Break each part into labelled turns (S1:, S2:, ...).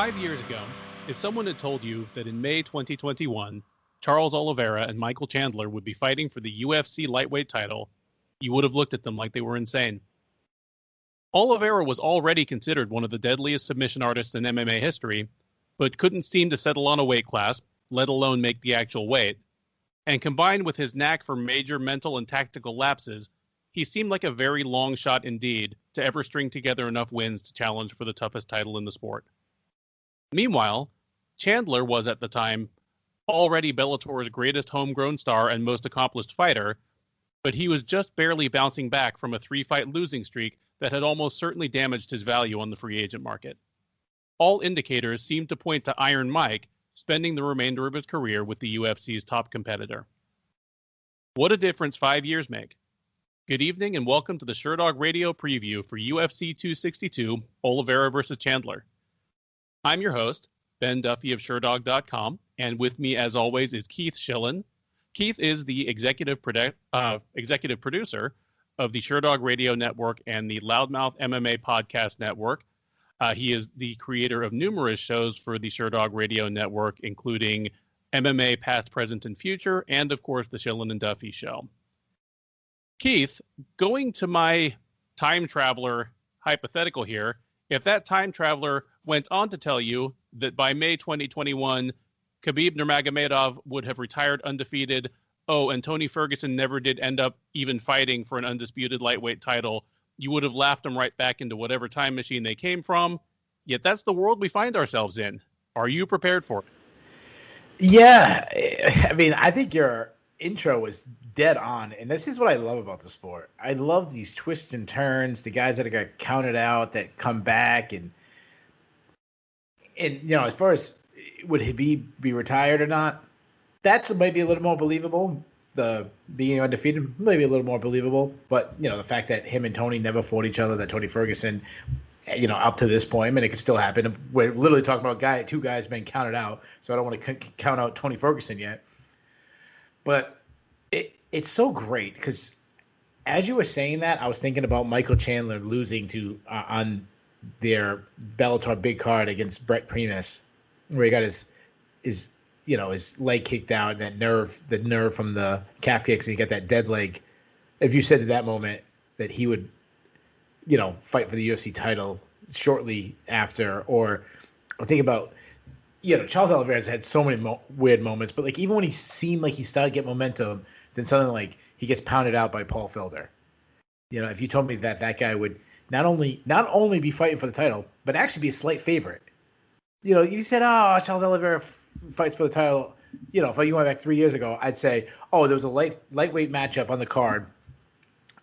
S1: 5 years ago, if someone had told you that in May 2021, Charles Oliveira and Michael Chandler would be fighting for the UFC lightweight title, you would have looked at them like they were insane. Oliveira was already considered one of the deadliest submission artists in MMA history, but couldn't seem to settle on a weight class, let alone make the actual weight. And combined with his knack for major mental and tactical lapses, he seemed like a very long shot indeed to ever string together enough wins to challenge for the toughest title in the sport. Meanwhile, Chandler was at the time already Bellator's greatest homegrown star and most accomplished fighter, but he was just barely bouncing back from a 3-fight losing streak that had almost certainly damaged his value on the free agent market. All indicators seemed to point to Iron Mike spending the remainder of his career with the UFC's top competitor. What a difference 5 years make. Good evening and welcome to the Sherdog Radio preview for UFC 262, Oliveira versus Chandler. I'm your host, Ben Duffy of Sherdog.com, and with me as always is Keith Schillen. Keith is the executive producer of the Sherdog Radio Network and the Loudmouth MMA Podcast Network. He is the creator of numerous shows for the Sherdog Radio Network, including MMA Past, Present, and Future, and of course the Schillen and Duffy Show. Keith, going to my time traveler hypothetical here, if that time traveler went on to tell you that by May 2021, Khabib Nurmagomedov would have retired undefeated, and Tony Ferguson never did end up even fighting for an undisputed lightweight title, you would have laughed them right back into whatever time machine they came from. Yet that's the world we find ourselves in. Are you prepared for it?
S2: Yeah. I mean, I think your intro was dead on, and this is what I love about the sport. I love these twists and turns, the guys that got counted out that come back, and you know, as far as would Khabib be retired or not, that's maybe a little more believable. The being undefeated, maybe a little more believable, but you know, the fact that him and Tony never fought each other, that Tony Ferguson, you know, up to this point, I mean, it could still happen. We're literally talking about two guys being counted out, so I don't want to count out Tony Ferguson yet. But it's so great because as you were saying that, I was thinking about Michael Chandler losing to on their Bellator big card against Brett Primus, where he got his leg kicked out, the nerve from the calf kicks, and he got that dead leg. If you said at that moment that he would, you know, fight for the UFC title shortly after, or think about, you know, Charles Oliveira's had so many weird moments, but like even when he seemed like he started to get momentum, then suddenly like he gets pounded out by Paul Felder. You know, if you told me that guy would not only be fighting for the title, but actually be a slight favorite. You know, you said, oh, Charles Oliveira fights for the title. You know, if you went back 3 years ago, I'd say, oh, there was a lightweight matchup on the card,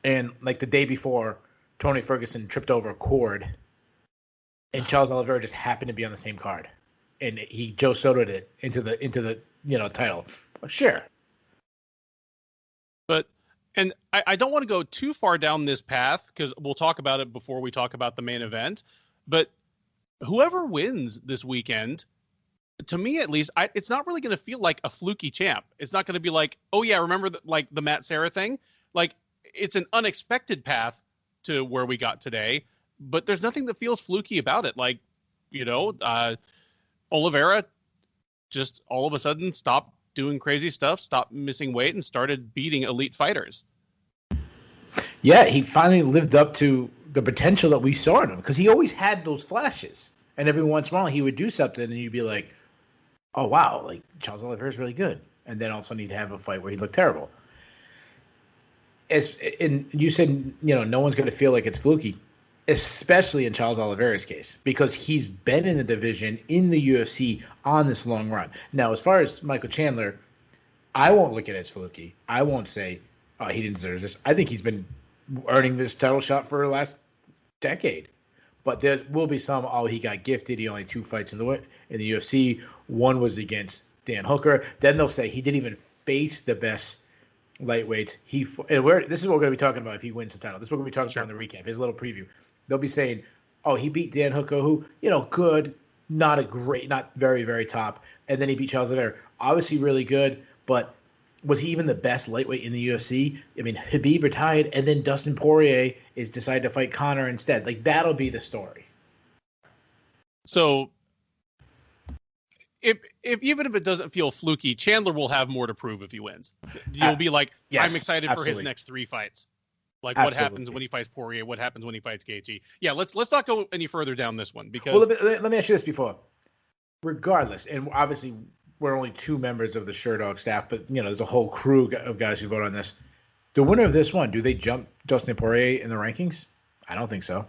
S2: and like the day before, Tony Ferguson tripped over a cord, and Charles Oliveira just happened to be on the same card, and he Joe Soto'd it into the title. Well, sure.
S1: And I don't want to go too far down this path because we'll talk about it before we talk about the main event. But whoever wins this weekend, to me at least, it's not really going to feel like a fluky champ. It's not going to be like, oh yeah, remember the Matt Serra thing? Like it's an unexpected path to where we got today. But there's nothing that feels fluky about it. Like, you know, Oliveira just all of a sudden stopped doing crazy stuff, stopped missing weight, and started beating elite fighters.
S2: Yeah, he finally lived up to the potential that we saw in him, because he always had those flashes. And every once in a while he would do something and you'd be like, oh, wow, like Charles Oliveira's really good. And then all of a sudden he'd have a fight where he looked terrible. And you said, you know, no one's going to feel like it's fluky, especially in Charles Oliveira's case, because he's been in the division in the UFC on this long run. Now, as far as Michael Chandler, I won't look at it as fluky. I won't say, oh, he didn't deserve this. I think he's been earning this title shot for the last decade. But there will be some, oh, he got gifted. He only had 2 fights in the UFC. One was against Dan Hooker. Then they'll say he didn't even face the best lightweights. This is what we're going to be talking about if he wins the title. This is what we're going to be talking about in the recap, his little preview. They'll be saying, oh, he beat Dan Hooker, who, you know, good, not a great, not very, very top. And then he beat Charles Oliveira. Obviously really good, but was he even the best lightweight in the UFC? I mean, Khabib retired, and then Dustin Poirier is decided to fight Conor instead. Like, that'll be the story.
S1: So if even if it doesn't feel fluky, Chandler will have more to prove if he wins. You'll be like,
S2: yes,
S1: I'm excited
S2: absolutely.
S1: for his next 3 fights. Like
S2: Absolutely.
S1: what happens when he fights Poirier? What happens when he fights Gaethje? Yeah, let's not go any further down this one because.
S2: Well, let me ask you this before. Regardless, and obviously we're only 2 members of the Sherdog staff, but there's a whole crew of guys who vote on this. The winner of this one, do they jump Dustin Poirier in the rankings? I don't think so.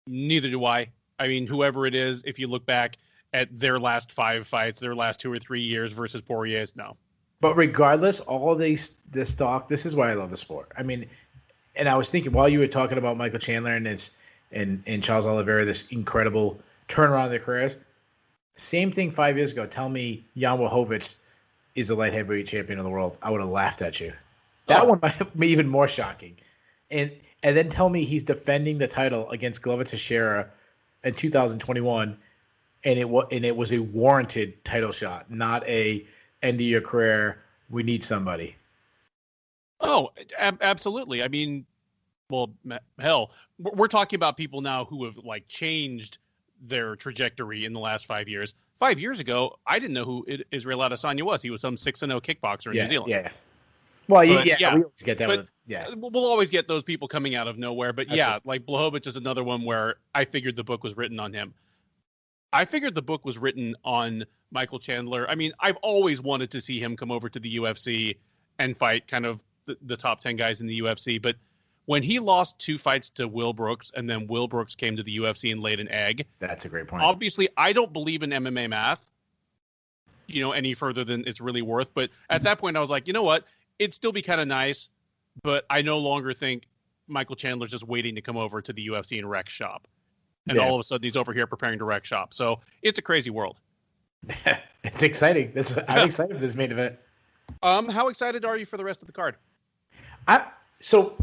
S1: Neither do I. I mean, whoever it is, if you look back at their last 5 fights, their last 2 or 3 years versus Poirier's, no.
S2: But regardless, all this talk, this is why I love the sport. I mean, and I was thinking while you were talking about Michael Chandler and Charles Oliveira, this incredible turnaround of their careers. Same thing 5 years ago. Tell me Jan Blachowicz is the light heavyweight champion of the world. I would have laughed at you. That one might be even more shocking. And then tell me he's defending the title against Glover Teixeira in 2021, and it was a warranted title shot, not a end of your career. We need somebody.
S1: Oh, absolutely. I mean, well, hell, we're talking about people now who have like changed their trajectory in the last 5 years. 5 years ago, I didn't know who Israel Adesanya was. He was some 6-0 kickboxer in New Zealand.
S2: Yeah. Well, we always get that.
S1: But we'll always get those people coming out of nowhere. But yeah, like Blachowicz is another one where I figured the book was written on him. I figured the book was written on Michael Chandler. I mean, I've always wanted to see him come over to the UFC and fight kind of the top 10 guys in the UFC. But when he lost 2 fights to Will Brooks and then Will Brooks came to the UFC and laid an egg.
S2: That's a great point.
S1: Obviously, I don't believe in MMA math, any further than it's really worth. But at that point, I was like, you know what? It'd still be kind of nice, but I no longer think Michael Chandler's just waiting to come over to the UFC and wreck shop. And all of a sudden he's over here preparing to wreck shop. So it's a crazy world.
S2: It's exciting. I'm excited for this main event.
S1: How excited are you for the rest of the card?
S2: So,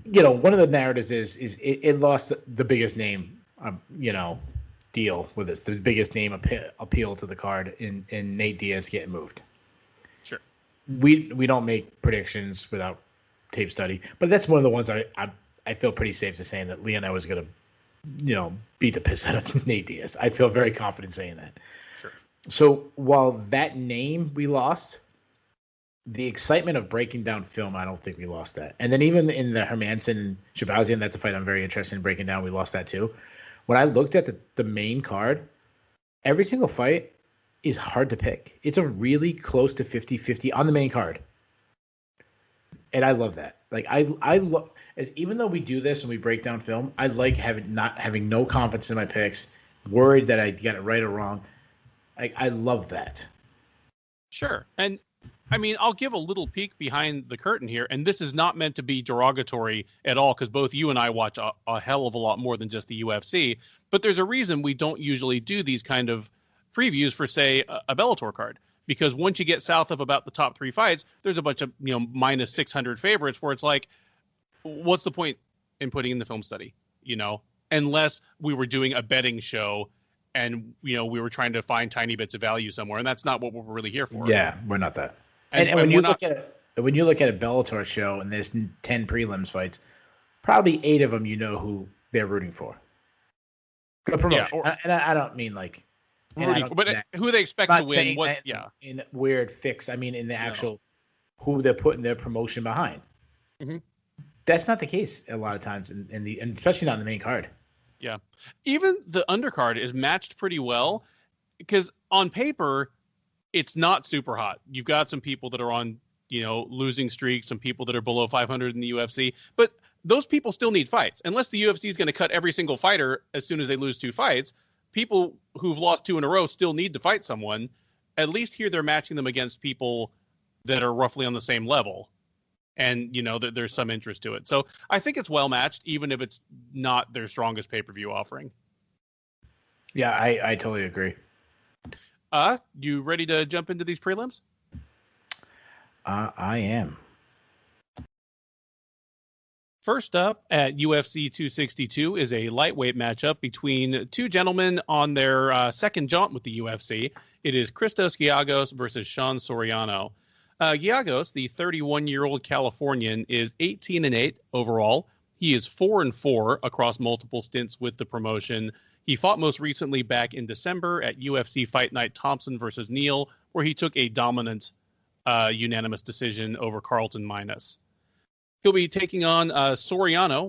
S2: one of the narratives is it lost the biggest name, deal with this, the biggest name appeal to the card in Nate Diaz getting moved.
S1: Sure.
S2: We don't make predictions without tape study, but that's one of the ones I feel pretty safe to saying that Leon was going to, beat the piss out of Nate Diaz. I feel very confident saying that.
S1: Sure.
S2: So while that name we lost, the excitement of breaking down film, I don't think we lost that. And then even in the Hermanson Chookagian, that's a fight I'm very interested in breaking down. We lost that too. When I looked at the main card, every single fight is hard to pick. It's a really close to 50-50 on the main card. And I love that. Like I love, even though we do this and we break down film, I like not having no confidence in my picks, worried that I get it right or wrong. I love that.
S1: Sure. And I mean, I'll give a little peek behind the curtain here, and this is not meant to be derogatory at all, because both you and I watch a hell of a lot more than just the UFC, but there's a reason we don't usually do these kind of previews for, say, a Bellator card, because once you get south of about the top 3 fights, there's a bunch of, minus 600 favorites where it's like, what's the point in putting in the film study, unless we were doing a betting show and, we were trying to find tiny bits of value somewhere, and that's not what we're really here for.
S2: Yeah, we're not that. And when you look at a Bellator show and there's 10 prelims fights, probably 8 of them who they're rooting for. Good promotion. Yeah, and I don't mean like
S1: rooting for, but who they expect to win. What? Yeah.
S2: In weird fix. I mean, in the actual who they're putting their promotion behind.
S1: Mm-hmm.
S2: That's not the case a lot of times, and especially not in the main card.
S1: Yeah, even the undercard is matched pretty well because on paper, it's not super hot. You've got some people that are on, losing streaks, some people that are below 500 in the UFC, but those people still need fights. Unless the UFC is going to cut every single fighter as soon as they lose 2 fights, people who've lost 2 in a row still need to fight someone. At least here they're matching them against people that are roughly on the same level. And, there's some interest to it. So I think it's well matched, even if it's not their strongest pay-per-view offering.
S2: Yeah, I totally agree.
S1: You ready to jump into these prelims?
S2: I am.
S1: First up at UFC 262 is a lightweight matchup between 2 gentlemen on their second jaunt with the UFC. It is Christos Giagos versus Sean Soriano. Giagos, the 31-year-old Californian, is 18-8 overall. He is 4-4 across multiple stints with the promotion. He fought most recently back in December at UFC Fight Night Thompson versus Neal, where he took a dominant unanimous decision over Carlton Minus. He'll be taking on Soriano,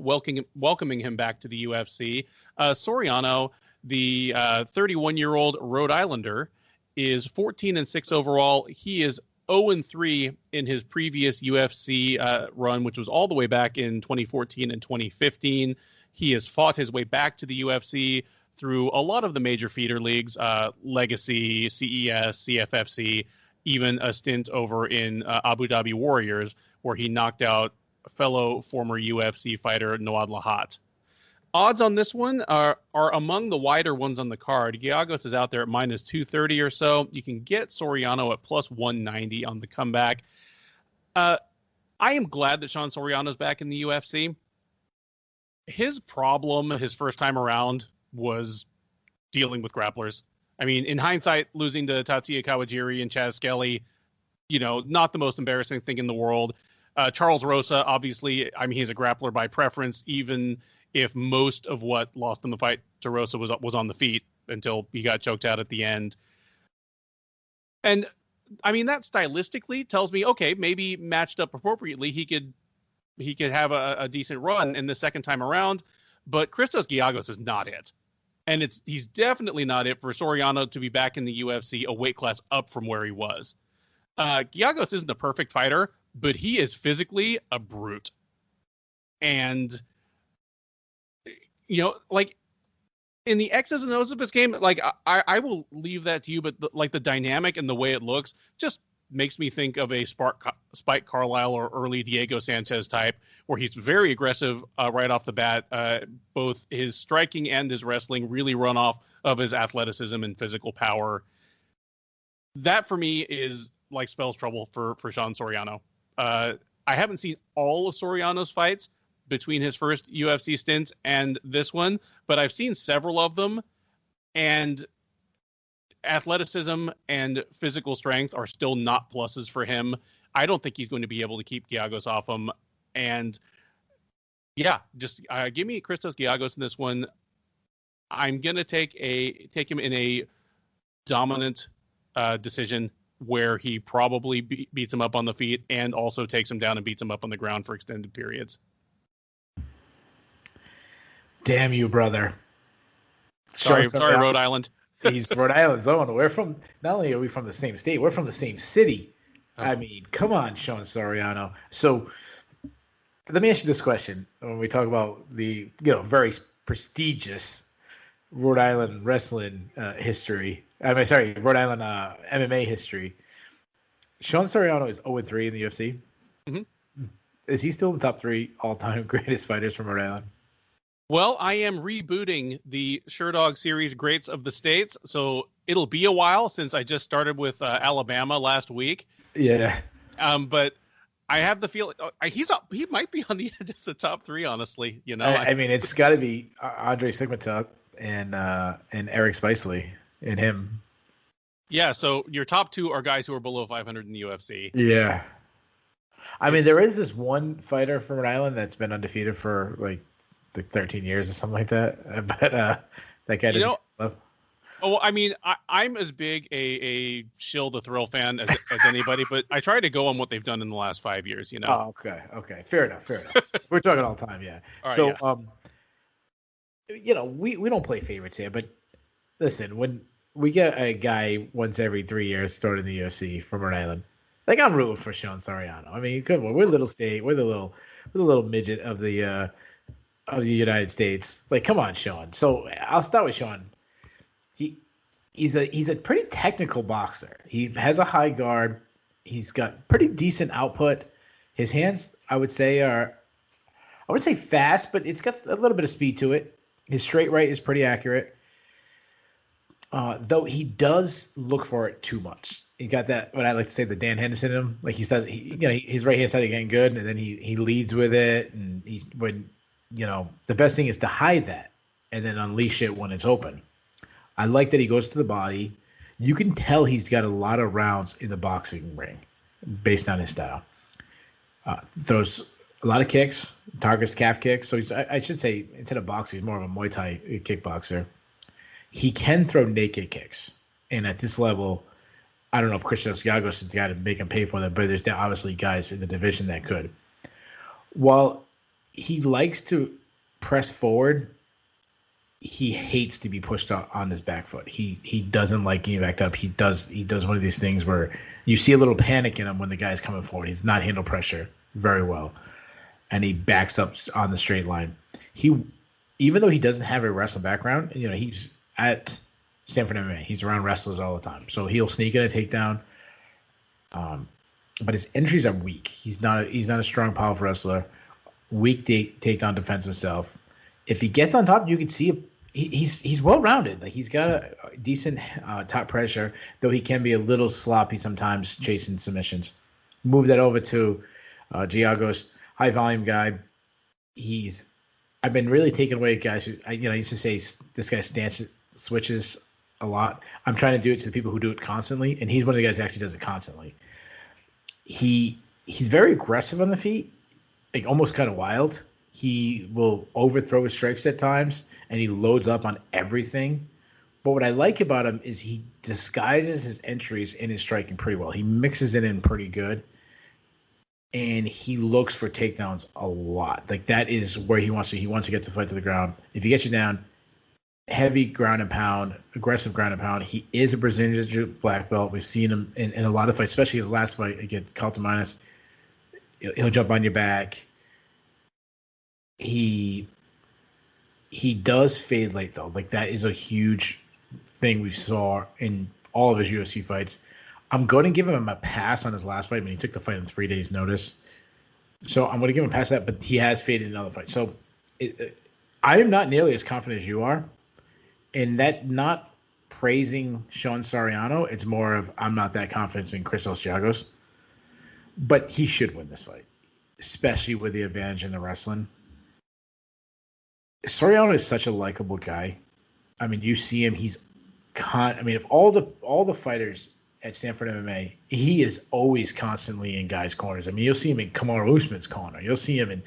S1: welcoming him back to the UFC. Soriano, the 31-year-old Rhode Islander, is 14-6 overall. He is 0-3 in his previous UFC run, which was all the way back in 2014 and 2015. He has fought his way back to the UFC through a lot of the major feeder leagues, Legacy, CES, CFFC, even a stint over in Abu Dhabi Warriors, where he knocked out fellow former UFC fighter Noad Lahat. Odds on this one are among the wider ones on the card. Giagos is out there at minus 230 or so. You can get Soriano at plus 190 on the comeback. I am glad that Sean Soriano's back in the UFC. His problem his first time around was dealing with grapplers. I mean, in hindsight, losing to Tatsuya Kawajiri and Chaz Skelly, not the most embarrassing thing in the world. Charles Rosa, obviously, I mean, he's a grappler by preference, even if most of what lost him the fight to Rosa was on the feet until he got choked out at the end. And I mean, that stylistically tells me, okay, maybe matched up appropriately, he could have a decent run in the second time around. But Christos Giagos is not it. And he's definitely not it for Soriano to be back in the UFC, a weight class up from where he was. Giagos isn't a perfect fighter, but he is physically a brute. And like in the X's and O's of this game, like I will leave that to you, but the dynamic and the way it looks just makes me think of a Spike Carlisle or early Diego Sanchez type, where he's very aggressive right off the bat. Both his striking and his wrestling really run off of his athleticism and physical power. That for me is like spells trouble for Sean Soriano. I haven't seen all of Soriano's fights between his first UFC stints and this one, but I've seen several of them, and athleticism and physical strength are still not pluses for him. I don't think he's going to be able to keep Giagos off him. And yeah, just give me Christos Giagos in this one. I'm going to take him in a dominant decision where he probably beats him up on the feet and also takes him down and beats him up on the ground for extended periods.
S2: Damn you, brother.
S1: Sorry, Rhode Island.
S2: He's Rhode Island's own. We're from, not only are we from the same state, we're from the same city. Oh. I mean, come on, Sean Soriano. So let me ask you this question. When we talk about the, very prestigious Rhode Island wrestling history, Rhode Island MMA history, Sean Soriano is 0-3 in the UFC. Mm-hmm. Is he still in the top 3 all-time greatest fighters from Rhode Island?
S1: Well, I am rebooting the Sherdog series Greats of the States, so it'll be a while since I just started with Alabama last week.
S2: Yeah.
S1: But I have the feeling he might be on the edge of the top 3, honestly.
S2: I mean, it's got to be Andre Sigmatot and Eric Spicely and him.
S1: Yeah, so your top 2 are guys who are below 500 in the UFC.
S2: Yeah. I mean, there is this one fighter from Rhode Island that's been undefeated for like 13 years or something like that. But that guy didn't love.
S1: Oh, I mean, I'm as big a Shill the Thrill fan as anybody, but I try to go on what they've done in the last 5 years,
S2: Oh, okay. Fair enough. We're talking all the time, yeah. We don't play favorites here, but listen, when we get a guy once every 3 years thrown in the UFC from Rhode Island, like I'm rooting for Sean Soriano. I mean, come on, we're a little state, we're the little midget of the United States. Like, come on, Sean. So I'll start with Sean. He's a pretty technical boxer. He has a high guard. He's got pretty decent output. His hands, I would say fast, but it's got a little bit of speed to it. His straight right is pretty accurate. Though he does look for it too much. He got that, what I like to say, the Dan Henderson in him. Like his right hand side getting good, and then he leads with it, and the best thing is to hide that and then unleash it when it's open. I like that he goes to the body. You can tell he's got a lot of rounds in the boxing ring based on his style. Throws a lot of kicks, targets calf kicks. So I should say, instead of boxing, he's more of a Muay Thai kickboxer. he can throw naked kicks. And at this level, I don't know if Christos Giagos is the guy to make him pay for them, but there's obviously guys in the division that could. While he likes to press forward, he hates to be pushed on his back foot. He doesn't like getting backed up. He does one of these things where you see a little panic in him when the guy's coming forward. He's not handle pressure very well, and he backs up on the straight line. Even though he doesn't have a wrestling background, he's at Stanford MMA. He's around wrestlers all the time, so he'll sneak in a takedown. But his entries are weak. He's not a strong, powerful wrestler. Weak takedown defense himself. If he gets on top, you can see he's well rounded. Like he's got a decent top pressure, though he can be a little sloppy sometimes chasing submissions. Move that over to Giagos, high volume guy. I've been really taking away guys who I used to say this guy stance switches a lot. I'm trying to do it to the people who do it constantly, and he's one of the guys who actually does it constantly. He's very aggressive on the feet, like almost kind of wild. He will overthrow his strikes at times, and he loads up on everything. But what I like about him is he disguises his entries in his striking pretty well. He mixes it in pretty good, and he looks for takedowns a lot. Like that is where he wants to. He wants to get the fight to the ground. If he gets you down, heavy ground and pound, aggressive ground and pound. He is a Brazilian Jiu-Jitsu black belt. We've seen him in a lot of fights, especially his last fight against Katlyn. He'll jump on your back. He does fade late though. Like that is a huge thing we saw in all of his UFC fights. I'm going to give him a pass on his last fight. I mean, he took the fight on 3 days' notice, so I'm going to give him a pass that. But he has faded in other fights. So I am not nearly as confident as you are, and that not praising Sean Soriano. It's more of I'm not that confident in Christos Giagos, but he should win this fight, especially with the advantage in the wrestling. Soriano is such a likable guy. I mean, you see him. If all the fighters at Stanford MMA, he is always constantly in guys' corners. I mean, you'll see him in Kamaru Usman's corner. You'll see him in.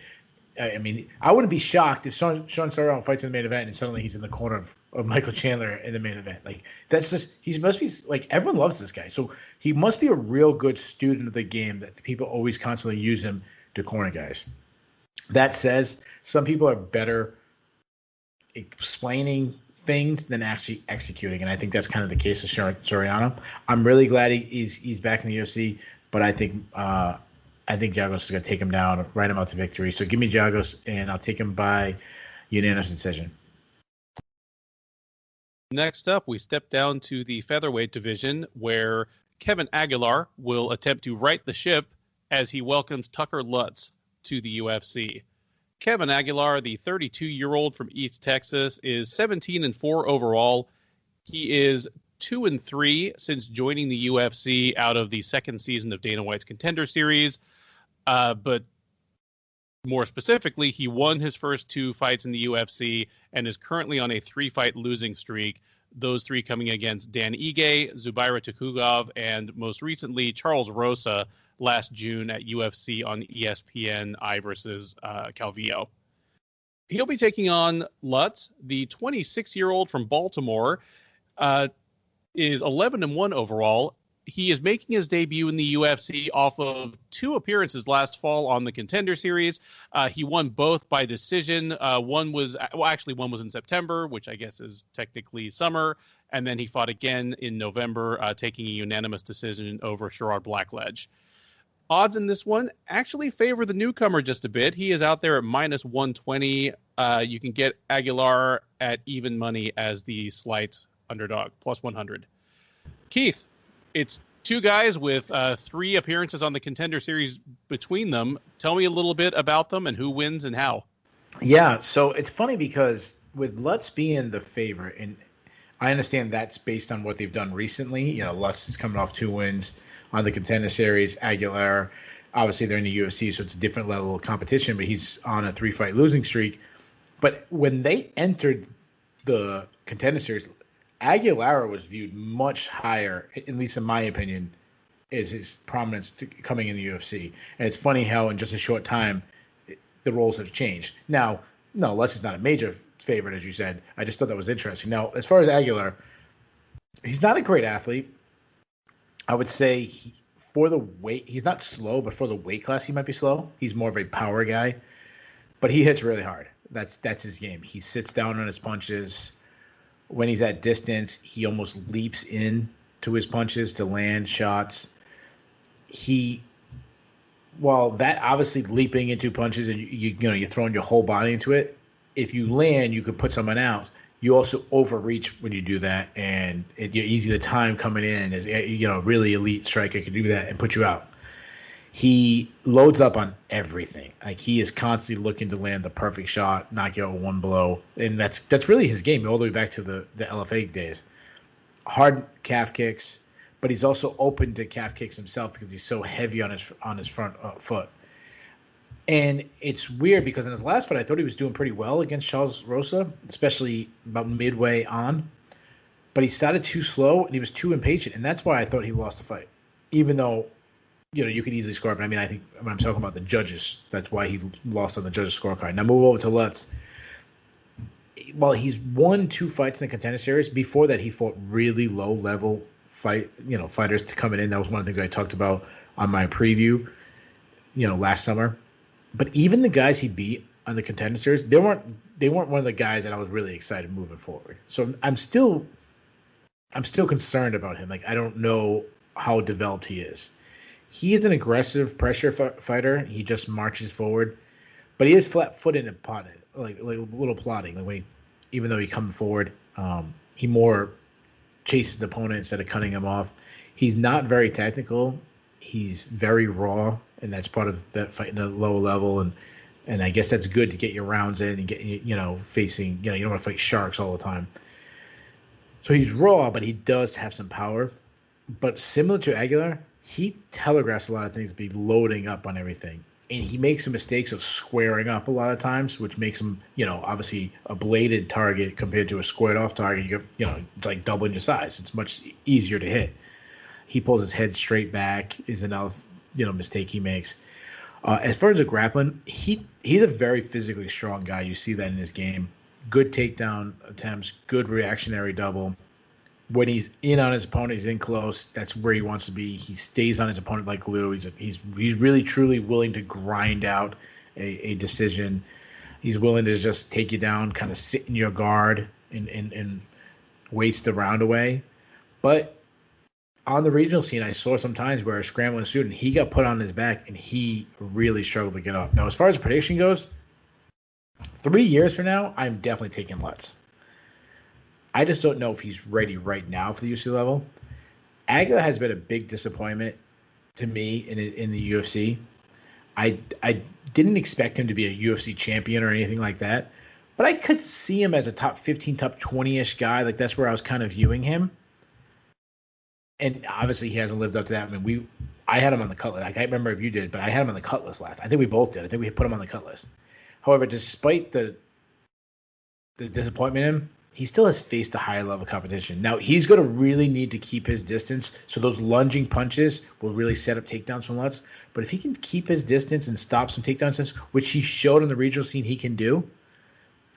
S2: I mean, I wouldn't be shocked if Sean Soriano fights in the main event and suddenly he's in the corner of Michael Chandler in the main event. Like that's just he must be like everyone loves this guy. So he must be a real good student of the game that people always constantly use him to corner guys. That says some people are better explaining things than actually executing, and I think that's kind of the case with Soriano. I'm really glad he's back in the UFC, but I think Giagos is going to take him down, ride him out to victory. So give me Giagos, and I'll take him by unanimous decision.
S1: Next up, we step down to the featherweight division, where Kevin Aguilar will attempt to right the ship as he welcomes Tucker Lutz to the UFC. Kevin Aguilar, the 32-year-old from East Texas, is 17-4 overall. He is 2-3 since joining the UFC out of the second season of Dana White's Contender Series. But more specifically, he won his first 2 fights in the UFC and is currently on a 3-fight losing streak. Those 3 coming against Dan Ige, Zubaira Tukhugov, and most recently Charles Rosa last June at UFC on ESPN I versus Calvillo. He'll be taking on Lutz, the 26-year-old from Baltimore, is 11-1 overall. He is making his debut in the UFC off of 2 appearances last fall on the Contender Series. He won both by decision. One was in September, which I guess is technically summer, and then he fought again in November, taking a unanimous decision over Sherrod Blackledge. Odds in this one actually favor the newcomer just a bit. He is out there at minus 120. You can get Aguilar at even money as the slight underdog, plus 100. Keith, it's 2 guys with 3 appearances on the Contender Series between them. Tell me a little bit about them and who wins and how.
S2: Yeah, so it's funny because with Lutz being the favorite, and I understand that's based on what they've done recently. You know, Lutz is coming off 2 wins on the Contender Series. Aguilar, obviously they're in the UFC, so it's a different level of competition, but he's on a 3-fight losing streak. But when they entered the Contender Series, Aguilar was viewed much higher, at least in my opinion, as his prominence coming in the UFC. And it's funny how in just a short time, the roles have changed. Now, no, Lutz is not a major favorite, as you said. I just thought that was interesting. Now, as far as Aguilar, he's not a great athlete. I would say for the weight, he's not slow, but for the weight class, he might be slow. He's more of a power guy, but he hits really hard. That's his game. He sits down on his punches. When he's at distance, he almost leaps in to his punches to land shots. While that obviously leaping into punches and you're throwing your whole body into it, if you land, you could put someone out. You also overreach when you do that, and you're easy to time coming in. As really elite striker could do that and put you out. He loads up on everything. Like, he is constantly looking to land the perfect shot, knock you out with one blow, and that's really his game all the way back to the LFA days. Hard calf kicks, but he's also open to calf kicks himself because he's so heavy on his front foot. And it's weird because in his last fight, I thought he was doing pretty well against Charles Rosa, especially about midway on. But he started too slow and he was too impatient, and that's why I thought he lost the fight. Even though, you could easily score. But I mean, I think when I'm talking about the judges, that's why he lost on the judges' scorecard. Now move over to Lutz. Well, he's won 2 fights in the Contender Series. Before that, he fought really low-level fighters to coming in. That was one of the things I talked about on my preview, last summer. But even the guys he beat on the Contender Series, they weren't one of the guys that I was really excited moving forward. So I'm still concerned about him. Like, I don't know how developed he is. He is an aggressive pressure fighter. He just marches forward, but he is flat-footed and potted, like a little plotting. Like, even though he comes forward, he more chases the opponent instead of cutting him off. He's not very technical. He's very raw, and that's part of that fighting at a low level. And I guess that's good to get your rounds in and get facing. You don't want to fight sharks all the time. So he's raw, but he does have some power. But similar to Aguilar, he telegraphs a lot of things, be loading up on everything. And he makes the mistakes of squaring up a lot of times, which makes him, obviously a bladed target compared to a squared off target. It's like doubling your size. It's much easier to hit. He pulls his head straight back is another, mistake he makes. As far as the grappling, he's a very physically strong guy. You see that in his game. Good takedown attempts, good reactionary double. When he's in on his opponent, he's in close. That's where he wants to be. He stays on his opponent like glue. He's really, truly willing to grind out a decision. He's willing to just take you down, kind of sit in your guard and waste the round away. But on the regional scene, I saw some times where a scrambling student, he got put on his back, and he really struggled to get up. Now, as far as prediction goes, 3 years from now, I'm definitely taking Lutz. I just don't know if he's ready right now for the UFC level. Aguilar has been a big disappointment to me in the UFC. I didn't expect him to be a UFC champion or anything like that, but I could see him as a top 15, top 20-ish guy. Like, that's where I was kind of viewing him. And obviously, he hasn't lived up to that. I mean, I had him on the cut list. I can't remember if you did, but I had him on the cut list last. I think we both did. I think we put him on the cut list. However, despite the disappointment in him, he still has faced a higher level competition. Now, he's going to really need to keep his distance, so those lunging punches will really set up takedowns from Lutz. But if he can keep his distance and stop some takedowns, which he showed on the regional scene he can do,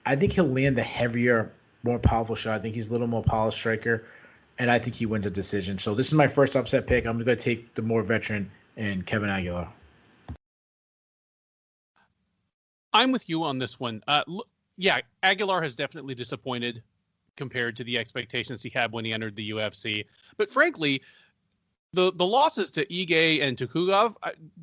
S2: I think he'll land the heavier, more powerful shot. I think he's a little more polished striker, and I think he wins a decision. So this is my first upset pick. I'm going to take the more veteran and Kevin Aguilar.
S1: I'm with you on this one. Yeah, Aguilar has definitely disappointed compared to the expectations he had when he entered the UFC. But frankly, the losses to Ige and to Kugov,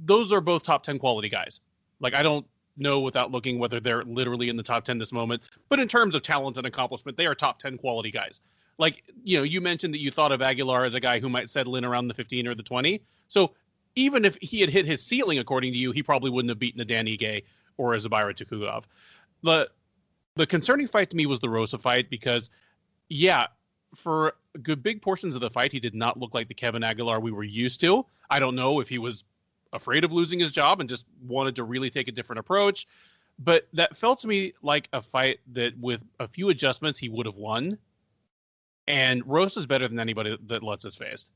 S1: those are both top 10 quality guys. Like, I don't know without looking whether they're literally in the top 10 this moment, but in terms of talent and accomplishment, they are top 10 quality guys. Like, you mentioned that you thought of Aguilar as a guy who might settle in around the 15 or the 20. So even if he had hit his ceiling, according to you, he probably wouldn't have beaten a Dan Ige or a Zubaira Tukhugov. The concerning fight to me was the Rosa fight because, yeah, for good big portions of the fight, he did not look like the Kevin Aguilar we were used to. I don't know if he was afraid of losing his job and just wanted to really take a different approach. But that felt to me like a fight that with a few adjustments, he would have won. And Rosa's better than anybody that Lutz has faced,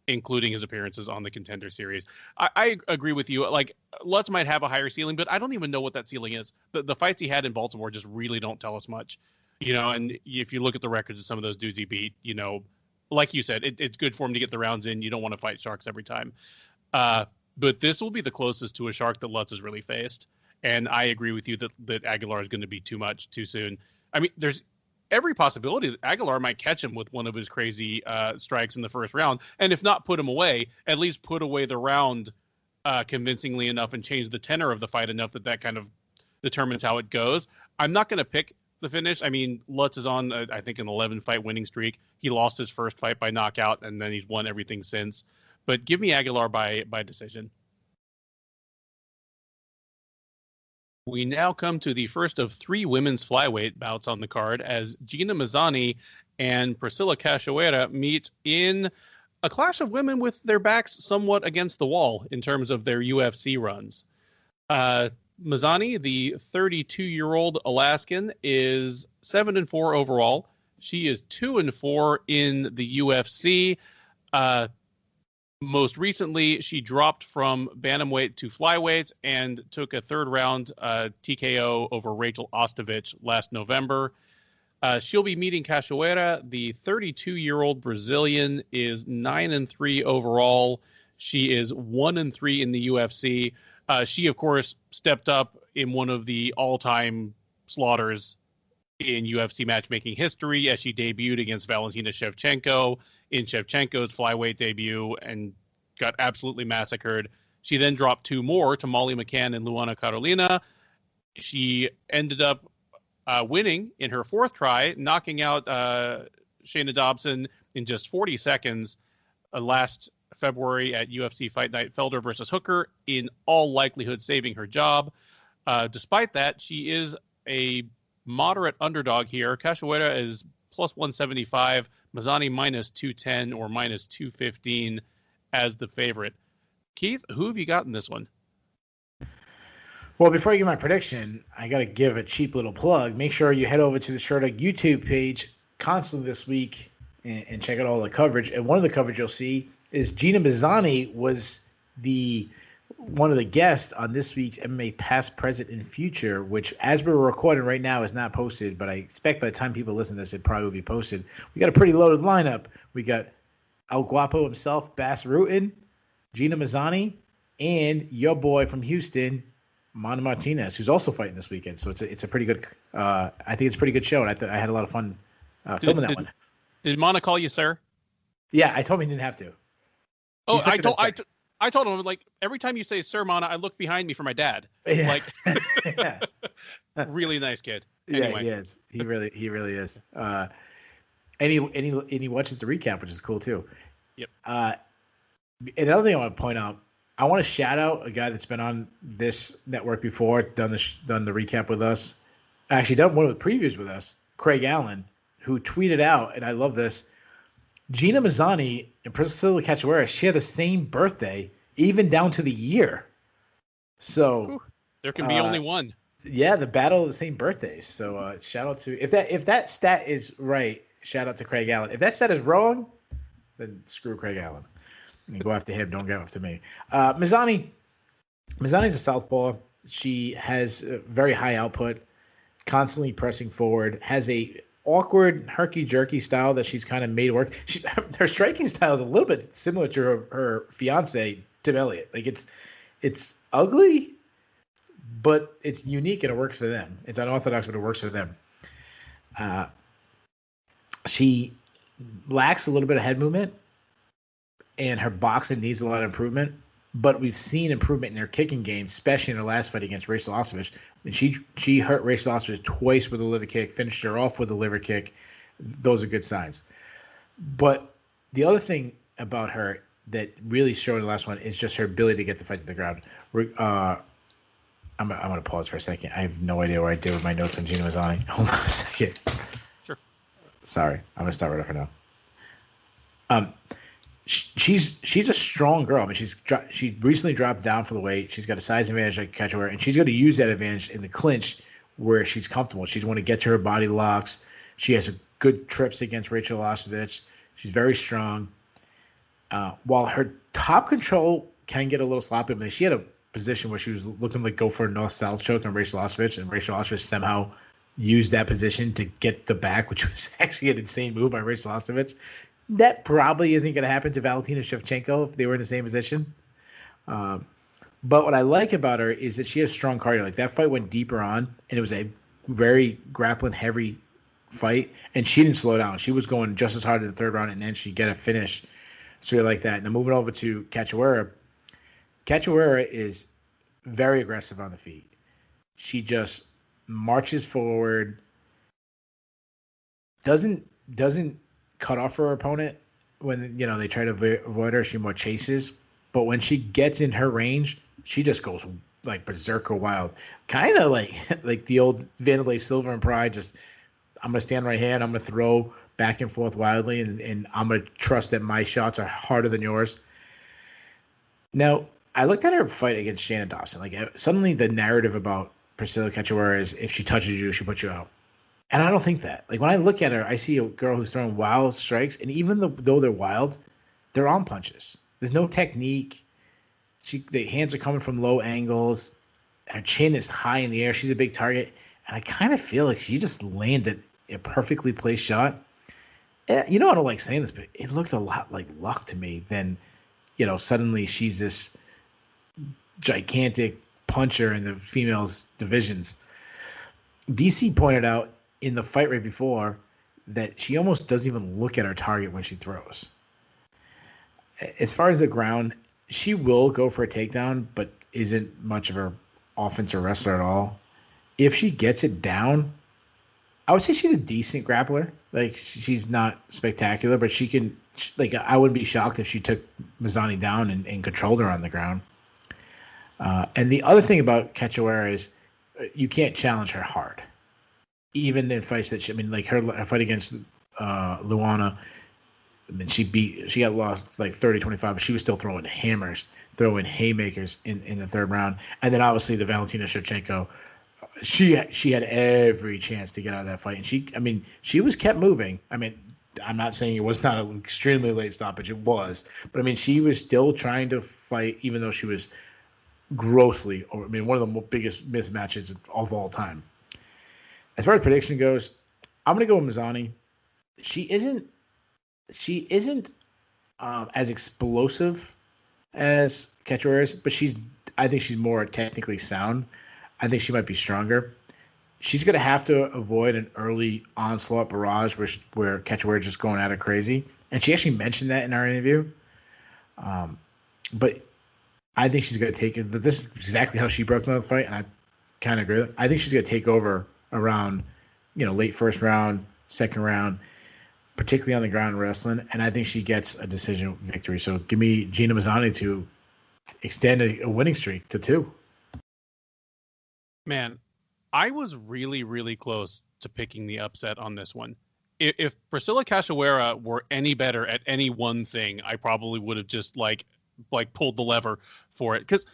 S1: including his appearances on the Contender Series. I agree with you. Like, Lutz might have a higher ceiling, but I don't even know what that ceiling is. The fights he had in Baltimore just really don't tell us much. And if you look at the records of some of those dudes he beat, like you said, it's good for him to get the rounds in. You don't want to fight sharks every time. But this will be the closest to a shark that Lutz has really faced. And I agree with you that Aguilar is going to be too much too soon. I mean, there's every possibility that Aguilar might catch him with one of his crazy strikes in the first round. And if not put him away, at least put away the round convincingly enough and change the tenor of the fight enough that kind of determines how it goes. I'm not going to pick the finish. I mean, Lutz is on, I think, an 11-fight winning streak. He lost his first fight by knockout, and then he's won everything since. But give me Aguilar by decision. We now come to the first of 3 women's flyweight bouts on the card as Gina Mazany and Priscila Cachoeira meet in a clash of women with their backs somewhat against the wall in terms of their UFC runs. Mazany, the 32-year-old Alaskan, is 7-4 overall. She is 2-4 in the UFC. Most recently, she dropped from bantamweight to flyweight and took a third-round TKO over Rachel Ostovich last November. She'll be meeting Cachoeira. The 32-year-old Brazilian is 9-3 overall. She is 1-3 in the UFC. She, of course, stepped up in one of the all-time slaughters in UFC matchmaking history as she debuted against Valentina Shevchenko in Shevchenko's flyweight debut and got absolutely massacred. She then dropped 2 more to Molly McCann and Luana Carolina. She ended up winning in her 4th try, knocking out Shayna Dobson in just 40 seconds last February at UFC Fight Night Felder versus Hooker, in all likelihood saving her job. Despite that, she is a moderate underdog here. Cachoeira is plus 175, Mazany minus 210 or minus 215 as the favorite. Keith, who have you got in this one?
S2: Well, before I give my prediction, I got to give a cheap little plug. Make sure you head over to the Sherdog YouTube page constantly this week and check out all the coverage. And one of the coverage you'll see is Gina Mazany was one of the guests on this week's MMA Past, Present, and Future, which, as we're recording right now, is not posted, but I expect by the time people listen to this, it probably will be posted. We got a pretty loaded lineup. We got El Guapo himself, Bass Rutten, Gina Mazany, and your boy from Houston, Mana Martinez, who's also fighting this weekend. So it's a pretty good. I think it's a pretty good show, and I had a lot of fun filming that one.
S1: Did Mana call you sir?
S2: Yeah, I told him he didn't have to.
S1: Oh, I told him, like, every time you say sir, Mana, I look behind me for my dad.
S2: Yeah.
S1: Like,
S2: yeah.
S1: Really nice kid. Anyway.
S2: Yeah, he is. He really is. And he watches the recap, which is cool too.
S1: Yep.
S2: Another thing I want to point out, I want to shout out a guy that's been on this network before, done the recap with us, actually done one of the previews with us, Craig Allen, who tweeted out, and I love this, Gina Mazany and Priscila Cachoeira share the same birthday, even down to the year. So
S1: there can be only one.
S2: Yeah, the battle of the same birthdays. So shout out to if that stat is right, shout out to Craig Allen. If that stat is wrong, then screw Craig Allen. And go after him. Don't go after me. Mazany's a southpaw. She has a very high output, constantly pressing forward, has a awkward herky-jerky style that she's kind of made work. Her striking style is a little bit similar to her fiance, Tim Elliott. Like, it's ugly, but it's unique and it works for them. It's unorthodox, but it works for them. She lacks a little bit of head movement, and her boxing needs a lot of improvement. But we've seen improvement in her kicking game, especially in her last fight against Rachel Ostovich. She hurt Rachel Ostovich twice with a liver kick, finished her off with a liver kick. Those are good signs. But the other thing about her that really showed in the last one is just her ability to get the fight to the ground. I'm going to pause for a second. I have no idea what I did with my notes on Gina Mazany. Hold on a second.
S1: Sure.
S2: Sorry. I'm going to start right off for now. She's a strong girl. I mean, she recently dropped down for the weight. She's got a size advantage like Cachoeira, and she's going to use that advantage in the clinch where she's comfortable. She's going to get to her body locks. She has a good trips against Rachel Ostovich. She's very strong. While her top control can get a little sloppy, she had a position where she was looking like go for a north-south choke on Rachel Ostovich, and Rachel Ostovich somehow use that position to get the back, which was actually an insane move by Rich Lostovich. That probably isn't going to happen to Valentina Shevchenko if they were in the same position. But what I like about her is that she has strong cardio. Like that fight went deeper on, and it was a very grappling heavy fight, and she didn't slow down. She was going just as hard in the third round, and then she get a finish. So you're like that. Now moving over to Cachoeira. Cachoeira is very aggressive on the feet. She just marches forward, doesn't cut off her opponent when they try to avoid her. She more chases, but when she gets in her range, she just goes like berserker wild, kind of like the old Vanderlei Silver and Pride. Just I'm gonna stand right hand, I'm gonna throw back and forth wildly, and I'm gonna trust that my shots are harder than yours. Now I looked at her fight against Shannon Dobson. Like suddenly the narrative about Priscila Cachoeira is if she touches you, she puts you out. And I don't think that. Like when I look at her, I see a girl who's throwing wild strikes, and even though they're wild, they're on punches. There's no technique. The hands are coming from low angles. Her chin is high in the air. She's a big target, and I kind of feel like she just landed a perfectly placed shot. I don't like saying this, but it looked a lot like luck to me. Then, suddenly she's this gigantic puncher in the females divisions. DC pointed out in the fight right before that she almost doesn't even look at her target when she throws. As far as the ground, she will go for a takedown, but isn't much of an offensive wrestler at all. If she gets it down, I would say she's a decent grappler. Like she's not spectacular, but she can. Like I wouldn't be shocked if she took Mazany down and controlled her on the ground. And the other thing about Cachoeira is you can't challenge her hard, even in fights that her fight against Luana. I mean, she got lost like 30-25, but she was still throwing hammers, throwing haymakers in the third round. And then obviously the Valentina Shevchenko, she had every chance to get out of that fight. And she was kept moving. I mean, I'm not saying it was not an extremely late stoppage. It was. But, she was still trying to fight, even though she was grossly, one of the biggest mismatches of all time. As far as prediction goes, I'm going to go with Mazany. She isn't as explosive as Cachoeira is, but I think she's more technically sound. I think she might be stronger. She's going to have to avoid an early onslaught barrage where Cachoeira is just going at her crazy. And she actually mentioned that in our interview. But I think she's going to take it. This is exactly how she broke down the fight, and I kind of agree with it. I think she's going to take over around, late first round, second round, particularly on the ground wrestling, and I think she gets a decision victory. So give me Gina Mazany to extend a winning streak to 2.
S1: Man, I was really, really close to picking the upset on this one. If Priscila Cachoeira were any better at any one thing, I probably would have just like pulled the lever for it, because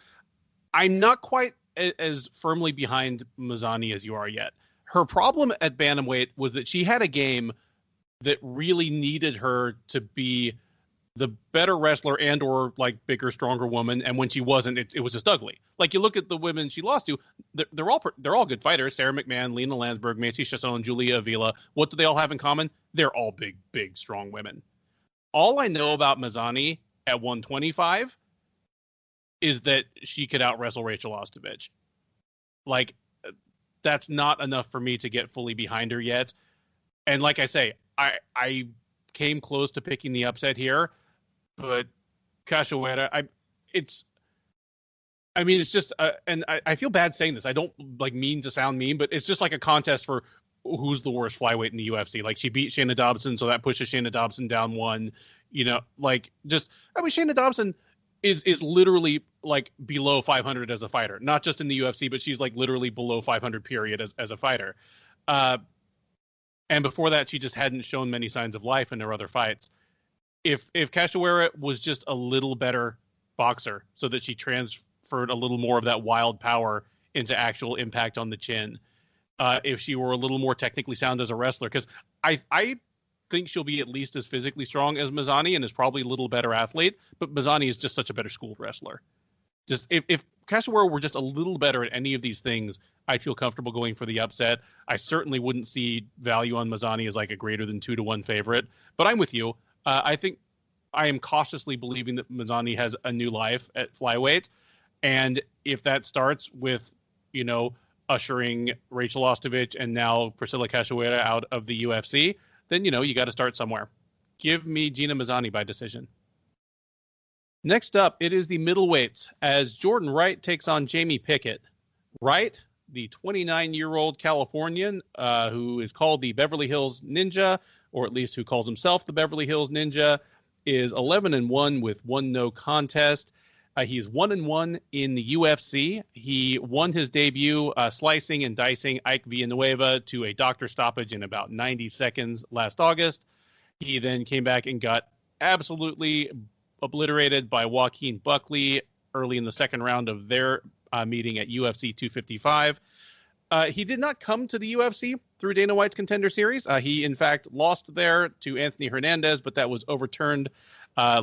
S1: I'm not quite as firmly behind Mazany as you are yet. Her problem at bantamweight was that she had a game that really needed her to be the better wrestler and or like bigger, stronger woman. And when she wasn't, it was just ugly. Like you look at the women she lost to, they're all good fighters. Sarah McMahon, Lena Landsberg, Macy Chiasson, Julia Avila. What do they all have in common? They're all big, strong women. All I know about Mazany at 125 is that she could out wrestle Rachel Ostovich. Like that's not enough for me to get fully behind her yet. And like I say, I came close to picking the upset here, but Cachoeira, it's just, and I feel bad saying this. I don't mean to sound mean, but it's just like a contest for who's the worst flyweight in the UFC. Like she beat Shayna Dobson, so that pushes Shayna Dobson down 1. Shayna Dobson is literally like below 500 as a fighter, not just in the UFC, but she's like literally below 500 period as a fighter. And before that, she just hadn't shown many signs of life in her other fights. If Cachoeira was just a little better boxer so that she transferred a little more of that wild power into actual impact on the chin, if she were a little more technically sound as a wrestler, because I think she'll be at least as physically strong as Mazany and is probably a little better athlete, but Mazany is just such a better schooled wrestler. Just if Cachoeira were just a little better at any of these things, I'd feel comfortable going for the upset. I certainly wouldn't see value on Mazany as like a greater than 2-1 favorite, but I'm with you. I think I am cautiously believing that Mazany has a new life at flyweight. And if that starts with, ushering Rachel Ostovich and now Priscila Cachoeira out of the UFC, then, you got to start somewhere. Give me Gina Mazany by decision. Next up, it is the middleweights as Jordan Wright takes on Jamie Pickett. Wright, the 29-year-old Californian who is called the Beverly Hills Ninja, or at least who calls himself the Beverly Hills Ninja, is 11-1 with 1 no contest. He is 1-1 in the UFC. He won his debut slicing and dicing Ike Villanueva to a doctor stoppage in about 90 seconds last August. He then came back and got absolutely obliterated by Joaquin Buckley early in the second round of their meeting at UFC 255. He did not come to the UFC through Dana White's Contender Series. He, in fact, lost there to Anthony Hernandez, but that was overturned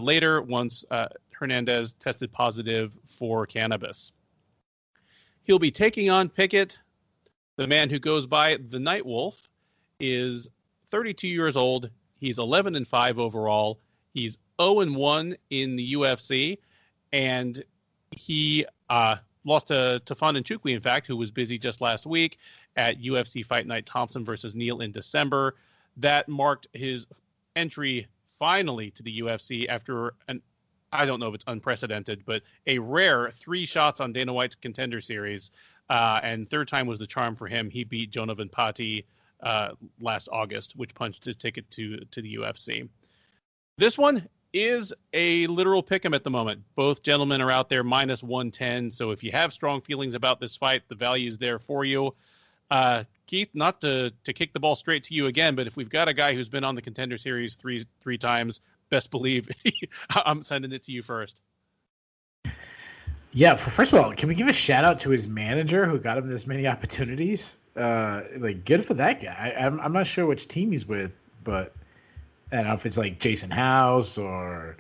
S1: later once Hernandez tested positive for cannabis. He'll be taking on Pickett. The man who goes by the Night Wolf is 32 years old. He's 11-5 overall. He's 0-1 in the UFC, and he lost to Tafon Nchukwi, in fact, who was busy just last week at UFC Fight Night Thompson versus Neal in December. That marked his entry finally to the UFC after I don't know if it's unprecedented, but a rare 3 shots on Dana White's Contender Series, and third time was the charm for him. He beat Jonovan Patti last August, which punched his ticket to the UFC. This one is a literal pick'em at the moment. Both gentlemen are out there minus 110. So if you have strong feelings about this fight, the value is there for you. Keith, not to kick the ball straight to you again, but if we've got a guy who's been on the Contender Series three times, best believe I'm sending it to you first.
S2: Yeah, first of all, can we give a shout out to his manager who got him this many opportunities? Good for that guy. I'm not sure which team he's with, but I don't know if it's like Jason House or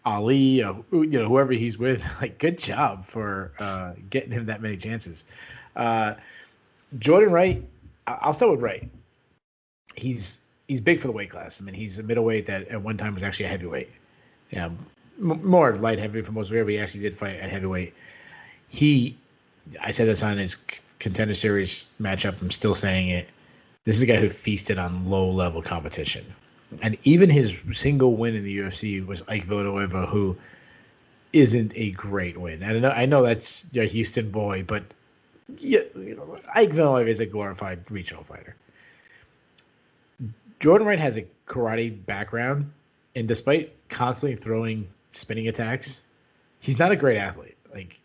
S2: Ali or whoever he's with. Like, good job for getting him that many chances. Jordan Wright, I'll start with Wright. He's big for the weight class. I mean, he's a middleweight that at one time was actually a heavyweight. Yeah, more light heavyweight for most of it, but he actually did fight at heavyweight. I said this on his Contender Series matchup. I'm still saying it. This is a guy who feasted on low-level competition. And even his single win in the UFC was Ike Villanueva, who isn't a great win. And I know that's a Houston boy, but yeah, Ike Villanueva is a glorified regional fighter. Jordan Wright has a karate background, and despite constantly throwing spinning attacks, he's not a great athlete. Like,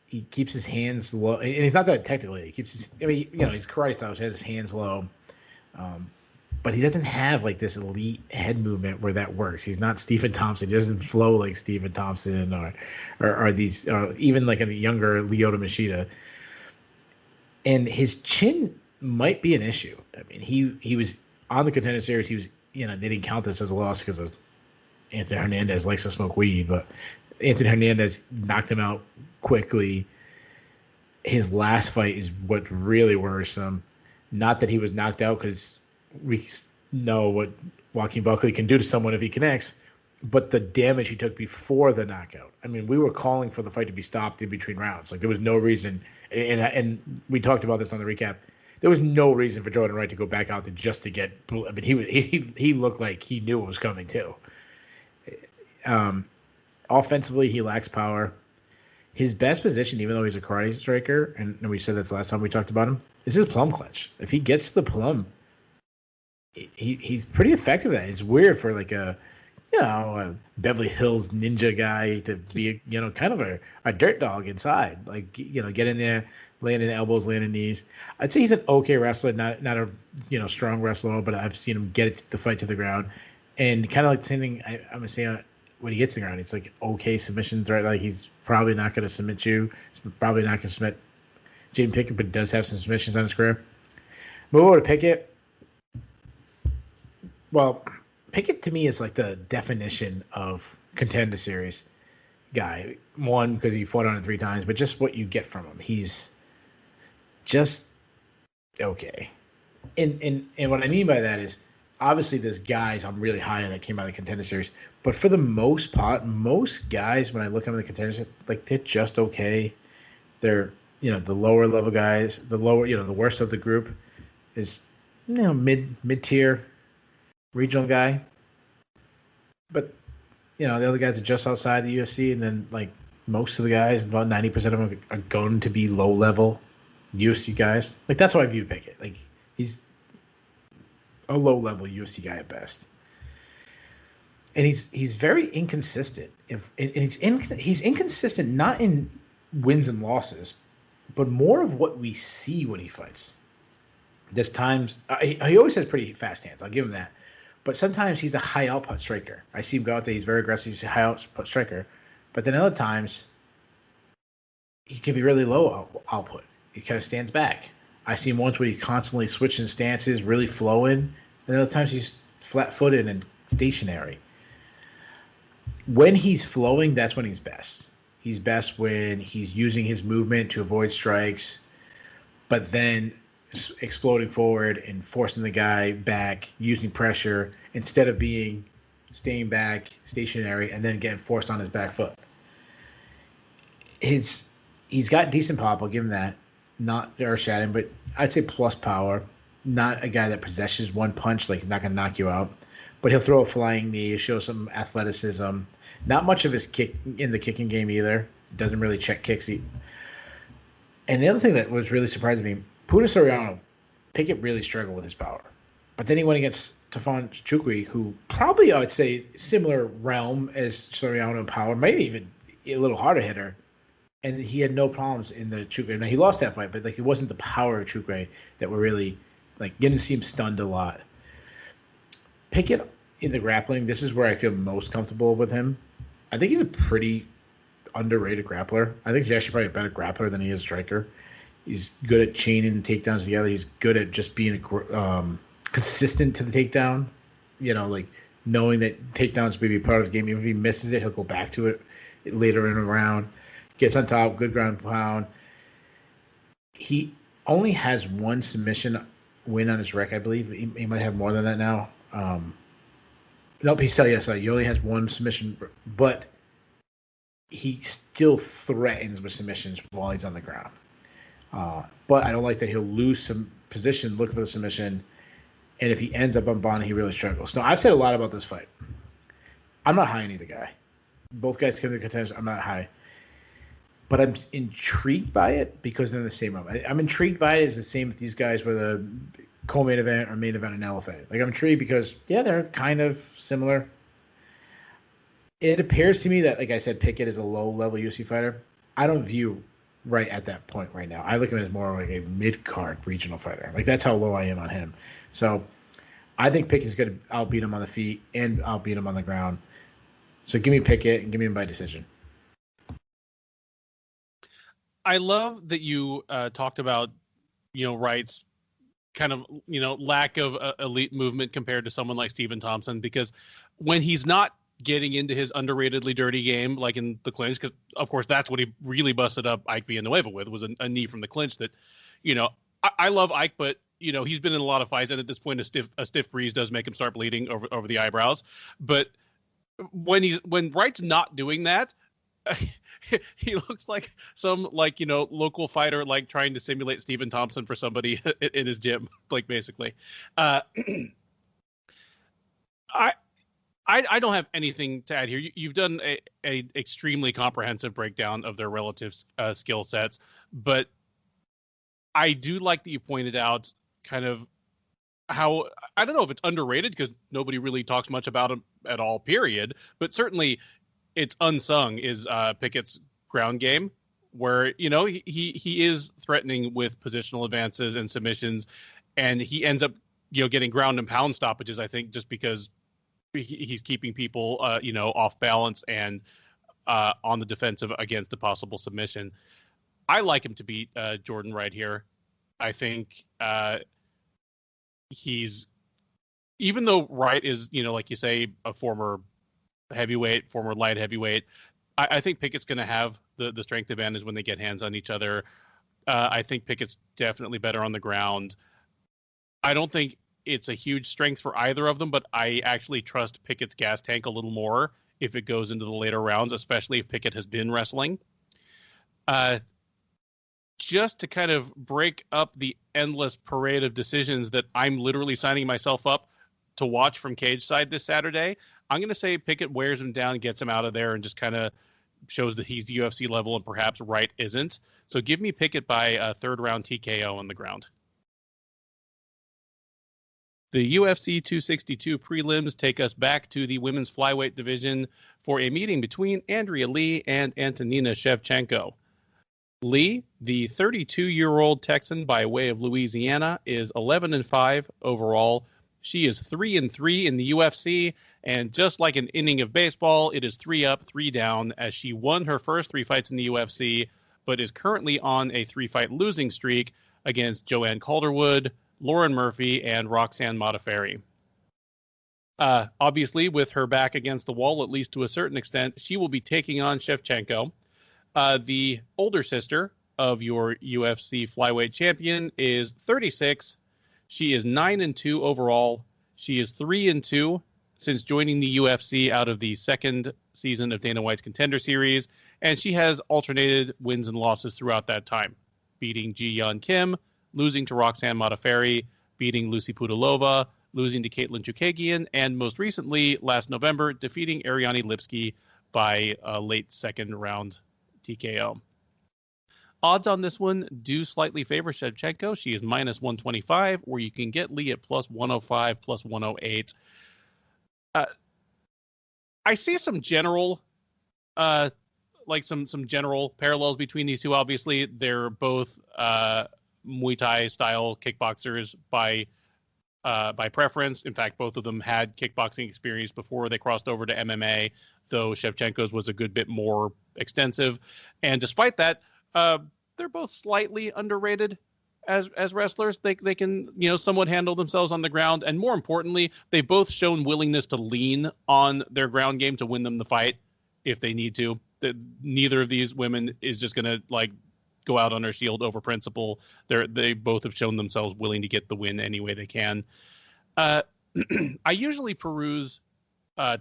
S2: he keeps his hands low, and he's not that technically. He keeps his karate style, he has his hands low. But he doesn't have like this elite head movement where that works. He's not Stephen Thompson. He doesn't flow like Stephen Thompson or these even like a younger Lyoto Machida. And his chin might be an issue. I mean, he was on the Contender Series. He was they didn't count this as a loss because of Anthony Hernandez likes to smoke weed, but Anthony Hernandez knocked him out quickly. His last fight is what's really worrisome. Not that he was knocked out, because we know what Joaquin Buckley can do to someone if he connects, but the damage he took before the knockout. I mean, we were calling for the fight to be stopped in between rounds. Like, there was no reason, and we talked about this on the recap. There was no reason for Jordan Wright to go back out there just to get. I mean, he looked like he knew it was coming too. Offensively, he lacks power. His best position, even though he's a karate striker, and we said that's the last time we talked about him, this is plum clinch. If he gets to the plum, he's pretty effective at it. It's weird for like a Beverly Hills ninja guy to be kind of a dirt dog inside. Like, get in there, landing elbows, landing knees. I'd say he's an okay wrestler, not a strong wrestler, but I've seen him get the fight to the ground, and kind of like the same thing I'm gonna say when he gets to the ground. It's like okay submissions, right? Like, he's probably not going to submit you. He's probably not going to submit Jamie Pickett, but does have some submissions on his career. Move over to Pickett. Well, Pickett to me is like the definition of Contender Series. guy. One, because he fought on it 3 times, but just what you get from him. He's just okay. And what I mean by that is obviously there's guys I'm really high on that came out of the contender series, but for the most part, most guys when I look at the contenders, like they're just okay. They're the lower level guys, the lower the worst of the group is mid tier regional guy, but the other guys are just outside the UFC, and then like most of the guys, about 90% of them are going to be low level UFC guys. Like that's how I view Pickett. Like he's a low level UFC guy at best, and he's very inconsistent. He's inconsistent not in wins and losses, but more of what we see when he fights. There's times he always has pretty fast hands. I'll give him that. But sometimes he's a high output striker. I see him go out there. He's very aggressive. He's a high output striker. But then other times he can be really low output. He kind of stands back. I see him once where he's constantly switching stances, really flowing. And other times he's flat-footed and stationary. When he's flowing, that's when he's best. He's best when he's using his movement to avoid strikes, but then exploding forward and forcing the guy back, using pressure instead of staying back, stationary, and then getting forced on his back foot. He's got decent pop, I'll give him that. Not earth-shattering, but I'd say plus power. Not a guy that possesses one punch, like he's not going to knock you out. But he'll throw a flying knee, show some athleticism. Not much of his kick in the kicking game either. Doesn't really check kicks. And the other thing that was really surprising me, Soriano, Pickett really struggled with his power. But then he went against Tafon Chukwi, who probably, I would say, similar realm as Soriano in power, maybe even a little harder hitter. And he had no problems in the Chukwi. Now, he lost that fight, but like it wasn't the power of Chukwi that were really, like, didn't seem stunned a lot. Pickett in the grappling, this is where I feel most comfortable with him. I think he's a pretty underrated grappler. I think he's actually probably a better grappler than he is a striker. He's good at chaining takedowns together. He's good at just being consistent to the takedown. Like knowing that takedowns may be part of his game. Even if he misses it, he'll go back to it later in the round. Gets on top, good ground and pound. He only has one submission win on his rec, I believe. He might have more than that now. Nope, he only has one submission, but he still threatens with submissions while he's on the ground. But I don't like that he'll lose some position looking for the submission, and if he ends up on Bonnie, he really struggles. Now, I've said a lot about this fight. I'm not high on either guy. Both guys come to contenders. I'm not high. But I'm intrigued by it because they're in the same room. I'm intrigued by it as the same if these guys were the co-main event or main event in LFA. Like, I'm intrigued because, yeah, they're kind of similar. It appears to me that, like I said, Pickett is a low-level UFC fighter. I don't view Wright at that point right now. I look at him as more like a mid-card regional fighter. Like, that's how low I am on him. So I think Pickett's going to outbeat him on the feet and outbeat him on the ground. So give me Pickett and give me him by decision.
S1: I love that you talked about, Wright's kind of, lack of elite movement compared to someone like Stephen Thompson, because when he's not getting into his underratedly dirty game, like in the clinch, because of course that's what he really busted up Ike Villanueva with, was a knee from the clinch that, I love Ike, but he's been in a lot of fights, and at this point a stiff breeze does make him start bleeding over the eyebrows. But when Wright's not doing that, he looks like some local fighter trying to simulate Stephen Thompson for somebody in his gym, basically. I don't have anything to add here. You've done a extremely comprehensive breakdown of their relative skill sets, but I do like that you pointed out kind of how, I don't know if it's underrated because nobody really talks much about him at all, period, but certainly it's unsung is Pickett's ground game, where he is threatening with positional advances and submissions, and he ends up getting ground and pound stoppages, I think, just because he's keeping people off balance and on the defensive against a possible submission. I like him to beat Jordan Wright here. I think he's, even though Wright is like you say, a former heavyweight, former light heavyweight, I think Pickett's going to have the strength advantage when they get hands on each other. I think Pickett's definitely better on the ground. I don't think it's a huge strength for either of them, but I actually trust Pickett's gas tank a little more if it goes into the later rounds, especially if Pickett has been wrestling. Just to kind of break up the endless parade of decisions that I'm literally signing myself up to watch from cage side this Saturday, I'm going to say Pickett wears him down, gets him out of there, and just kind of shows that he's UFC level and perhaps Wright isn't. So give me Pickett by a third round TKO on the ground. The UFC 262 prelims take us back to the women's flyweight division for a meeting between Andrea Lee and Antonina Shevchenko. Lee, the 32-year-old Texan by way of Louisiana, is 11-5 overall. She is 3-3 in the UFC, and just like an inning of baseball, it is 3 up, 3 down, as she won her first 3 fights in the UFC, but is currently on a 3-fight losing streak against Joanne Calderwood, Lauren Murphy, and Roxanne Modafferi. Obviously, with her back against the wall, at least to a certain extent, she will be taking on Shevchenko. The older sister of your UFC flyweight champion is 36. She is 9-2 overall. She is 3-2 since joining the UFC out of the second season of Dana White's Contender Series, and she has alternated wins and losses throughout that time, beating Ji Yeon Kim, losing to Roxanne Modafferi, beating Lucy Pudilova, losing to Katlyn Chookagian, and most recently, last November, defeating Ariane Lipski by a late second round TKO. Odds on this one do slightly favor Shevchenko. She is minus 125, or you can get Lee at plus 105, plus 108. I see some general, some general parallels between these two. Obviously, they're both Muay Thai style kickboxers by preference. In fact, both of them had kickboxing experience before they crossed over to MMA, though Shevchenko's was a good bit more extensive. And despite that, they're both slightly underrated as wrestlers. They can, somewhat handle themselves on the ground. And more importantly, they've both shown willingness to lean on their ground game to win them the fight if they need to. Neither of these women is just going to go out on her shield over principle. They both have shown themselves willing to get the win any way they can. I usually peruse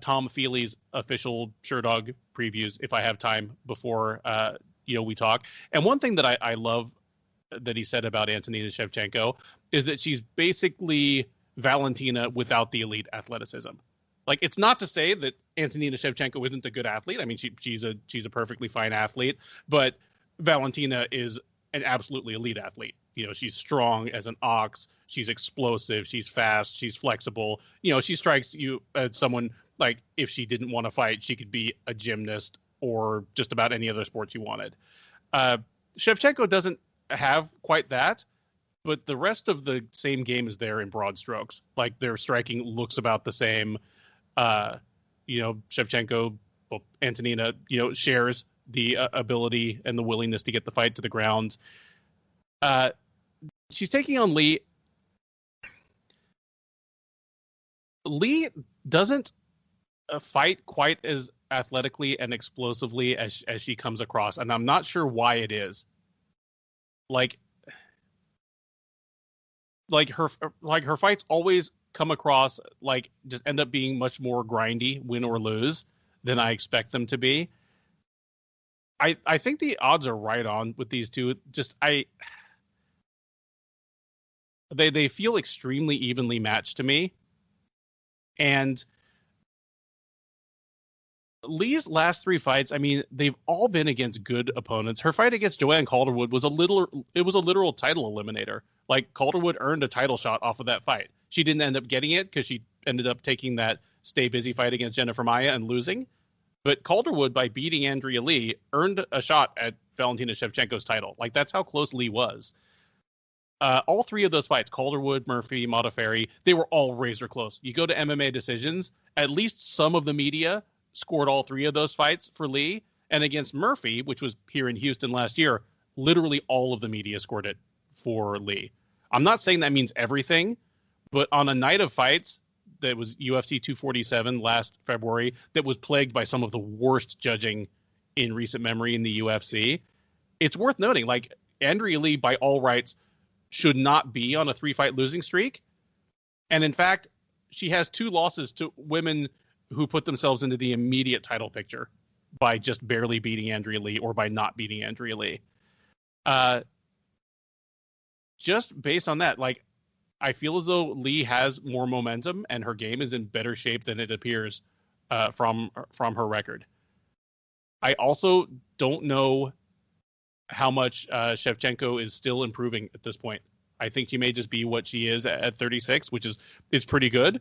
S1: Tom Feely's official Sherdog previews if I have time before we talk. And one thing that I love that he said about Antonina Shevchenko is that she's basically Valentina without the elite athleticism. Like, it's not to say that Antonina Shevchenko isn't a good athlete. I mean, she's a perfectly fine athlete, but Valentina is an absolutely elite athlete. She's strong as an ox. She's explosive. She's fast. She's flexible. She strikes you as someone, like, if she didn't want to fight, she could be a gymnast or just about any other sport she wanted. Shevchenko doesn't have quite that, but the rest of the same game is there in broad strokes. Like, their striking looks about the same. Shevchenko, Antonina, shares the ability and the willingness to get the fight to the ground. She's taking on Lee. Lee doesn't fight quite as athletically and explosively as she comes across, and I'm not sure why it is. Like her fights always come across just end up being much more grindy, win or lose, than I expect them to be. I think the odds are right on with these two. They feel extremely evenly matched to me. And Lee's last 3 fights, I mean, they've all been against good opponents. Her fight against Joanne Calderwood was a literal title eliminator. Like, Calderwood earned a title shot off of that fight. She didn't end up getting it because she ended up taking that stay busy fight against Jennifer Maia and losing. But Calderwood, by beating Andrea Lee, earned a shot at Valentina Shevchenko's title. Like, that's how close Lee was. All 3 of those fights, Calderwood, Murphy, Modafferi, they were all razor close. You go to MMA decisions, at least some of the media scored all 3 of those fights for Lee. And against Murphy, which was here in Houston last year, literally all of the media scored it for Lee. I'm not saying that means everything, but on a night of fights that was UFC 247 last February, that was plagued by some of the worst judging in recent memory in the UFC. It's worth noting, like, Andrea Lee, by all rights, should not be on a 3-fight losing streak. And in fact, she has 2 losses to women who put themselves into the immediate title picture by just barely beating Andrea Lee or by not beating Andrea Lee. Just based on that, like, I feel as though Lee has more momentum and her game is in better shape than it appears from her record. I also don't know how much Shevchenko is still improving at this point. I think she may just be what she is at 36, which is pretty good.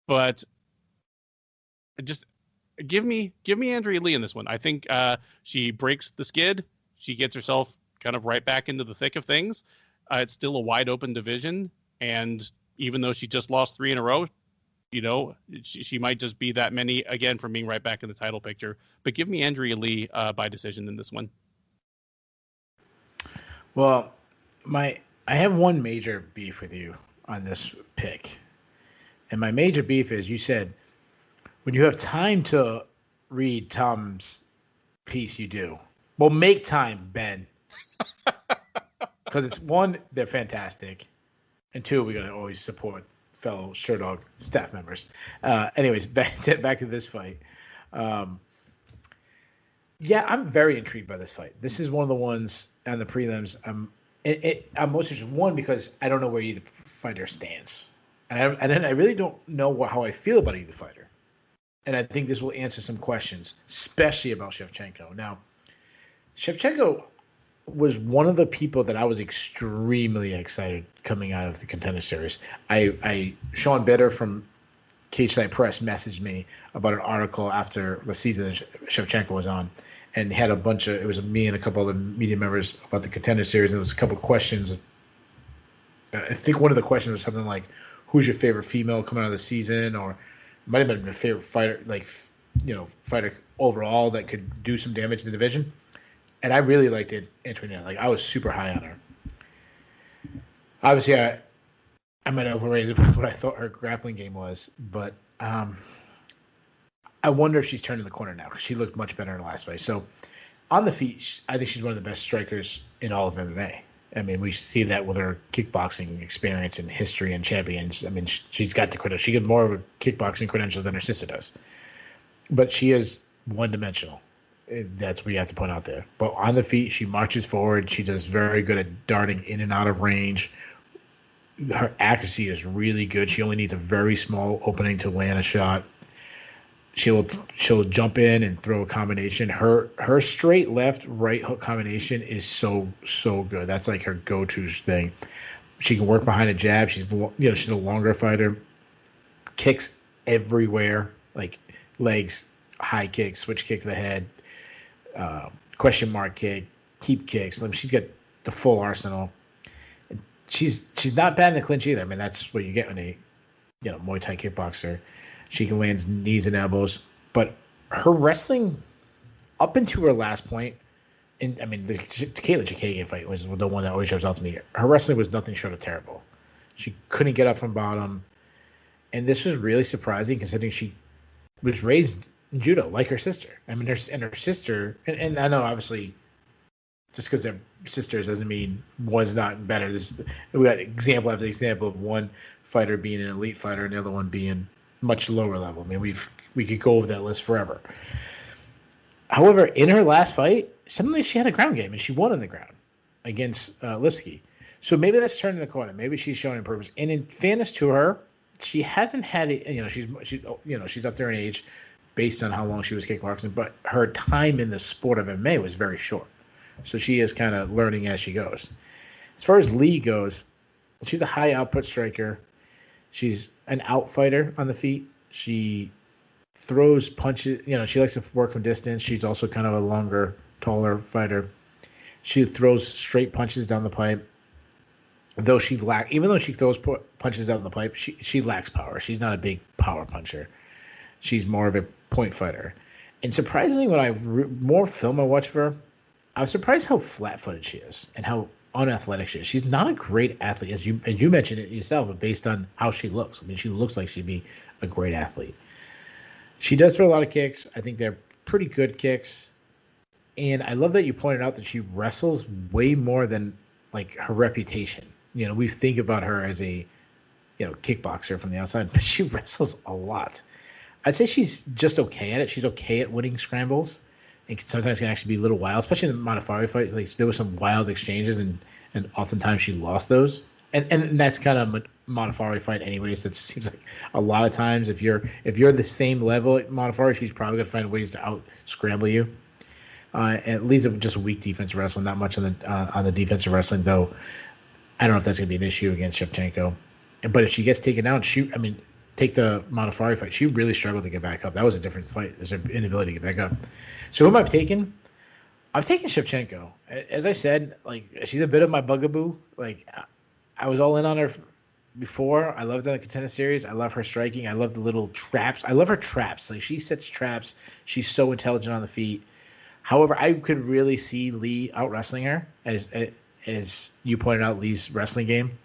S1: But just give me Andrea Lee in this one. I think she breaks the skid. She gets herself kind of right back into the thick of things. It's still a wide open division. And even though she just lost 3 in a row, you know, she might just be that many again from being right back in the title picture. But give me Andrea Lee by decision in this one.
S2: Well, I have one major beef with you on this pick. And my major beef is you said when you have time to read Tom's piece, you do. Well, make time, Ben. Because it's 1, they're fantastic. And 2, we're going to always support fellow Sherdog staff members. Anyways, back to this fight. Yeah, I'm very intrigued by this fight. This is one of the ones on the prelims. I'm most interested. 1, because I don't know where either fighter stands. And then I really don't know how I feel about either fighter. And I think this will answer some questions, especially about Shevchenko. Now, Shevchenko was one of the people that I was extremely excited coming out of the Contender Series. Sean Bitter from Cage-Side Press messaged me about an article after the season that Shevchenko was on, and had it was me and a couple other media members about the Contender Series, and there was a couple of questions. I think one of the questions was something like, who's your favorite female coming out of the season, or it might have been your favorite fighter, fighter overall that could do some damage in the division. And I really liked Antonina. Like, I was super high on her. Obviously, I might have overrated what I thought her grappling game was, but I wonder if she's turning the corner now, because she looked much better in the last fight. So, on the feet, I think she's one of the best strikers in all of MMA. I mean, we see that with her kickboxing experience and history and champions. I mean, she's got the credentials. She got more of a kickboxing credentials than her sister does. But she is one-dimensional. That's what you have to point out there. But on the feet, she marches forward. She does very good at darting in and out of range. Her accuracy is really good. She only needs a very small opening to land a shot. She'll jump in and throw a combination. Her straight left right hook combination is so good. That's like her go-to thing. She can work behind a jab. She's a longer fighter. Kicks everywhere, like legs, high kick, switch kick to the head, question mark kick, keep kicks. She's got the full arsenal. She's not bad in the clinch either. I mean, that's what you get when a Muay Thai kickboxer. She can land knees and elbows, but her wrestling up into her last point, and I mean the Katlyn Chookagian fight was the one that always shows out to me. Her wrestling was nothing short of terrible. She couldn't get up from bottom, and this was really surprising considering she was raised in judo like her sister. I mean, her sister, and I know obviously just because they're sisters doesn't mean one's not better. We got example after example of one fighter being an elite fighter and the other one being much lower level. I mean, we could go over that list forever. However, in her last fight, suddenly she had a ground game and she won on the ground against Lipsky. So maybe that's turning the corner. Maybe she's showing improvements. And in fairness to her, she hasn't had it. She's up there in age, based on how long she was kickboxing. But her time in the sport of MMA was very short. So she is kind of learning as she goes. As far as Lee goes, she's a high output striker. She's an outfighter on the feet. She throws punches. She likes to work from distance. She's also kind of a longer, taller fighter. She throws straight punches down the pipe. Even though she throws punches down the pipe, she lacks power. She's not a big power puncher. She's more of a point fighter. And surprisingly, when more film I watch of her, I was surprised how flat-footed she is and how unathletic she is. She's not a great athlete, as you mentioned it yourself, but based on how she looks. I mean, she looks like she'd be a great athlete. She does throw a lot of kicks. I think they're pretty good kicks. And I love that you pointed out that she wrestles way more than like her reputation. We think about her as a kickboxer from the outside, but she wrestles a lot. I'd say she's just okay at it. She's okay at winning scrambles. And sometimes can actually be a little wild, especially in the Modafferi fight. Like there were some wild exchanges, and oftentimes she lost those. And that's kind of Modafferi fight, anyways. That seems like a lot of times if you're the same level at Modafferi, she's probably gonna find ways to out scramble you. It leads to just weak defensive wrestling, not much on the defensive wrestling, though. I don't know if that's going to be an issue against Shevchenko. But if she gets taken down, take the Modafferi fight. She really struggled to get back up. That was a different fight. There's an inability to get back up. So who am I taking? I'm taking Shevchenko. As I said, like she's a bit of my bugaboo. Like I was all in on her before. I loved her in the Contender Series. I love her striking. I love the little traps. I love her traps. Like she sets traps. She's so intelligent on the feet. However, I could really see Lee out wrestling her, as you pointed out, Lee's wrestling game.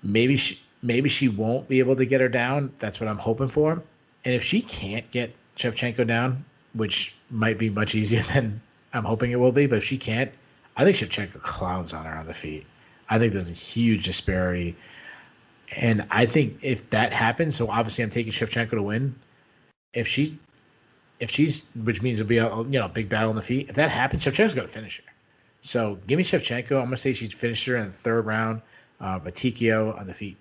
S2: Maybe she won't be able to get her down. That's what I'm hoping for. And if she can't get Shevchenko down, which might be much easier than I'm hoping it will be, but if she can't, I think Shevchenko clowns on her on the feet. I think there's a huge disparity. And I think if that happens, so obviously I'm taking Shevchenko to win. If she's, which means it'll be a big battle on the feet. If that happens, Shevchenko's going to finish her. So give me Shevchenko. I'm going to say she's finished her in the third round, but TKO on the feet.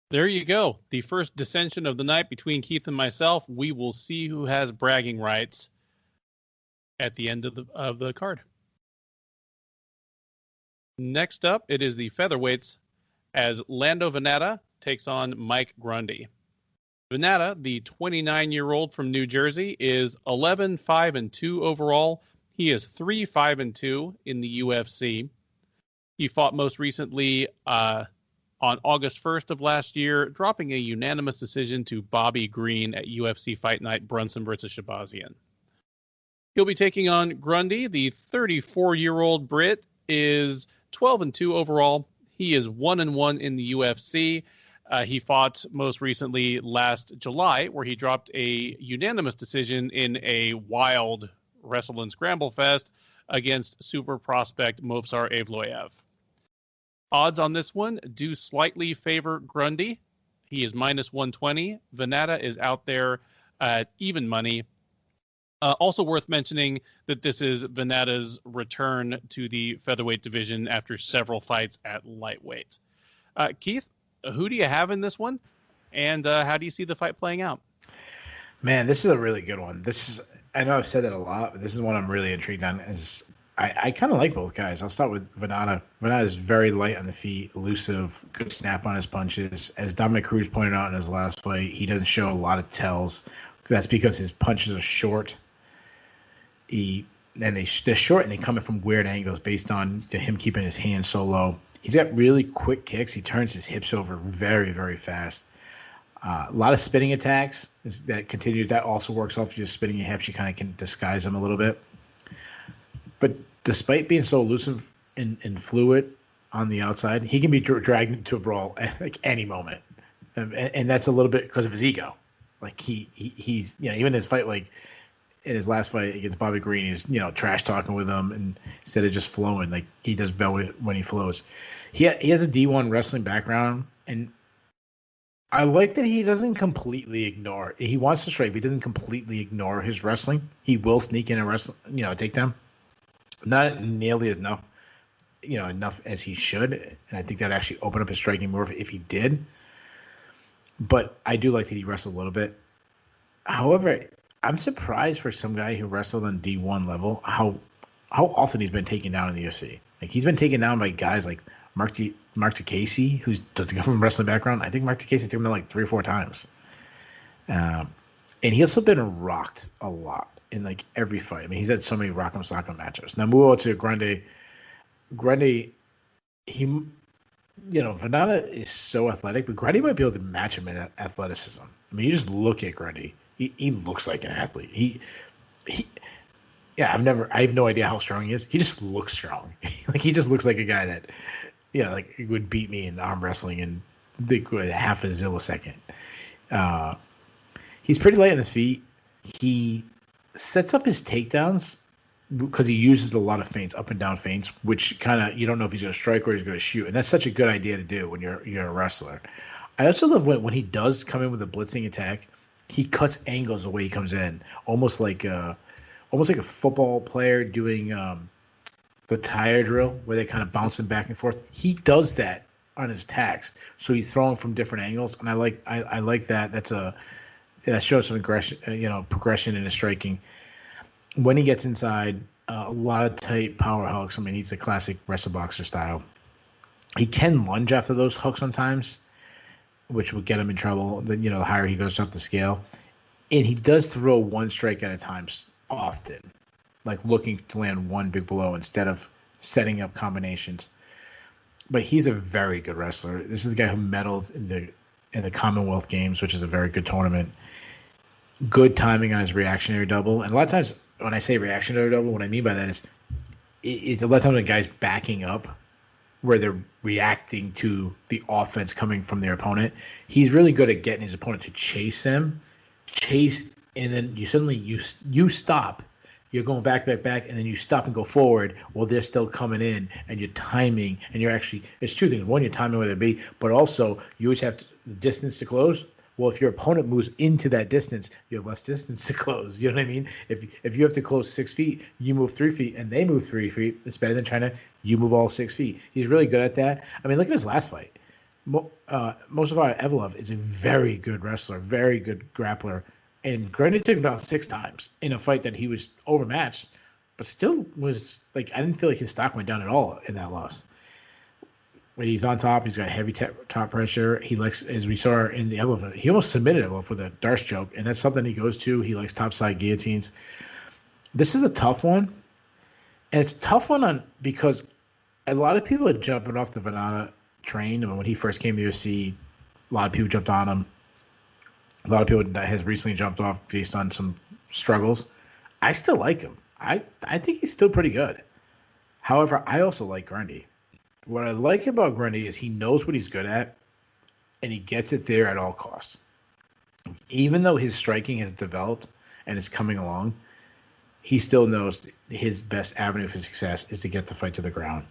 S1: There you go. The first dissension of the night between Keith and myself. We will see who has bragging rights at the end of the card. Next up, it is the featherweights as Lando Vannata takes on Mike Grundy. Vannata, the 29-year-old from New Jersey, is 11-5-2 overall. He is 3-5-2 in the UFC. He fought most recently on August 1st of last year, dropping a unanimous decision to Bobby Green at UFC Fight Night Brunson versus Shabazian. He'll be taking on Grundy. The 34-year-old Brit is 12-2 overall. He is 1-1 in the UFC. He fought most recently last July, where he dropped a unanimous decision in a wild wrestle and scramble fest against super prospect Movsar Evloev. Odds on this one do slightly favor Grundy. He is -120. Vannata is out there at even money. Also worth mentioning that this is Vannata's return to the featherweight division after several fights at lightweight. Keith, who do you have in this one, and how do you see the fight playing out?
S2: Man, this is a really good one. I know I've said that a lot, but this is one I'm really intrigued on. I kind of like both guys. I'll start with Vannata. Vannata is very light on the feet, elusive, good snap on his punches. As Dominic Cruz pointed out in his last fight, he doesn't show a lot of tells. That's because his punches are short. They're short and they come in from weird angles based on him keeping his hands so low. He's got really quick kicks. He turns his hips over very, very fast. A lot of spinning attacks that continues. That also works off just spinning your hips. You kind of can disguise them a little bit. But despite being so elusive and fluid on the outside, he can be dragged into a brawl at like any moment. And that's a little bit because of his ego. Like he's even his fight, like in his last fight against Bobby Green, he's trash talking with him, and instead of just flowing, like he does better when he flows. He has a D1 wrestling background, and I like that he doesn't completely ignore. He wants to strike, but he doesn't completely ignore his wrestling. He will sneak in and wrestle, take down. Not nearly enough as he should, and I think that actually opened up his striking more if he did. But I do like that he wrestled a little bit. However, I'm surprised for some guy who wrestled on D1 level how often he's been taken down in the UFC. Like he's been taken down by guys like Mark Takesi, who doesn't come from a wrestling background. I think Mark Takesi took him down like 3 or 4 times. And he's also been rocked a lot in like every fight. I mean, he's had so many rock'em sock'em matchups. Now move on to Grundy. Grundy, Vannata is so athletic, but Grundy might be able to match him in that athleticism. I mean, you just look at Grundy. He looks like an athlete. I have no idea how strong he is. He just looks strong. Like he just looks like a guy that, like he would beat me in arm wrestling in half a zillisecond. He's pretty light on his feet. he sets up his takedowns because he uses a lot of feints, up and down feints, which kind of you don't know if he's going to strike or he's going to shoot, and that's such a good idea to do when you're a wrestler. I also love when he does come in with a blitzing attack, he cuts angles the way he comes in, almost like a football player doing the tire drill where they kind of bouncing back and forth. He does that on his attacks, so he's throwing from different angles, and I like that. That shows some aggression, progression in his striking. When he gets inside, a lot of tight power hooks. I mean, he's a classic wrestle boxer style. He can lunge after those hooks sometimes, which would get him in trouble. Then the higher he goes up the scale, and he does throw one strike at a time often, like looking to land one big blow instead of setting up combinations. But he's a very good wrestler. This is a guy who medaled in the Commonwealth Games, which is a very good tournament. Good timing on his reactionary double, and a lot of times when I say reactionary double, what I mean by that is it's a lot of times when guys backing up where they're reacting to the offense coming from their opponent. He's really good at getting his opponent to chase, and then you stop. You're going back, and then you stop and go forward while they're still coming in, and you're timing, and it's two things. One, you're timing where they be, but also you always have the distance to close. Well, if your opponent moves into that distance, you have less distance to close. You know what I mean? If you have to close 6 feet, you move 3 feet, and they move 3 feet. It's better than you move all 6 feet. He's really good at that. I mean, look at his last fight. Mostafa Evlov is a very good wrestler, very good grappler, and Grundy took him down 6 times in a fight that he was overmatched, but still was like I didn't feel like his stock went down at all in that loss. When he's on top, he's got heavy top pressure. He likes, as we saw in the Evlov, he almost submitted Evlov with a Darce choke, and that's something he goes to. He likes topside guillotines. This is a tough one, and it's a tough one because a lot of people are jumping off the Vannata train. I mean, when he first came to UFC, a lot of people jumped on him. A lot of people that has recently jumped off based on some struggles. I still like him. I think he's still pretty good. However, I also like Grundy. What I like about Grundy is he knows what he's good at, and he gets it there at all costs. Even though his striking has developed and is coming along, he still knows his best avenue for success is to get the fight to the ground.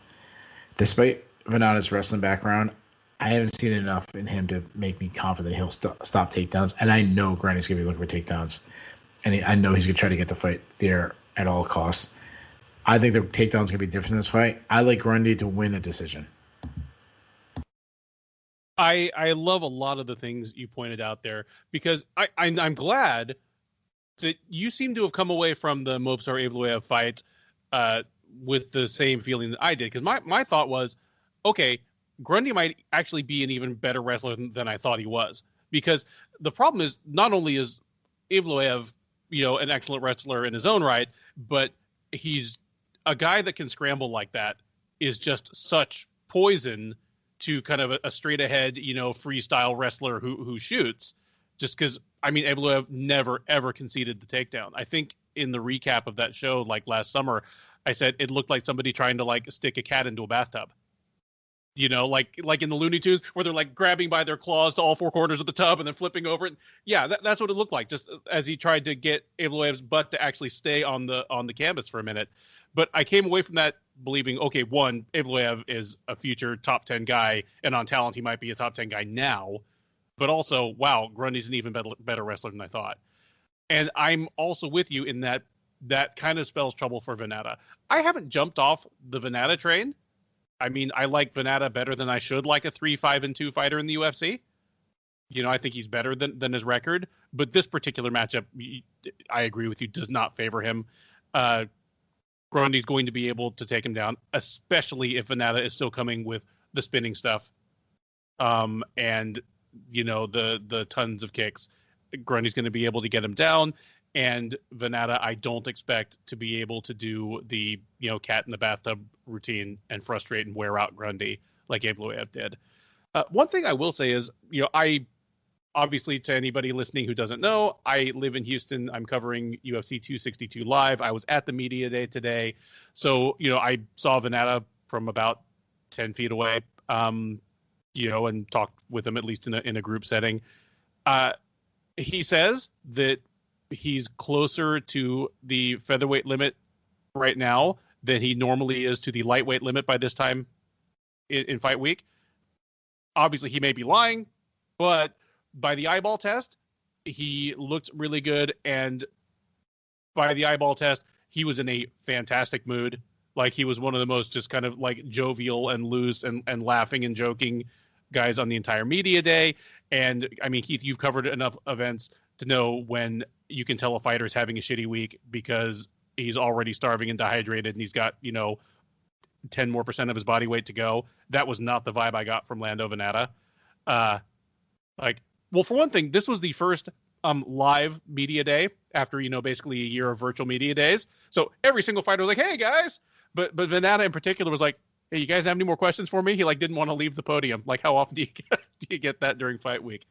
S2: Despite Vannata's wrestling background, I haven't seen enough in him to make me confident he'll stop takedowns. And I know Grundy's going to be looking for takedowns, and I know he's going to try to get the fight there at all costs. I think the takedown's going to be different in this fight. I like Grundy to win a decision.
S1: I love a lot of the things you pointed out there because I'm glad that you seem to have come away from the Movsar Evloev fight with the same feeling that I did. Because my thought was, okay, Grundy might actually be an even better wrestler than I thought he was. Because the problem is not only is Evloev, an excellent wrestler in his own right, but he's a guy that can scramble like that is just such poison to kind of a straight ahead, freestyle wrestler who shoots. Just because, Evloev never, ever conceded the takedown. I think in the recap of that show, like last summer, I said it looked like somebody trying to stick a cat into a bathtub. Like in the Looney Tunes where they're grabbing by their claws to all 4 corners of the tub and then flipping over it. Yeah, that's what it looked like. Just as he tried to get Evloev's butt to actually stay on the canvas for a minute. But I came away from that believing, okay, one, Evloev is a future top 10 guy, and on talent he might be a top 10 guy now. But also, wow, Grundy's an even better wrestler than I thought. And I'm also with you in that kind of spells trouble for Vannata. I haven't jumped off the Vannata train. I like Vannata better than I should like a 3-5-2 fighter in the UFC. I think he's better than his record. But this particular matchup, I agree with you, does not favor him. Grundy's going to be able to take him down, especially if Vannata is still coming with the spinning stuff, and the tons of kicks. Grundy's going to be able to get him down, and Vannata I don't expect to be able to do the cat in the bathtub routine and frustrate and wear out Grundy like Evloev did. One thing I will say is I. Obviously, to anybody listening who doesn't know, I live in Houston. I'm covering UFC 262 live. I was at the media day today. So, I saw Vannata from about 10 feet away, and talked with him at least in a group setting. He says that he's closer to the featherweight limit right now than he normally is to the lightweight limit by this time in fight week. Obviously, he may be lying, but by the eyeball test, he looked really good. And by the eyeball test, he was in a fantastic mood. Like, he was one of the most just kind of like jovial and loose and laughing and joking guys on the entire media day. And I mean, Keith, you've covered enough events to know when you can tell a fighter's having a shitty week because he's already starving and dehydrated and he's got, 10% more of his body weight to go. That was not the vibe I got from Lando Vannata. Well, for one thing, this was the first live media day after, basically a year of virtual media days. So every single fighter was like, hey guys, but Vannata in particular was like, hey, you guys have any more questions for me? He didn't want to leave the podium. Like, how often do you get that during fight week?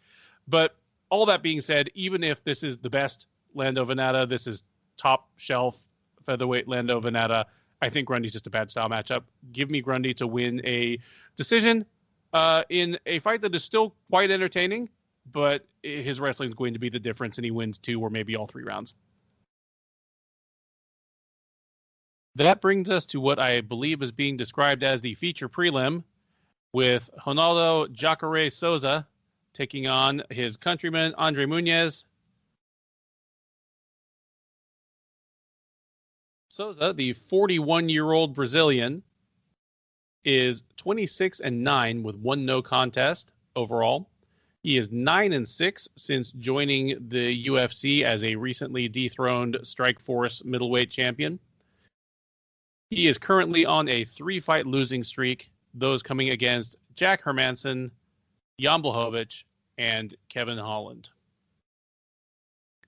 S1: But all that being said, even if this is the best Lando Vannata, this is top shelf featherweight Lando Vannata, I think Grundy's just a bad style matchup. Give me Grundy to win a decision in a fight that is still quite entertaining, but his wrestling is going to be the difference, and he wins 2 or maybe all 3 rounds. That brings us to what I believe is being described as the feature prelim, with Ronaldo Cachoeira Souza taking on his countryman Andre Muniz. Souza, the 41-year-old Brazilian, is 26-9 with 1 no contest overall. He is 9-6 since joining the UFC as a recently dethroned Strikeforce middleweight champion. He is currently on a 3-fight losing streak, those coming against Jack Hermansson, Jan Blachowicz, and Kevin Holland.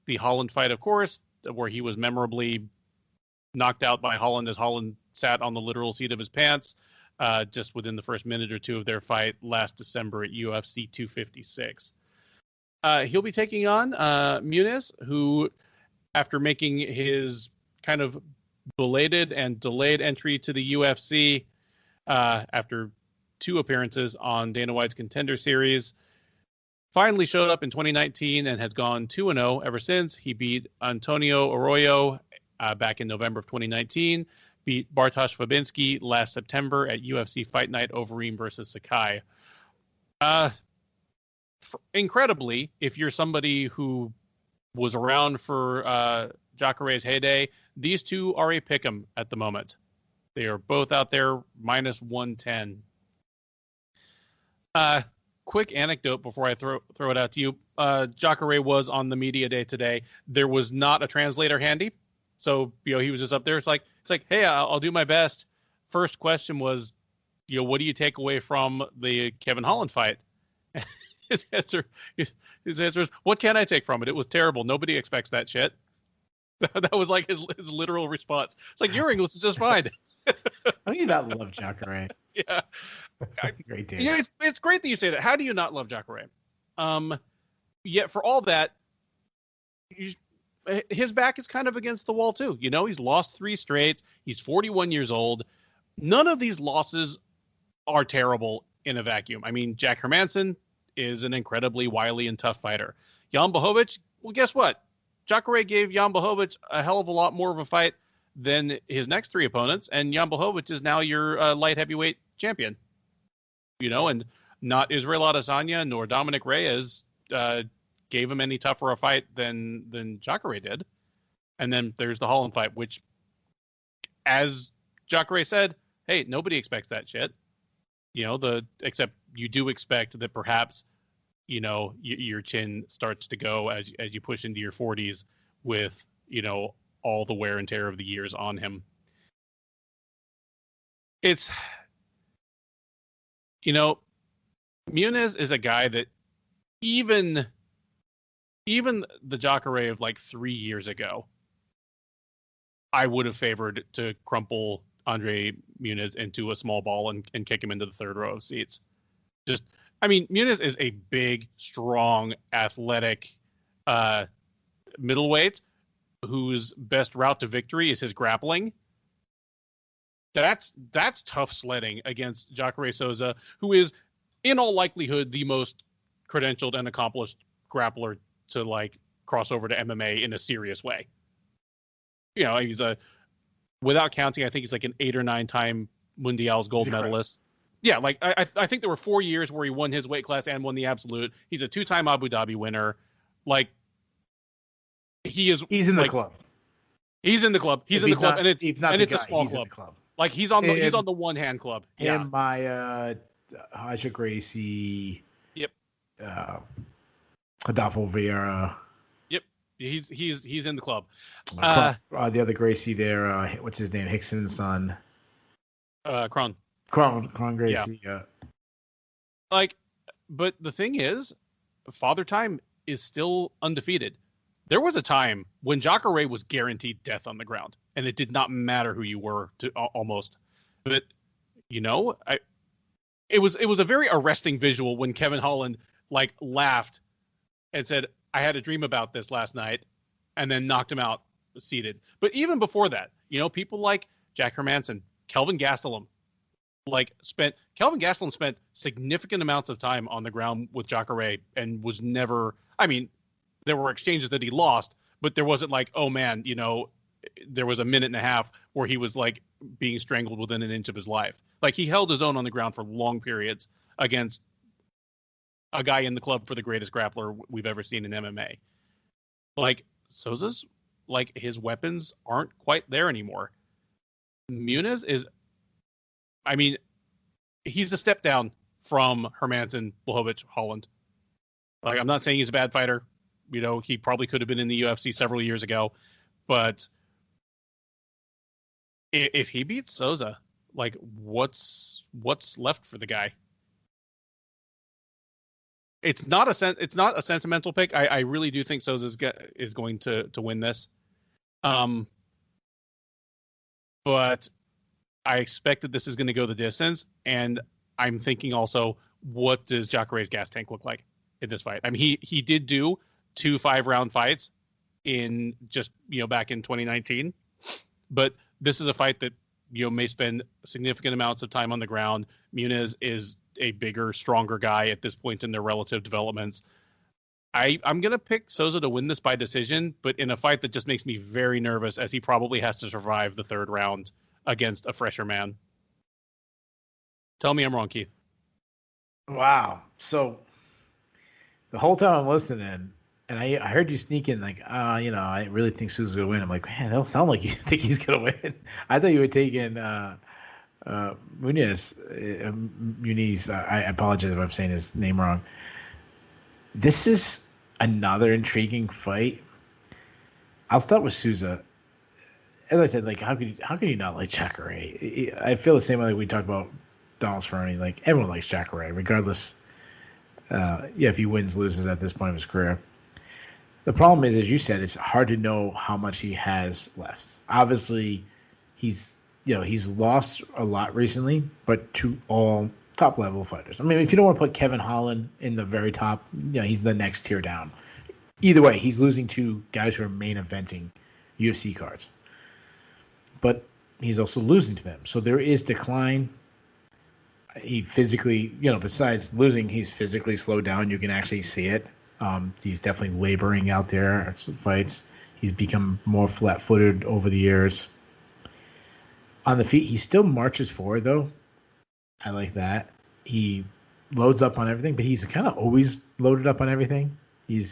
S1: The Holland fight, of course, where he was memorably knocked out by Holland as Holland sat on the literal seat of his pants just within the first minute or 2 of their fight last December at UFC 256. He'll be taking on Muniz, who, after making his kind of belated and delayed entry to the UFC after 2 appearances on Dana White's Contender Series, finally showed up in 2019 and has gone 2-0 ever since. He beat Antonio Araujo back in November of 2019, beat Bartosz Fabinski last September at UFC Fight Night Overeem versus Sakai. Incredibly, if you're somebody who was around for Cachoeira's heyday, these 2 are a pick'em at the moment. They are both out there minus 110. Quick anecdote before I throw it out to you. Cachoeira was on the media day today. There was not a translator handy. So, he was just up there. It's like, hey, I'll do my best. First question was, what do you take away from the Kevin Holland fight? His answer is, what can I take from it? It was terrible. Nobody expects that shit. That was like his literal response. It's like, your English is just fine.
S2: How do you not love Cachoeira?
S1: Yeah.
S2: Great dude.
S1: It's great that you say that. How do you not love Cachoeira? Yet for all that, his back is kind of against the wall too. He's lost 3 straight. He's 41 years old. None of these losses are terrible in a vacuum. I mean, Jack Hermansson is an incredibly wily and tough fighter. Jan Blachowicz, well, guess what? Cachoeira gave Jan Blachowicz a hell of a lot more of a fight than his next 3 opponents, and Jan Blachowicz is now your light heavyweight champion. And not Israel Adesanya nor Dominic Reyes gave him any tougher a fight than Cachoeira did. And then there's the Holland fight, which, as Cachoeira said, hey, nobody expects that shit. Except you do expect that perhaps, your chin starts to go as you push into your 40s with, all the wear and tear of the years on him. It's, Muniz is a guy that even the Cachoeira of like 3 years ago, I would have favored to crumple Andre Muniz into a small ball and kick him into the 3rd row of seats. Muniz is a big, strong, athletic middleweight whose best route to victory is his grappling. That's tough sledding against Cachoeira Souza, who is, in all likelihood, the most credentialed and accomplished grappler to cross over to MMA in a serious way. You know, he's without counting, I think he's like an 8 or 9 time Mundial's gold medalist. Yeah, like I think there were 4 years where he won his weight class and won the absolute. He's a 2-time Abu Dhabi winner. Like he's in
S2: the club.
S1: He's in the club. He's in the club, and it's a small club. Like he's on the one hand club.
S2: Him, Maya, Haja Gracie.
S1: Yep.
S2: Adolfo Vieira.
S1: Yep. He's in the club.
S2: The other Gracie there, what's his name? Hickson's son.
S1: Kron
S2: Gracie. Yeah.
S1: Like, but the thing is, Father Time is still undefeated. There was a time when Cachoeira was guaranteed death on the ground, and it did not matter who you were almost. But you know, it was a very arresting visual when Kevin Holland like laughed and said, "I had a dream about this last night," and then knocked him out seated. But even before that, you know, people like Jack Hermanson, Kelvin Gastelum, Kelvin Gastelum spent significant amounts of time on the ground with Cachoeira and was never. I mean, there were exchanges that he lost, but there wasn't like, oh man, you know, there was a minute and a half where he was like being strangled within an inch of his life. Like he held his own on the ground for long periods against a guy in the club for the greatest grappler we've ever seen in MMA. Like Souza's, like his weapons aren't quite there anymore. Muniz is, I mean, he's a step down from Hermanson, Blachowicz, Holland. Like I'm not saying he's a bad fighter. You know, he probably could have been in the UFC several years ago, but if he beats Souza, like what's left for the guy? It's not a sentimental pick. I really do think Souza is going to win this. But I expect that this is going to go the distance, and I'm thinking also, what does Cachoeira's gas tank look like in this fight? I mean, he did do 2 5-round fights in just, you know, back in 2019, but this is a fight that, you know, may spend significant amounts of time on the ground. Muniz is a bigger, stronger guy at this point in their relative developments. I'm going to pick Souza to win this by decision, but in a fight that just makes me very nervous, as he probably has to survive the 3rd round against a fresher man. Tell me I'm wrong, Keith.
S2: Wow. So the whole time I'm listening, and I heard you sneak in like, you know, I really think Souza's going to win. I'm like, man, that don't sound like you think he's going to win. I thought you were taking Muniz. I apologize if I'm saying his name wrong. This is another intriguing fight. I'll start with Souza. As I said, like, how can you not like Cachoeira? I feel the same way we talked about Donald Cerrone. Like, everyone likes Cachoeira, regardless. If he wins, loses at this point of his career. The problem is, as you said, it's hard to know how much he has left. Obviously, he's lost a lot recently, but to all top level fighters. I mean, if you don't want to put Kevin Holland in the very top, you know, he's the next tier down. Either way, he's losing to guys who are main eventing UFC cards. But he's also losing to them. So there is decline. He physically, you know, besides losing, he's physically slowed down. You can actually see it. He's definitely laboring out there at some fights. He's become more flat-footed over the years. On the feet, he still marches forward, though. I like that. He loads up on everything, but he's kind of always loaded up on everything. He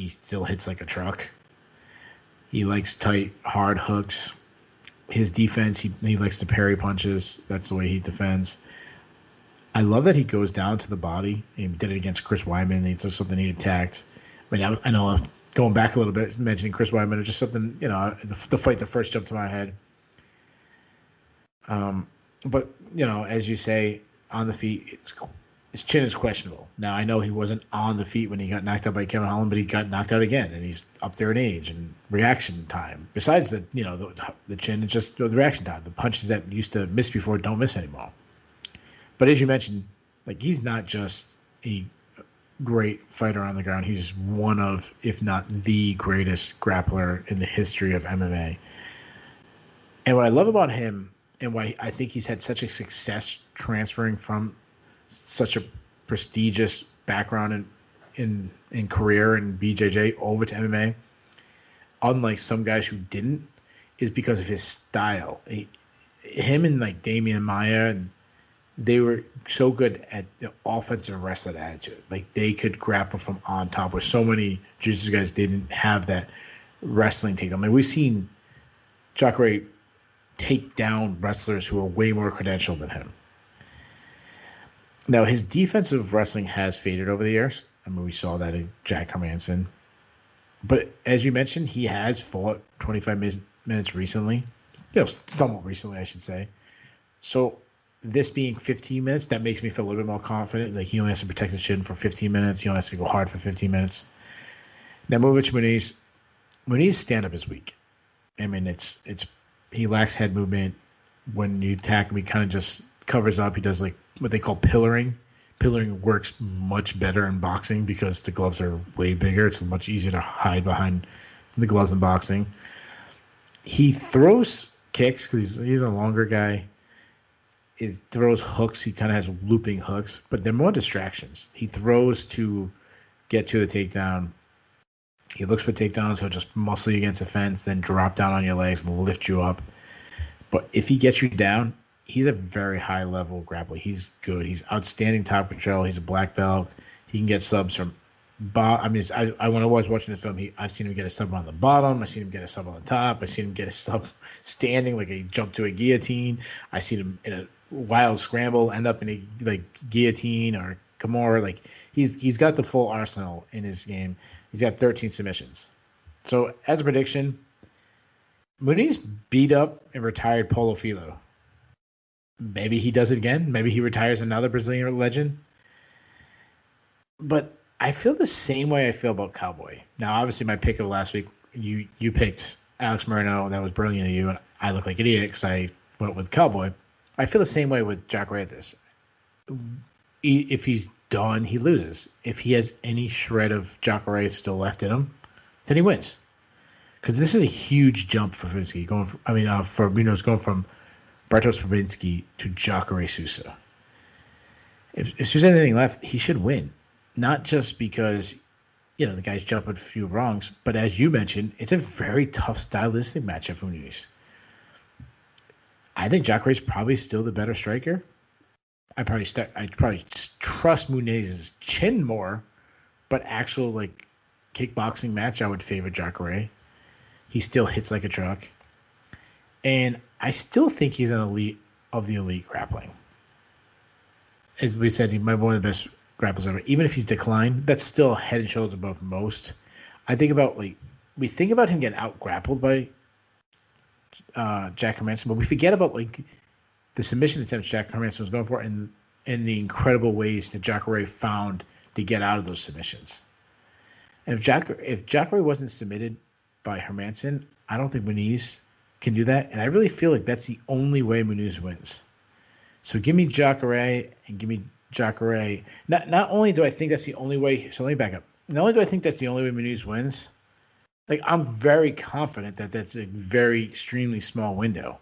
S2: still hits like a truck. He likes tight, hard hooks. His defense, he likes to parry punches. That's the way he defends. I love that he goes down to the body. He did it against Chris Weidman. It's something he attacked. I mean, I know I'm going back a little bit, mentioning Chris Weidman, it's just something, you know, the fight that first jumped to my head. But, you know, as you say, on the feet, his chin is questionable. Now, I know he wasn't on the feet when he got knocked out by Kevin Holland, but he got knocked out again, and he's up there in age and reaction time. Besides the, you know, the chin, it's just the reaction time. The punches that used to miss before don't miss anymore. But as you mentioned, like, he's not just a great fighter on the ground. He's one of, if not the greatest grappler in the history of MMA. And what I love about him, and why I think he's had such a success transferring from such a prestigious background in in career and BJJ over to MMA, unlike some guys who didn't, is because of his style. Him and like Damian Maia, and they were so good at the offensive wrestling attitude. Like they could grapple from on top, where so many jiu-jitsu guys didn't have that wrestling take. I mean, we've seen Cachoeira take down wrestlers who are way more credentialed than him. Now, his defensive wrestling has faded over the years. I mean, we saw that in Jack Hermanson. But as you mentioned, he has fought 25 minutes recently. Somewhat recently, I should say. So this being 15 minutes, that makes me feel a little bit more confident. Like he only has to protect his chin for 15 minutes. He only has to go hard for 15 minutes. Now, moving to Muniz. Muniz's stand-up is weak. I mean, he lacks head movement. When you attack him, he kind of just covers up. He does like what they call pillaring. Pillaring works much better in boxing because the gloves are way bigger. It's much easier to hide behind the gloves in boxing. He throws kicks because he's a longer guy. He throws hooks. He kind of has looping hooks, but they're more distractions. He throws to get to the takedown. He looks for takedowns. He'll just muscle you against the fence, then drop down on your legs and lift you up. But if he gets you down, he's a very high-level grappler. He's good. He's outstanding top control. He's a black belt. He can get subs from I mean, when I was watching the film, I've seen him get a sub on the bottom. I've seen him get a sub on the top. I've seen him get a sub standing, like a jump to a guillotine. I've seen him in a wild scramble end up in a like guillotine or Kimura. Like he's got the full arsenal in his game. He's got 13 submissions. So as a prediction, Muniz beat up and retired Paulo Filho. Maybe he does it again. Maybe he retires another Brazilian legend. But I feel the same way I feel about Cowboy. Now, obviously, my pick of last week, you picked Alex Moreno. That was brilliant of you, and I look like an idiot because I went with Cowboy. I feel the same way with Cachoeira. This. If he's done, he loses. If he has any shred of Cachoeira still left in him, then he wins. Because this is a huge jump for Verbinski. For Muniz going from Bartosz Verbinski to Cachoeira Souza. If there's anything left, he should win. Not just because, the guy's jumping a few wrongs, but as you mentioned, it's a very tough stylistic matchup for Muniz. I think Cachoeira's probably still the better striker. I'd probably trust Muniz's chin more, but actual kickboxing match, I would favor Cachoeira. He still hits like a truck. And I still think he's an elite of the elite grappling. As we said, he might be one of the best grapplers ever. Even if he's declined, that's still head and shoulders above most. I think about we think about him getting out grappled by Jack Hermanson, but we forget about the submission attempts Jack Hermanson was going for and the incredible ways that Cachoeira found to get out of those submissions. And if Cachoeira wasn't submitted by Hermanson, I don't think Muniz can do that. And I really feel like that's the only way Muniz wins. So give me Cachoeira and give me Cachoeira. Not only do I think that's the only way. So let me back up. Not only do I think that's the only way Muniz wins, I'm very confident that that's a very extremely small window.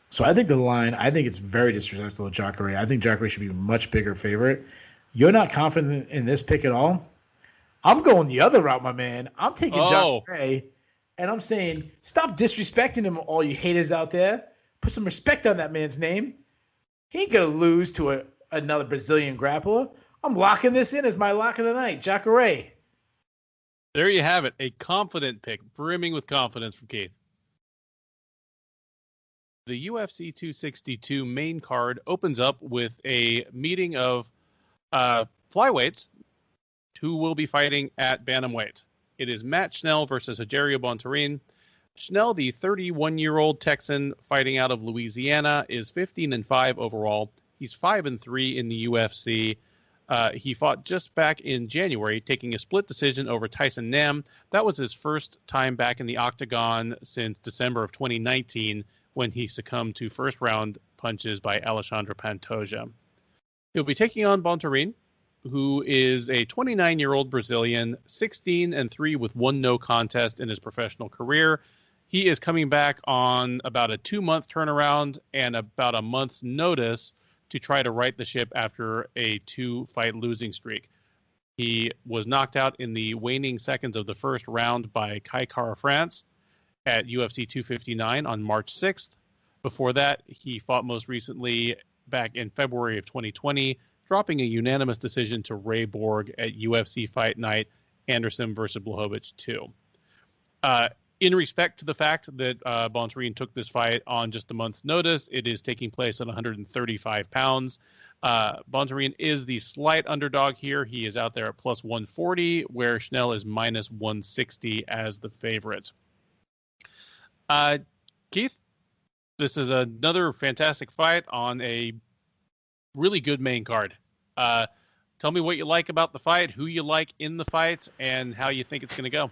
S2: So I think it's very disrespectful to Cachoeira. I think Cachoeira should be a much bigger favorite. You're not confident in this pick at all? I'm going the other route, my man. I'm taking Cachoeira, and I'm saying stop disrespecting him, all you haters out there. Put some respect on that man's name. He ain't going to lose to another Brazilian grappler. I'm locking this in as my lock of the night, Cachoeira.
S1: There you have it. A confident pick, brimming with confidence from Keith. The UFC 262 main card opens up with a meeting of flyweights who will be fighting at bantamweight. It is Matt Schnell versus Rogerio Bontorin. Schnell, the 31-year-old Texan fighting out of Louisiana, is 15-5 overall. He's 5-3 in the UFC. He fought just back in January, taking a split decision over Tyson Nam. That was his first time back in the octagon since December of 2019, when he succumbed to first-round punches by Alexandre Pantoja. He'll be taking on Bontorin, who is a 29-year-old Brazilian, 16-3 with one no contest in his professional career. He is coming back on about a 2-month turnaround and about a month's notice to try to right the ship after a 2-fight losing streak. He was knocked out in the waning seconds of the first round by Cachoeira France at UFC 259 on March 6th. Before that, he fought most recently back in February of 2020, dropping a unanimous decision to Ray Borg at UFC Fight Night Anderson versus Blachowicz 2. In respect to the fact that Bontorin took this fight on just a month's notice, it is taking place at 135 pounds. Bontorin is the slight underdog here. He is out there at plus 140, where Schnell is minus 160 as the favorite. Keith, this is another fantastic fight on a really good main card. Tell me what you like about the fight, who you like in the fight, and how you think it's going to go.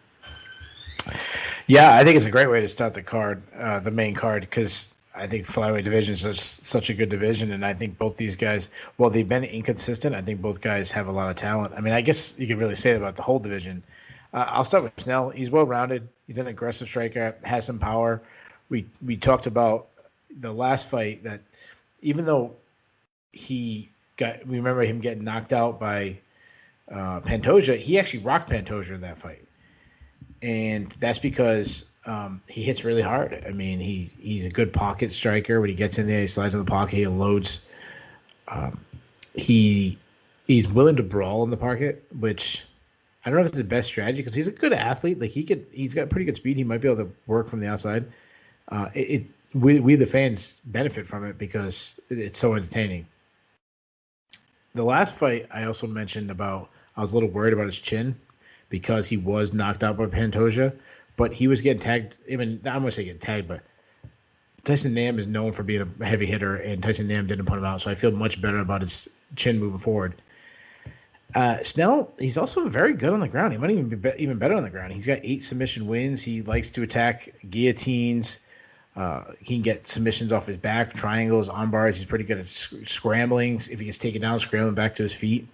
S2: Yeah, I think it's a great way to start the card, the main card, because I think flyweight division is such a good division, and I think both these guys, well, they've been inconsistent. I think both guys have a lot of talent. I mean, I guess you could really say that about the whole division. I'll start with Schnell. He's well-rounded. He's an aggressive striker, has some power. We talked about the last fight that even though we remember him getting knocked out by Pantoja, he actually rocked Pantoja in that fight. And that's because he hits really hard. I mean, he's a good pocket striker. When he gets in there, he slides in the pocket, he loads. He's willing to brawl in the pocket, which I don't know if it's the best strategy because he's a good athlete. Like he's got pretty good speed. He might be able to work from the outside. We the fans benefit from it because it's so entertaining. The last fight I also mentioned about, I was a little worried about his chin because he was knocked out by Pantoja, but he was getting tagged. Even I'm going to say getting tagged, but Tyson Nam is known for being a heavy hitter, and Tyson Nam didn't put him out, so I feel much better about his chin moving forward. Snell, he's also very good on the ground. He might even be even better on the ground. He's got 8 submission wins. He likes to attack guillotines. He can get submissions off his back, triangles, arm bars. He's pretty good at scrambling. If he gets taken down, scrambling back to his feet.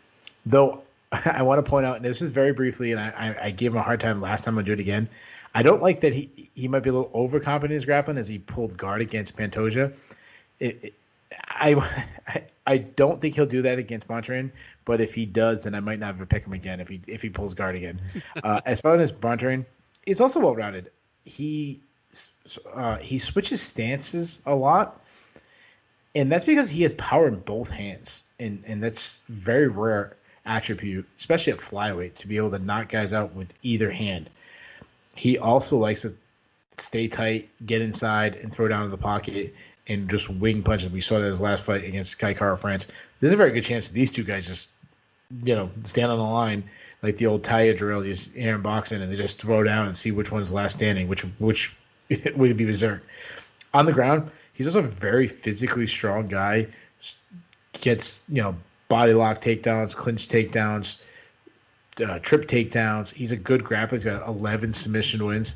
S2: Though, I want to point out, and this is very briefly, and I gave him a hard time last time. I'll do it again. I don't like that he might be a little overconfident in his grappling as he pulled guard against Pantoja. I don't think he'll do that against Bontorin, but if he does, then I might not ever pick him again if he pulls guard again. As far as Bontorin, he's also well-rounded. He switches stances a lot, and that's because he has power in both hands, and that's very rare attribute, especially at flyweight, to be able to knock guys out with either hand. He also likes to stay tight, get inside, and throw down in the pocket and just wing punches. We saw that his last fight against Cachoeira France. There's a very good chance that these two guys just, stand on the line like the old Taya drill, just Aaron boxing, and they just throw down and see which one's last standing, which would be berserk. On the ground, he's also a very physically strong guy. Gets, body lock takedowns, clinch takedowns, trip takedowns. He's a good grappler. He's got 11 submission wins.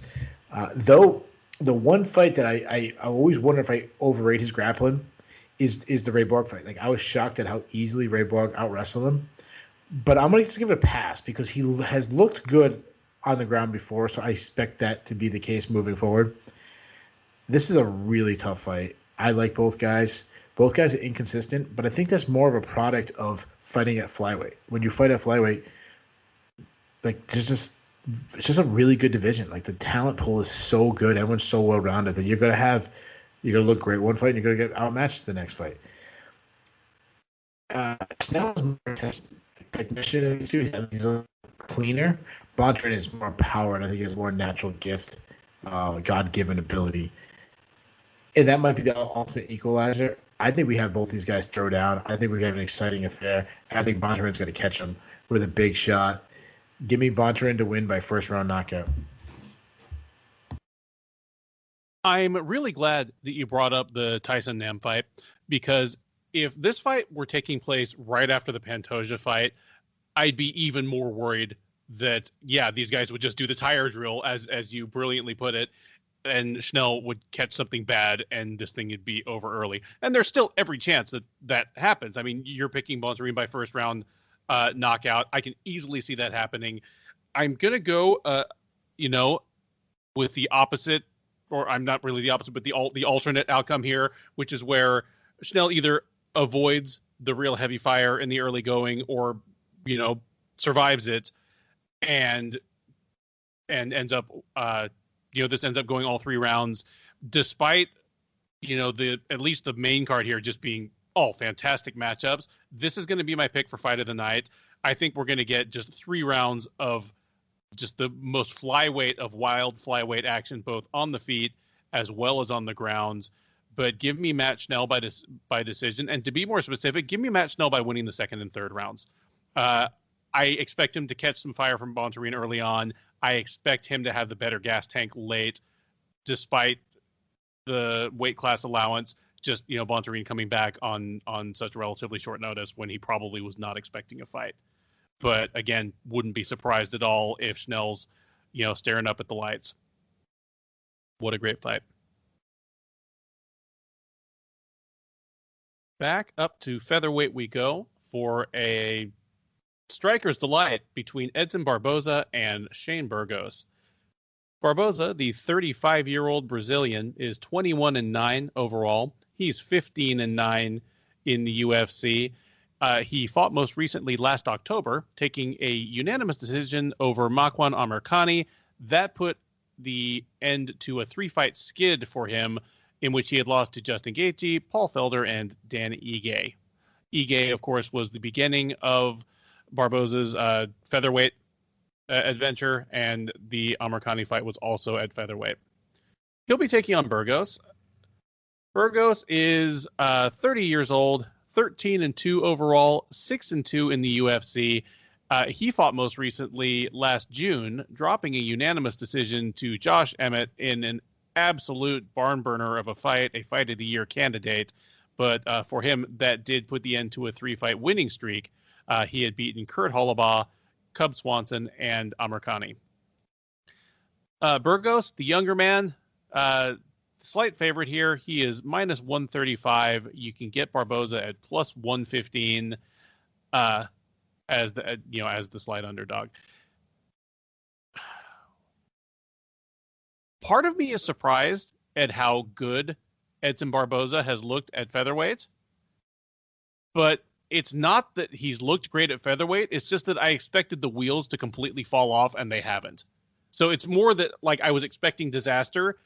S2: Though the one fight that I always wonder if I overrate his grappling is the Ray Borg fight. Like, I was shocked at how easily Ray Borg out-wrestled him. But I'm going to just give it a pass because he has looked good on the ground before, so I expect that to be the case moving forward. This is a really tough fight. I like both guys. Both guys are inconsistent, but I think that's more of a product of fighting at flyweight. When you fight at flyweight, like it's just a really good division. Like the talent pool is so good, everyone's so well rounded that you're gonna look great one fight and you're gonna get outmatched the next fight. Snell's more technician, he's a little cleaner. Bontorin is more power, and I think he has more natural gift, God-given ability. And that might be the ultimate equalizer. I think we have both these guys throw down. I think we have an exciting affair. And I think Bontorin's going to catch him with a big shot. Give me Bontorin to win by first-round knockout.
S1: I'm really glad that you brought up the Tyson Nam fight, because if this fight were taking place right after the Pantoja fight, I'd be even more worried that, these guys would just do the tire drill, as you brilliantly put it, and Schnell would catch something bad and this thing would be over early. And there's still every chance that happens. I mean, you're picking Bontorin by first round knockout. I can easily see that happening. I'm going to go, with the opposite, or I'm not really the opposite, but the alternate outcome here, which is where Schnell either avoids the real heavy fire in the early going or, survives it and ends up, this ends up going all 3 rounds, despite, at least the main card here just being all fantastic matchups. This is going to be my pick for fight of the night. I think we're going to get just 3 rounds of just the most flyweight of wild flyweight action, both on the feet as well as on the ground. But give me Matt Schnell by decision. And to be more specific, give me Matt Schnell by winning the 2nd and 3rd rounds. I expect him to catch some fire from Bontorin early on. I expect him to have the better gas tank late, despite the weight class allowance. Just, Bontorin coming back on such relatively short notice when he probably was not expecting a fight. But again, wouldn't be surprised at all if Schnell's, staring up at the lights. What a great fight. Back up to featherweight we go for a striker's delight between Edson Barboza and Shane Burgos. Barboza, the 35-year-old Brazilian, is 21-9 overall. He's 15-9 in the UFC. He fought most recently last October, taking a unanimous decision over Makwan Amirkhani. That put the end to a 3-fight skid for him, in which he had lost to Justin Gaethje, Paul Felder, and Dan Ige. Ige, of course, was the beginning of Barboza's featherweight adventure, and the Amirkhani fight was also at featherweight. He'll be taking on Burgos. Burgos is 30 years old, 13-2 overall, 6-2 in the UFC. He fought most recently last June, dropping a unanimous decision to Josh Emmett in an absolute barn burner of a fight of the year candidate. But for him, that did put the end to a 3-fight winning streak. He had beaten Kurt Hollabaugh, Cub Swanson, and Amirkhani. Burgos, the younger man, slight favorite here. He is minus 135. You can get Barboza at plus 115 as the slight underdog. Part of me is surprised at how good Edson Barboza has looked at featherweight, but it's not that he's looked great at featherweight. It's just that I expected the wheels to completely fall off, and they haven't. So it's more that, like, I was expecting disaster,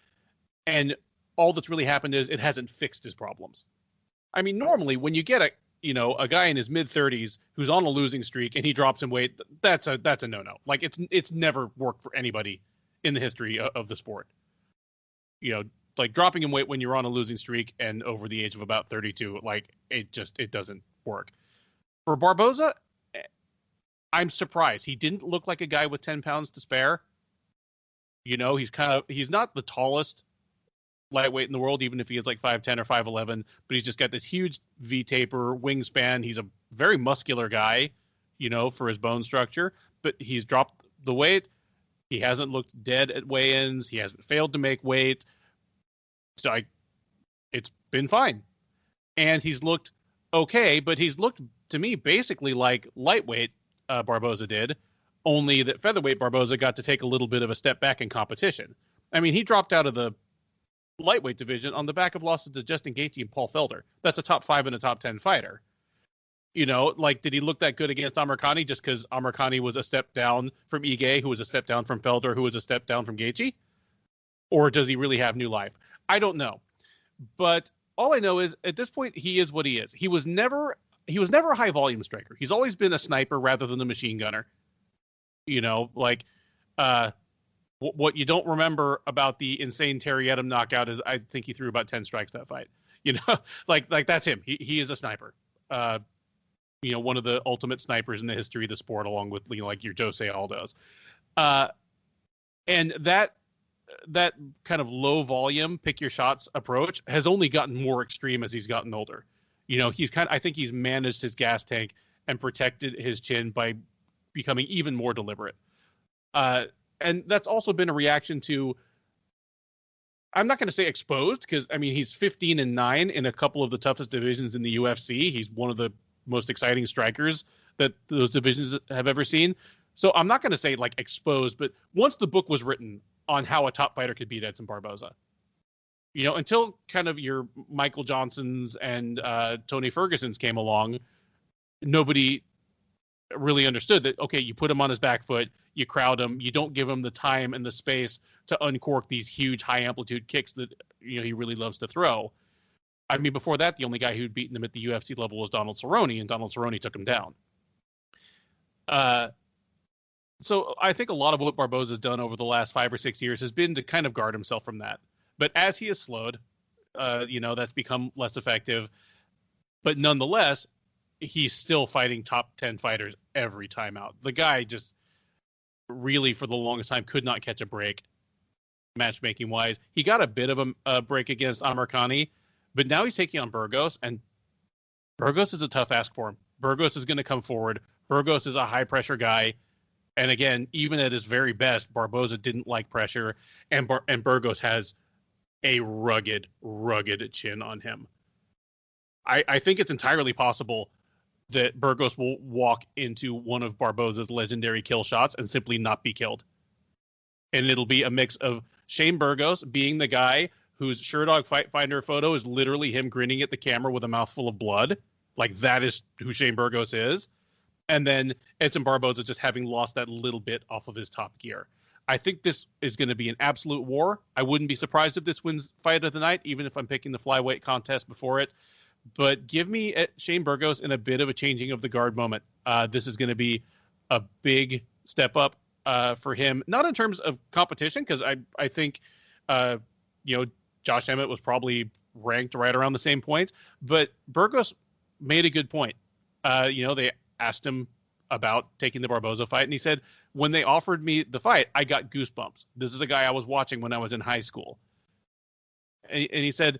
S1: and all that's really happened is it hasn't fixed his problems. I mean, normally when you get a guy in his mid-30s who's on a losing streak and he drops in weight, that's a no-no. Like, it's never worked for anybody in the history of the sport. Like dropping in weight when you're on a losing streak and over the age of about 32, like it doesn't work. For Barboza, I'm surprised. He didn't look like a guy with 10 pounds to spare. He's not the tallest lightweight in the world, even if he is like 5'10 or 5'11, but he's just got this huge V-taper wingspan. He's a very muscular guy, for his bone structure, but he's dropped the weight. He hasn't looked dead at weigh-ins. He hasn't failed to make weight. So it's been fine. And he's looked okay, but he's looked to me basically like lightweight Barboza did, only that featherweight Barboza got to take a little bit of a step back in competition. I mean, he dropped out of the lightweight division on the back of losses to Justin Gaethje and Paul Felder. That's a top 5 and a top 10 fighter. Did he look that good against Amirkhani just because Amirkhani was a step down from Ige, who was a step down from Felder, who was a step down from Gaethje? Or does he really have new life? I don't know. But all I know is at this point, he is what he is. He was never a high volume striker. He's always been a sniper rather than a machine gunner. What you don't remember about the insane Terry Edom knockout is I think he threw about 10 strikes that fight. Like that's him. He is a sniper. One of the ultimate snipers in the history of the sport, along with like your Jose Aldos. And that kind of low volume, pick your shots approach has only gotten more extreme as he's gotten older. I think he's managed his gas tank and protected his chin by becoming even more deliberate. And that's also been a reaction to, I'm not going to say exposed, because I mean, he's 15-9 in a couple of the toughest divisions in the UFC. He's one of the most exciting strikers that those divisions have ever seen. So I'm not going to say like exposed, but once the book was written on how a top fighter could beat Edson Barboza, until kind of your Michael Johnsons and Tony Fergusons came along, nobody really understood that, okay, you put him on his back foot, you crowd him, you don't give him the time and the space to uncork these huge high amplitude kicks that he really loves to throw. I mean, before that, the only guy who'd beaten him at the UFC level was Donald Cerrone, and Donald Cerrone took him down. So I think a lot of what Barboza has done over the last 5 or 6 years has been to kind of guard himself from that. But as he has slowed, that's become less effective. But nonetheless, he's still fighting top 10 fighters every time out. The guy just really, for the longest time, could not catch a break, matchmaking wise. He got a bit of a break against Amirkhani, but now he's taking on Burgos, and Burgos is a tough ask for him. Burgos is going to come forward. Burgos is a high pressure guy. And again, even at his very best, Barboza didn't like pressure, and Burgos has a rugged chin on him. I think it's entirely possible that Burgos will walk into one of Barboza's legendary kill shots and simply not be killed. And it'll be a mix of Shane Burgos being the guy whose Sherdog Fight Finder photo is literally him grinning at the camera with a mouthful of blood. Like, that is who Shane Burgos is. And then Edson Barboza just having lost that little bit off of his top gear. I think this is going to be an absolute war. I wouldn't be surprised if this wins fight of the night, even if I'm picking the flyweight contest before it. But give me Shane Burgos in a bit of a changing of the guard moment. This is going to be a big step up for him, not in terms of competition, because I think Josh Emmett was probably ranked right around the same points, but Burgos made a good point. They asked him about taking the Barboza fight, and he said, when they offered me the fight, I got goosebumps. This is a guy I was watching when I was in high school. And he said,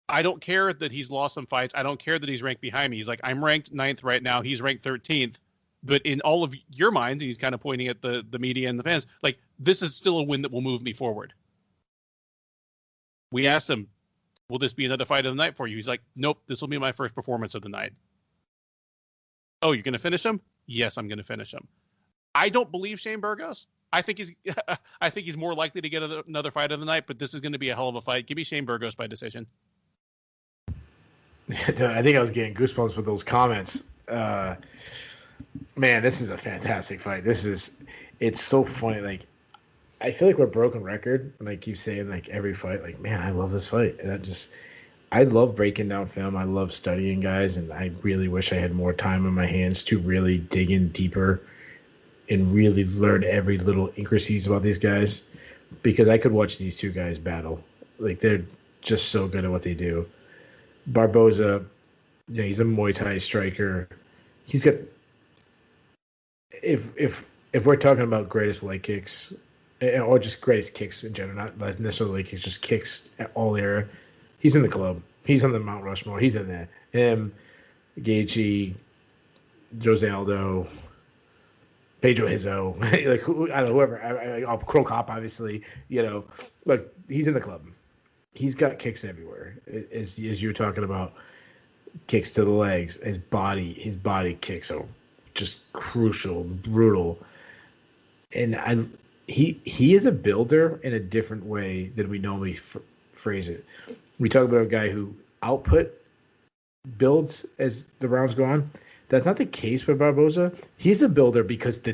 S1: I don't care that he's lost some fights. I don't care that he's ranked behind me. He's like, I'm ranked 9th right now. He's ranked 13th. But in all of your minds, and he's kind of pointing at the media and the fans, like, this is still a win that will move me forward. We asked him, will this be another fight of the night for you? He's like, nope, this will be my first performance of the night. Oh, you're going to finish him? Yes, I'm going to finish him. I don't believe Shane Burgos. I think he's more likely to get another fight of the night, but this is going to be a hell of a fight. Give me Shane Burgos by decision.
S2: I think I was getting goosebumps with those comments. Man, this is a fantastic fight. It's so funny. Like, I feel like we're a broken record, and I keep saying, like, every fight, like, man, I love this fight. And I love breaking down film. I love studying guys, and I really wish I had more time on my hands to really dig in deeper and really learn every little intricacies about these guys, because I could watch these two guys battle. Like, they're just so good at what they do. Barboza, he's a Muay Thai striker. He's got, if we're talking about greatest leg kicks, or just greatest kicks in general, not necessarily leg kicks, just kicks at all era, he's in the club. He's on the Mount Rushmore. He's in there. Him, Gaethje, Jose Aldo, Pedro Hizzo, like, whoever. Crow Cop, obviously. Look, he's in the club. He's got kicks everywhere. As you were talking about, kicks to the legs. His body kicks are just crucial, brutal, and he is a builder in a different way than we normally phrase it. We talk about a guy who output builds as the rounds go on. That's not the case for Barboza. He's a builder because the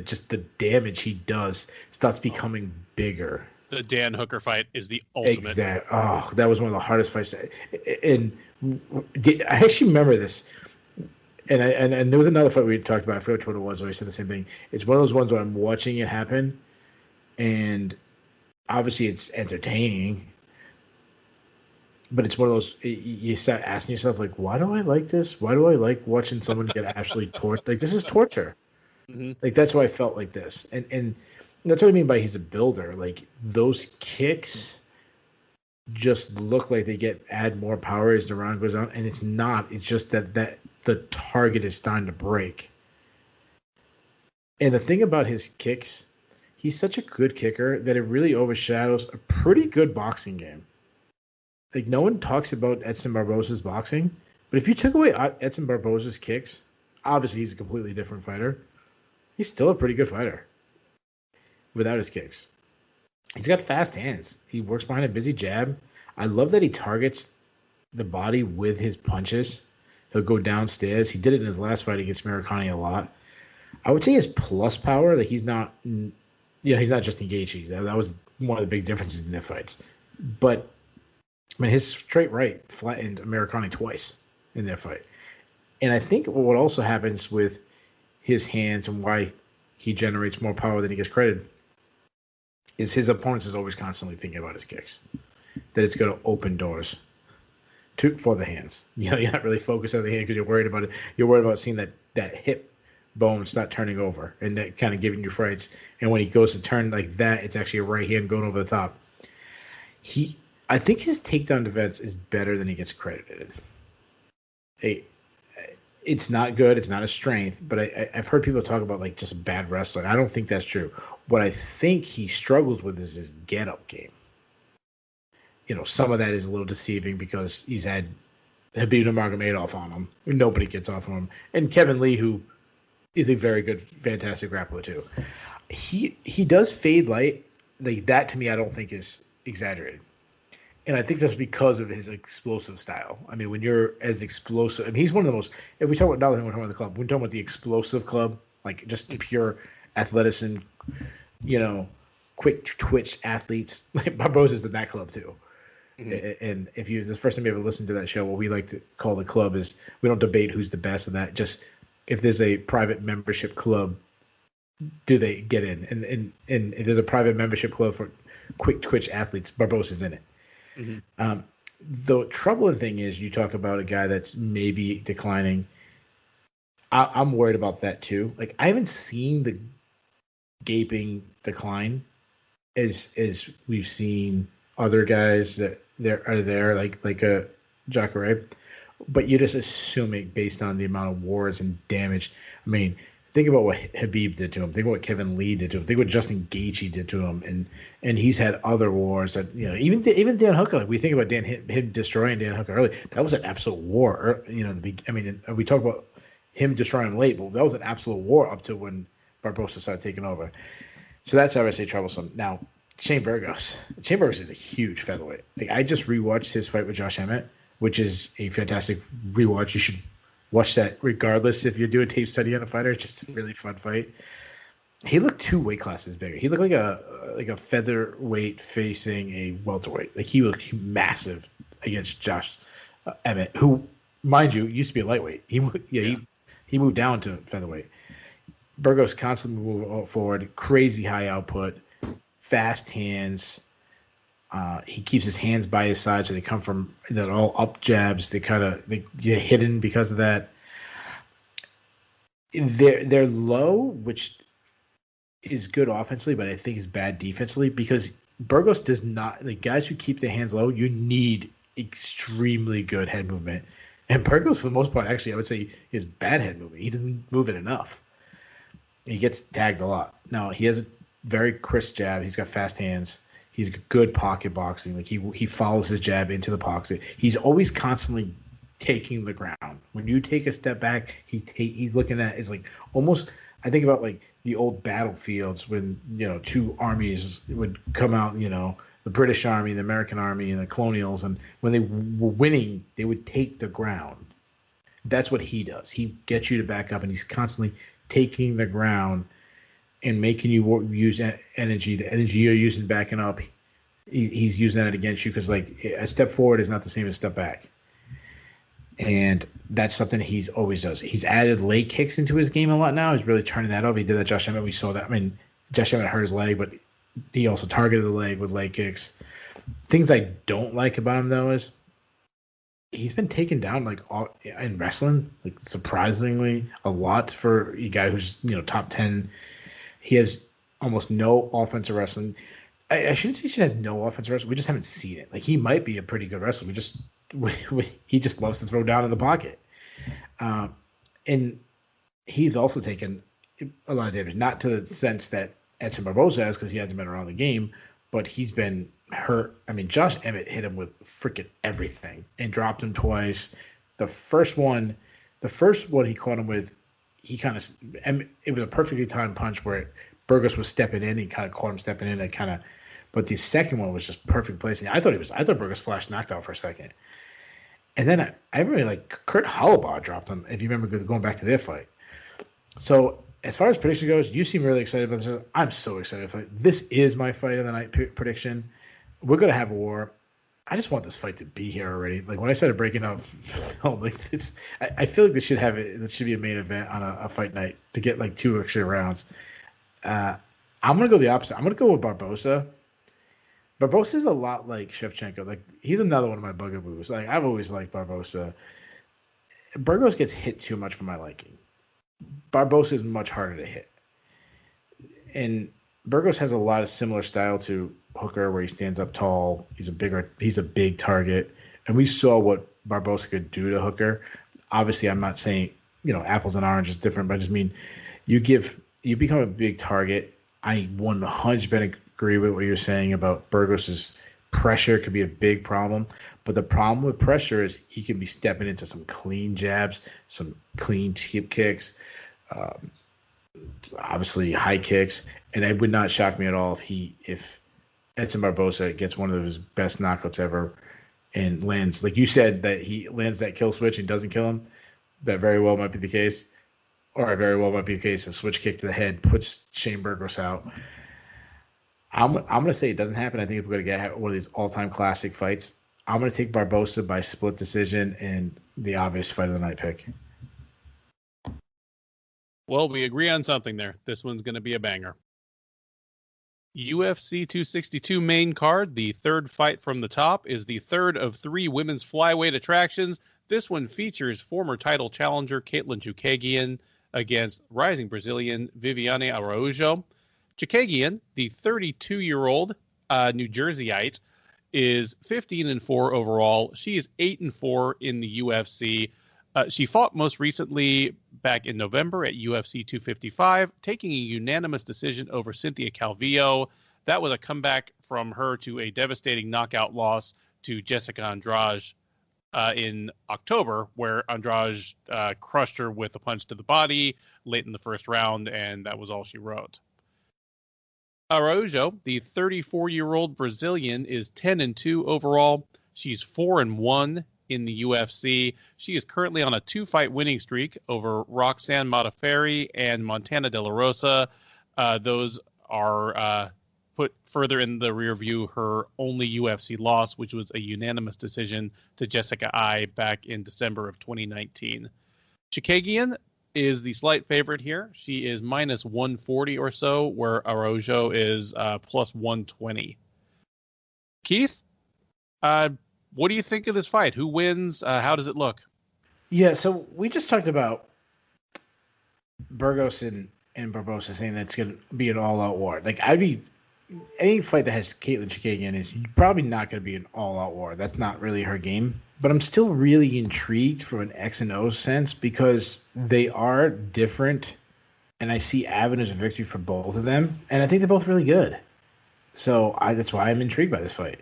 S2: damage he does starts becoming bigger.
S1: The Dan Hooker fight is the ultimate.
S2: Exactly. Oh, that was one of the hardest fights. And I actually remember this. And there was another fight we talked about. I forget what it was. Where I said the same thing. It's one of those ones where I'm watching it happen, and obviously it's entertaining. But it's one of those, you start asking yourself, like, why do I like this? Why do I like watching someone get absolutely tortured? Like, this is torture. Mm-hmm. Like, that's why I felt like this. And that's what I mean by he's a builder. Like, those kicks just look like they add more power as the round goes on. And it's not. It's just that the target is starting to break. And the thing about his kicks, he's such a good kicker that it really overshadows a pretty good boxing game. Like, no one talks about Edson Barboza's boxing, but if you took away Edson Barboza's kicks, obviously he's a completely different fighter. He's still a pretty good fighter without his kicks. He's got fast hands. He works behind a busy jab. I love that he targets the body with his punches. He'll go downstairs. He did it in his last fight against Amirkhani a lot. I would say his plus power, like he's not, he's not just engaging. That was one of the big differences in their fights. But I mean, his straight right flattened Americani twice in their fight. And I think what also happens with his hands and why he generates more power than he gets credit is his opponents is always constantly thinking about his kicks, that it's going to open doors for the hands. You're not really focused on the hand because you're worried about it. You're worried about seeing that hip bone start turning over and that kind of giving you frights. And when he goes to turn like that, it's actually a right hand going over the top. I think his takedown defense is better than he gets credited. It's not good. It's not a strength, but I've heard people talk about like just a bad wrestler. I don't think that's true. What I think he struggles with is his get-up game. Some of that is a little deceiving because he's had Khabib Nurmagomedov on him. Nobody gets off of him. And Kevin Lee, who is a very good, fantastic grappler too. He does fade light. Like that to me, I don't think is exaggerated. And I think that's because of his explosive style. I mean, when you're as explosive, I mean, he's one of the most, if we talk about Dollar, we're talking about the club. We're talking about the explosive club, like just pure athleticism, quick twitch athletes. Like Barboza's in that club too. Mm-hmm. And if this is the first time you ever listened to that show, what we like to call the club is we don't debate who's the best of that. Just if there's a private membership club, do they get in? And if there's a private membership club for quick twitch athletes, Barboza's in it. Mm-hmm. The troubling thing is you talk about a guy that's maybe declining. I'm worried about that too. Like I haven't seen the gaping decline as we've seen other guys that are there like a Cachoeira, but you're just assuming based on the amount of wars and damage. I mean, think about what Khabib did to him. Think about what Kevin Lee did to him. Think what Justin Gaethje did to him. And he's had other wars that even Dan Hooker. Like we think about him destroying Dan Hooker early. That was an absolute war. We talk about him destroying him late, but that was an absolute war up to when Barboza started taking over. So that's how I say troublesome. Now Shane Burgos. Shane Burgos is a huge featherweight. Like I just rewatched his fight with Josh Emmett, which is a fantastic rewatch. You should watch that regardless if you're doing tape study on a fighter. It's just a really fun fight. He looked 2 weight classes bigger. He looked like a featherweight facing a welterweight. Like he looked massive against Josh Emmett, who, mind you, used to be a lightweight. He moved down to featherweight. Burgos constantly moving forward, crazy high output, fast hands. He keeps his hands by his side, so they're all up jabs. They get hidden because of that. They're low, which is good offensively, but I think is bad defensively because Burgos does not. The guys who keep their hands low, you need extremely good head movement. And Burgos, for the most part, actually, I would say is bad head movement. He doesn't move it enough. He gets tagged a lot. Now he has a very crisp jab. He's got fast hands. He's good pocket boxing. Like he follows his jab into the pocket. He's always constantly taking the ground. When you take a step back, he's looking at it's like almost. I think about like the old battlefields when 2 armies would come out. The British Army, the American Army, and the Colonials, and when they were winning, they would take the ground. That's what he does. He gets you to back up, and he's constantly taking the ground and making you use energy. The energy you're using backing up, he's using that against you because like a step forward is not the same as a step back. And that's something he's always does. He's added leg kicks into his game a lot now. He's really turning that over. He did that Josh Emmett. We saw that. I mean, Josh Emmett hurt his leg, but he also targeted the leg with leg kicks. Things I don't like about him though is he's been taken down like in wrestling, like surprisingly a lot for a guy who's top 10. He has almost no offensive wrestling. I shouldn't say he has no offensive wrestling. We just haven't seen it. Like he might be a pretty good wrestler. He just loves to throw down in the pocket. And he's also taken a lot of damage, not to the sense that Edson Barboza has because he hasn't been around the game, but he's been hurt. I mean, Josh Emmett hit him with freaking everything and dropped him twice. The first one he caught him with, it was a perfectly timed punch where Burgos was stepping in. He kind of caught him stepping in. But the second one was just perfect placing. I thought Burgos flashed knocked out for a second. And then I really like Kurt Hollabaugh dropped him, if you remember going back to their fight. So as far as prediction goes, you seem really excited about this. I'm so excited for it. This is my fight of the night prediction. We're gonna have a war. I just want this fight to be here already. Like when I started breaking up, like this, I feel like this should have it. This should be a main event on a fight night to get like 2 extra rounds. I'm gonna go the opposite. I'm gonna go with Barboza. Barboza is a lot like Shevchenko. Like he's another one of my bugaboos. Like I've always liked Barboza. Burgos gets hit too much for my liking. Barboza is much harder to hit, and Burgos has a lot of similar style to Hooker, where he stands up tall. He's a big target, and we saw what Barboza could do to Hooker. Obviously, I'm not saying apples and oranges different, but I just mean you become a big target. I 100% agree with what you're saying about Burgos's pressure could be a big problem, but the problem with pressure is he can be stepping into some clean jabs, some clean tip kicks, obviously high kicks, and it would not shock me at all if Edson Barboza gets one of his best knockouts ever and lands, like you said, that he lands that kill switch and doesn't kill him. That very well might be the case, or very well might be the case. A switch kick to the head puts Shane Burgos out. I'm going to say it doesn't happen. I think if we're going to get one of these all-time classic fights, I'm going to take Barboza by split decision and the obvious fight of the night pick.
S1: Well, we agree on something there. This one's going to be a banger. UFC 262 main card. The third fight from the top is the third of 3 women's flyweight attractions. This one features former title challenger Katlyn Chookagian against rising Brazilian Viviane Araujo. Chookagian, the 32-year-old New Jerseyite, is 15-4 overall. She is 8-4 in the UFC. She fought most recently back in November at UFC 255, taking a unanimous decision over Cynthia Calvillo. That was a comeback from her to a devastating knockout loss to Jessica Andrade in October, where Andrade crushed her with a punch to the body late in the first round, and that was all she wrote. Araujo, the 34-year-old Brazilian, is 10-2 overall. She's 4-1 in the UFC. She is currently on a 2-fight winning streak over Roxanne Modafferi and Montana De La Rosa. Those are put further in the rear view her only UFC loss, which was a unanimous decision to Jessica Ai back in December of 2019. Chookagian is the slight favorite here. She is minus 140 or so, where Araujo is plus 120. Keith, what do you think of this fight? Who wins? How does it look?
S2: Yeah, so we just talked about Burgos and Barboza saying that's going to be an all-out war. Like, any fight that has Katlyn Chookagian is probably not going to be an all-out war. That's not really her game. But I'm still really intrigued from an X and O sense because they are different, and I see avenues of victory for both of them, and I think they're both really good. So that's why I'm intrigued by this fight.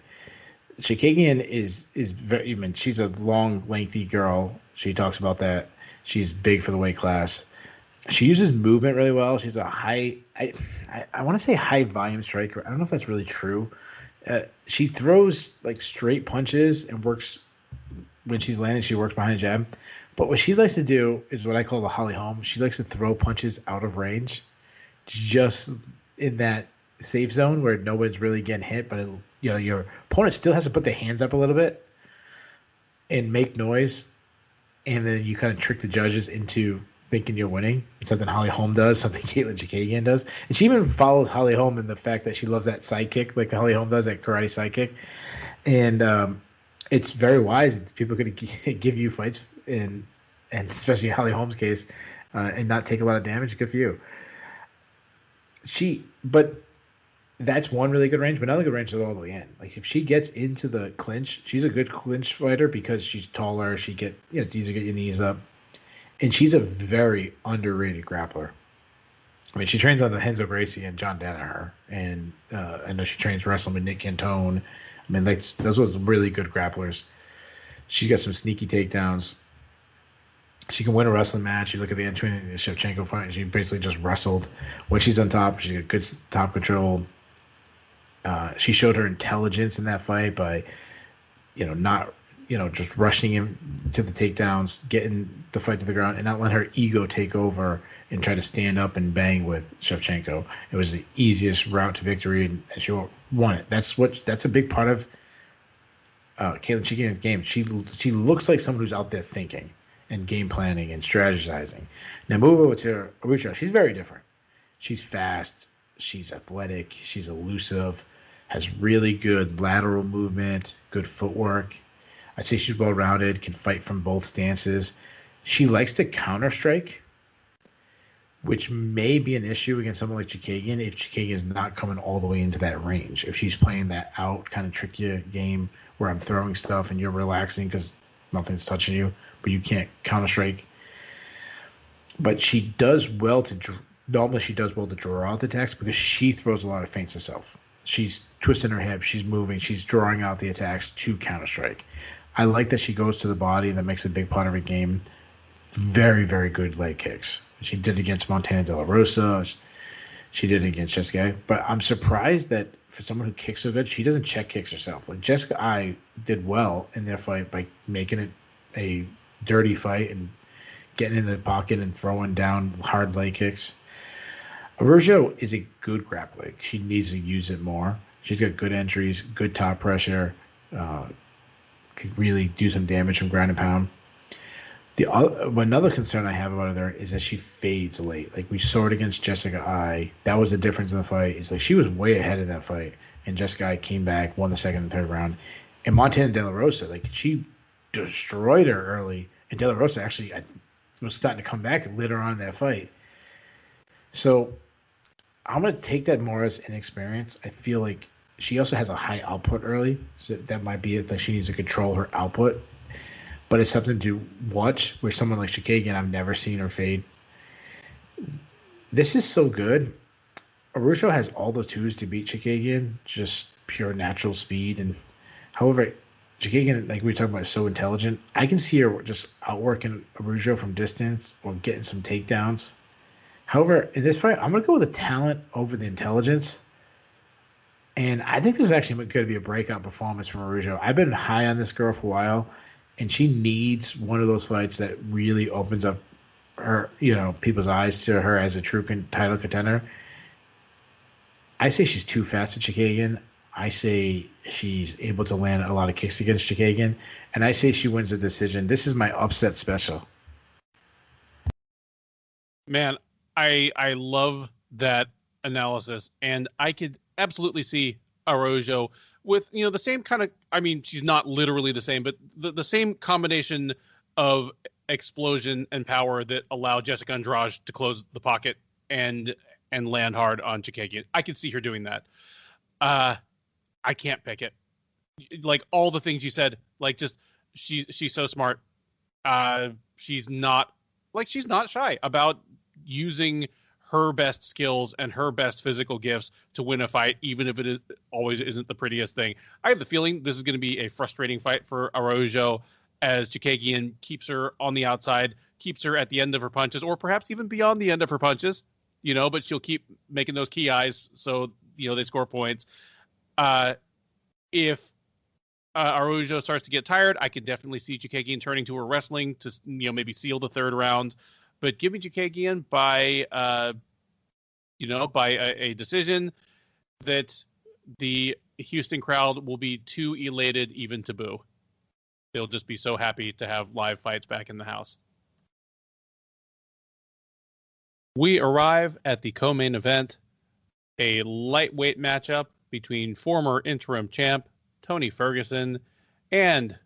S2: Chookagian is very. I mean, she's a long, lengthy girl. She talks about that. She's big for the weight class. She uses movement really well. She's a high. I want to say high volume striker. I don't know if that's really true. She throws like straight punches and works. When she's landing, she works behind a jab. But what she likes to do is what I call the Holly Holm. She likes to throw punches out of range, just in that safe zone where no one's really getting hit, but your opponent still has to put their hands up a little bit and make noise, and then you kind of trick the judges into thinking you're winning. It's something Holly Holm does, something Katlyn Chookagian does, and she even follows Holly Holm in the fact that she loves that side kick, like Holly Holm does, that karate side kick, and it's very wise. People are going to give you fights, and especially in Holly Holm's case, and not take a lot of damage. Good for you. But that's one really good range. But another good range is all the way in. Like if she gets into the clinch, she's a good clinch fighter because she's taller. It's easy to get your knees up, and she's a very underrated grappler. I mean, she trains on the Renzo Gracie and John Danaher, and I know she trains wrestling with Nick Cantone. I mean, those were really good grapplers. She's got some sneaky takedowns. She can win a wrestling match. You look at the Antonina and the Shevchenko fight, she basically just wrestled. When she's on top, she's got good top control. She showed her intelligence in that fight by, not just rushing him to the takedowns, getting the fight to the ground, and not letting her ego take over and try to stand up and bang with Shevchenko. It was the easiest route to victory, and she won it. That's a big part of Katlyn Chookagian's game. She looks like someone who's out there thinking and game planning and strategizing. Now move over to Araujo. She's very different. She's fast. She's athletic. She's elusive. Has really good lateral movement, good footwork. I'd say she's well-rounded, can fight from both stances. She likes to counter-strike, which may be an issue against someone like Chookagian if Chookagian is not coming all the way into that range. If she's playing that out kind of tricky game where I'm throwing stuff and you're relaxing because nothing's touching you, but you can't counter-strike. But she does well to normally she does well to draw out the attacks because she throws a lot of feints herself. She's twisting her hip, she's moving, she's drawing out the attacks to counter-strike. I like that she goes to the body. That makes a big part of her game. Very, very good leg kicks. She did against Montana De La Rosa. She did against Jessica. But I'm surprised that for someone who kicks so good, she doesn't check kicks herself. Like Jessica I did well in their fight by making it a dirty fight and getting in the pocket and throwing down hard leg kicks. Araujo is a good grappler. She needs to use it more. She's got good entries, good top pressure, could really do some damage from ground and pound. Another concern I have about her is that she fades late. Like we saw it against Jessica I. That was the difference in the fight. It's like she was way ahead in that fight, and Jessica I came back, won the second and third round. And Montana De La Rosa, like she destroyed her early, and De La Rosa actually was starting to come back later on in that fight. So I'm going to take that more as inexperience. I feel like she also has a high output early, so that might be it. Like she needs to control her output. But it's something to watch where someone like Chookagian, I've never seen her fade. This is so good. Araujo has all the tools to beat Chookagian, just pure natural speed. And however, Chookagian, like we were talking about, is so intelligent. I can see her just outworking Araujo from distance or getting some takedowns. However, in this fight, I'm going to go with the talent over the intelligence. And I think this is actually going to be a breakout performance from Araujo. I've been high on this girl for a while, and she needs one of those fights that really opens up her, people's eyes to her as a true title contender. I say she's too fast for Chookagian. I say she's able to land a lot of kicks against Chookagian. And I say she wins the decision. This is my upset special.
S1: Man, I love that analysis, and I could absolutely see Araujo with the same kind of. I mean, she's not literally the same, but the same combination of explosion and power that allowed Jessica Andrade to close the pocket and land hard on Chookagian. I could see her doing that. I can't pick it. Like all the things you said, like just she's so smart. She's not shy about using her best skills and her best physical gifts to win a fight, even if it always isn't the prettiest thing. I have the feeling this is going to be a frustrating fight for Araujo as Chookagian keeps her on the outside, keeps her at the end of her punches, or perhaps even beyond the end of her punches, but she'll keep making those key eyes so, they score points. If Araujo starts to get tired, I could definitely see Chookagian turning to her wrestling to, maybe seal the third round. But giving Chookagian by a decision that the Houston crowd will be too elated even to boo. They'll just be so happy to have live fights back in the house. We arrive at the co-main event, a lightweight matchup between former interim champ Tony Ferguson and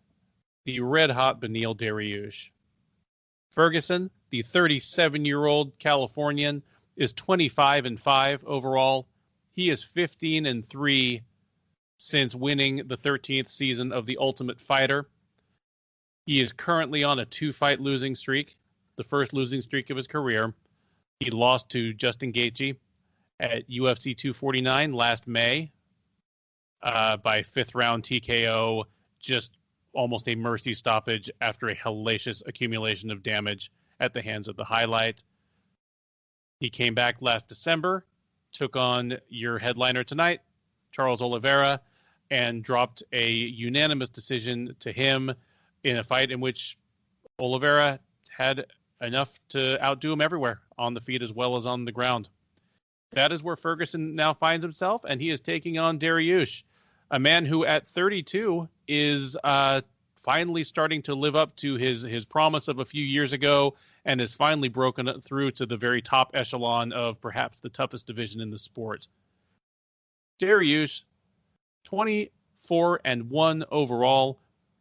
S1: the red-hot Beneil Dariush. Ferguson, the 37-year-old Californian, is 25-5 overall. He is 15-3 since winning the 13th season of The Ultimate Fighter. He is currently on a 2-fight losing streak, the first losing streak of his career. He lost to Justin Gaethje at UFC 249 last May by fifth-round TKO, just almost a mercy stoppage after a hellacious accumulation of damage at the hands of the Highlight. He came back last December, took on your headliner tonight, Charles Oliveira, and dropped a unanimous decision to him in a fight in which Oliveira had enough to outdo him everywhere, on the feet as well as on the ground. That is where Ferguson now finds himself, and he is taking on Dariush, a man who at 32 is finally starting to live up to his promise of a few years ago, and has finally broken through to the very top echelon of perhaps the toughest division in the sport. Dariush, 24-1 overall.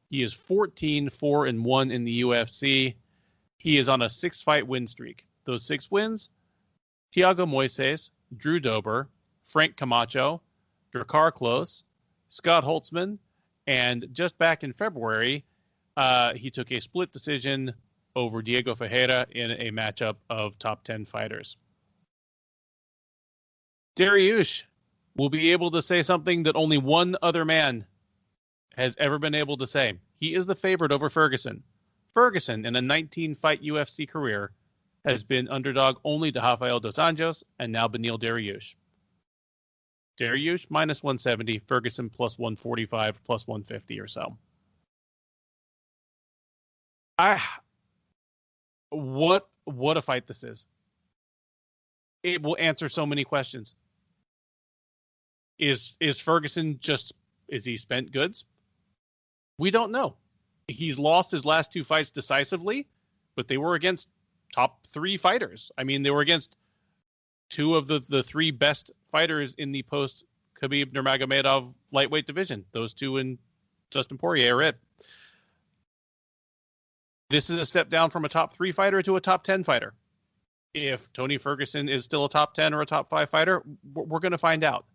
S1: He is 14-4-1 in the UFC. He is on a 6-fight win streak. Those 6 wins: Thiago Moises, Drew Dober, Frank Camacho, Drakkar Klose, Scott Holtzman, and just back in February, he took a split decision over Diego Ferreira in a matchup of top 10 fighters. Dariush will be able to say something that only one other man has ever been able to say. He is the favorite over Ferguson. Ferguson, in a 19-fight UFC career, has been underdog only to Rafael dos Anjos and now Beneil Dariush. Dariush minus 170, Ferguson plus 145, plus 150 or so. What a fight this is. It will answer so many questions. Is Ferguson is he spent goods? We don't know. He's lost his last 2 fights decisively, but they were against top 3 fighters. I mean, they were against 2 of the 3 best fighters in the post Khabib Nurmagomedov lightweight division. Those 2 and Dustin Poirier are it. This is a step down from a top 3 fighter to a top 10 fighter. If Tony Ferguson is still a top 10 or a top 5 fighter, we're going to find out.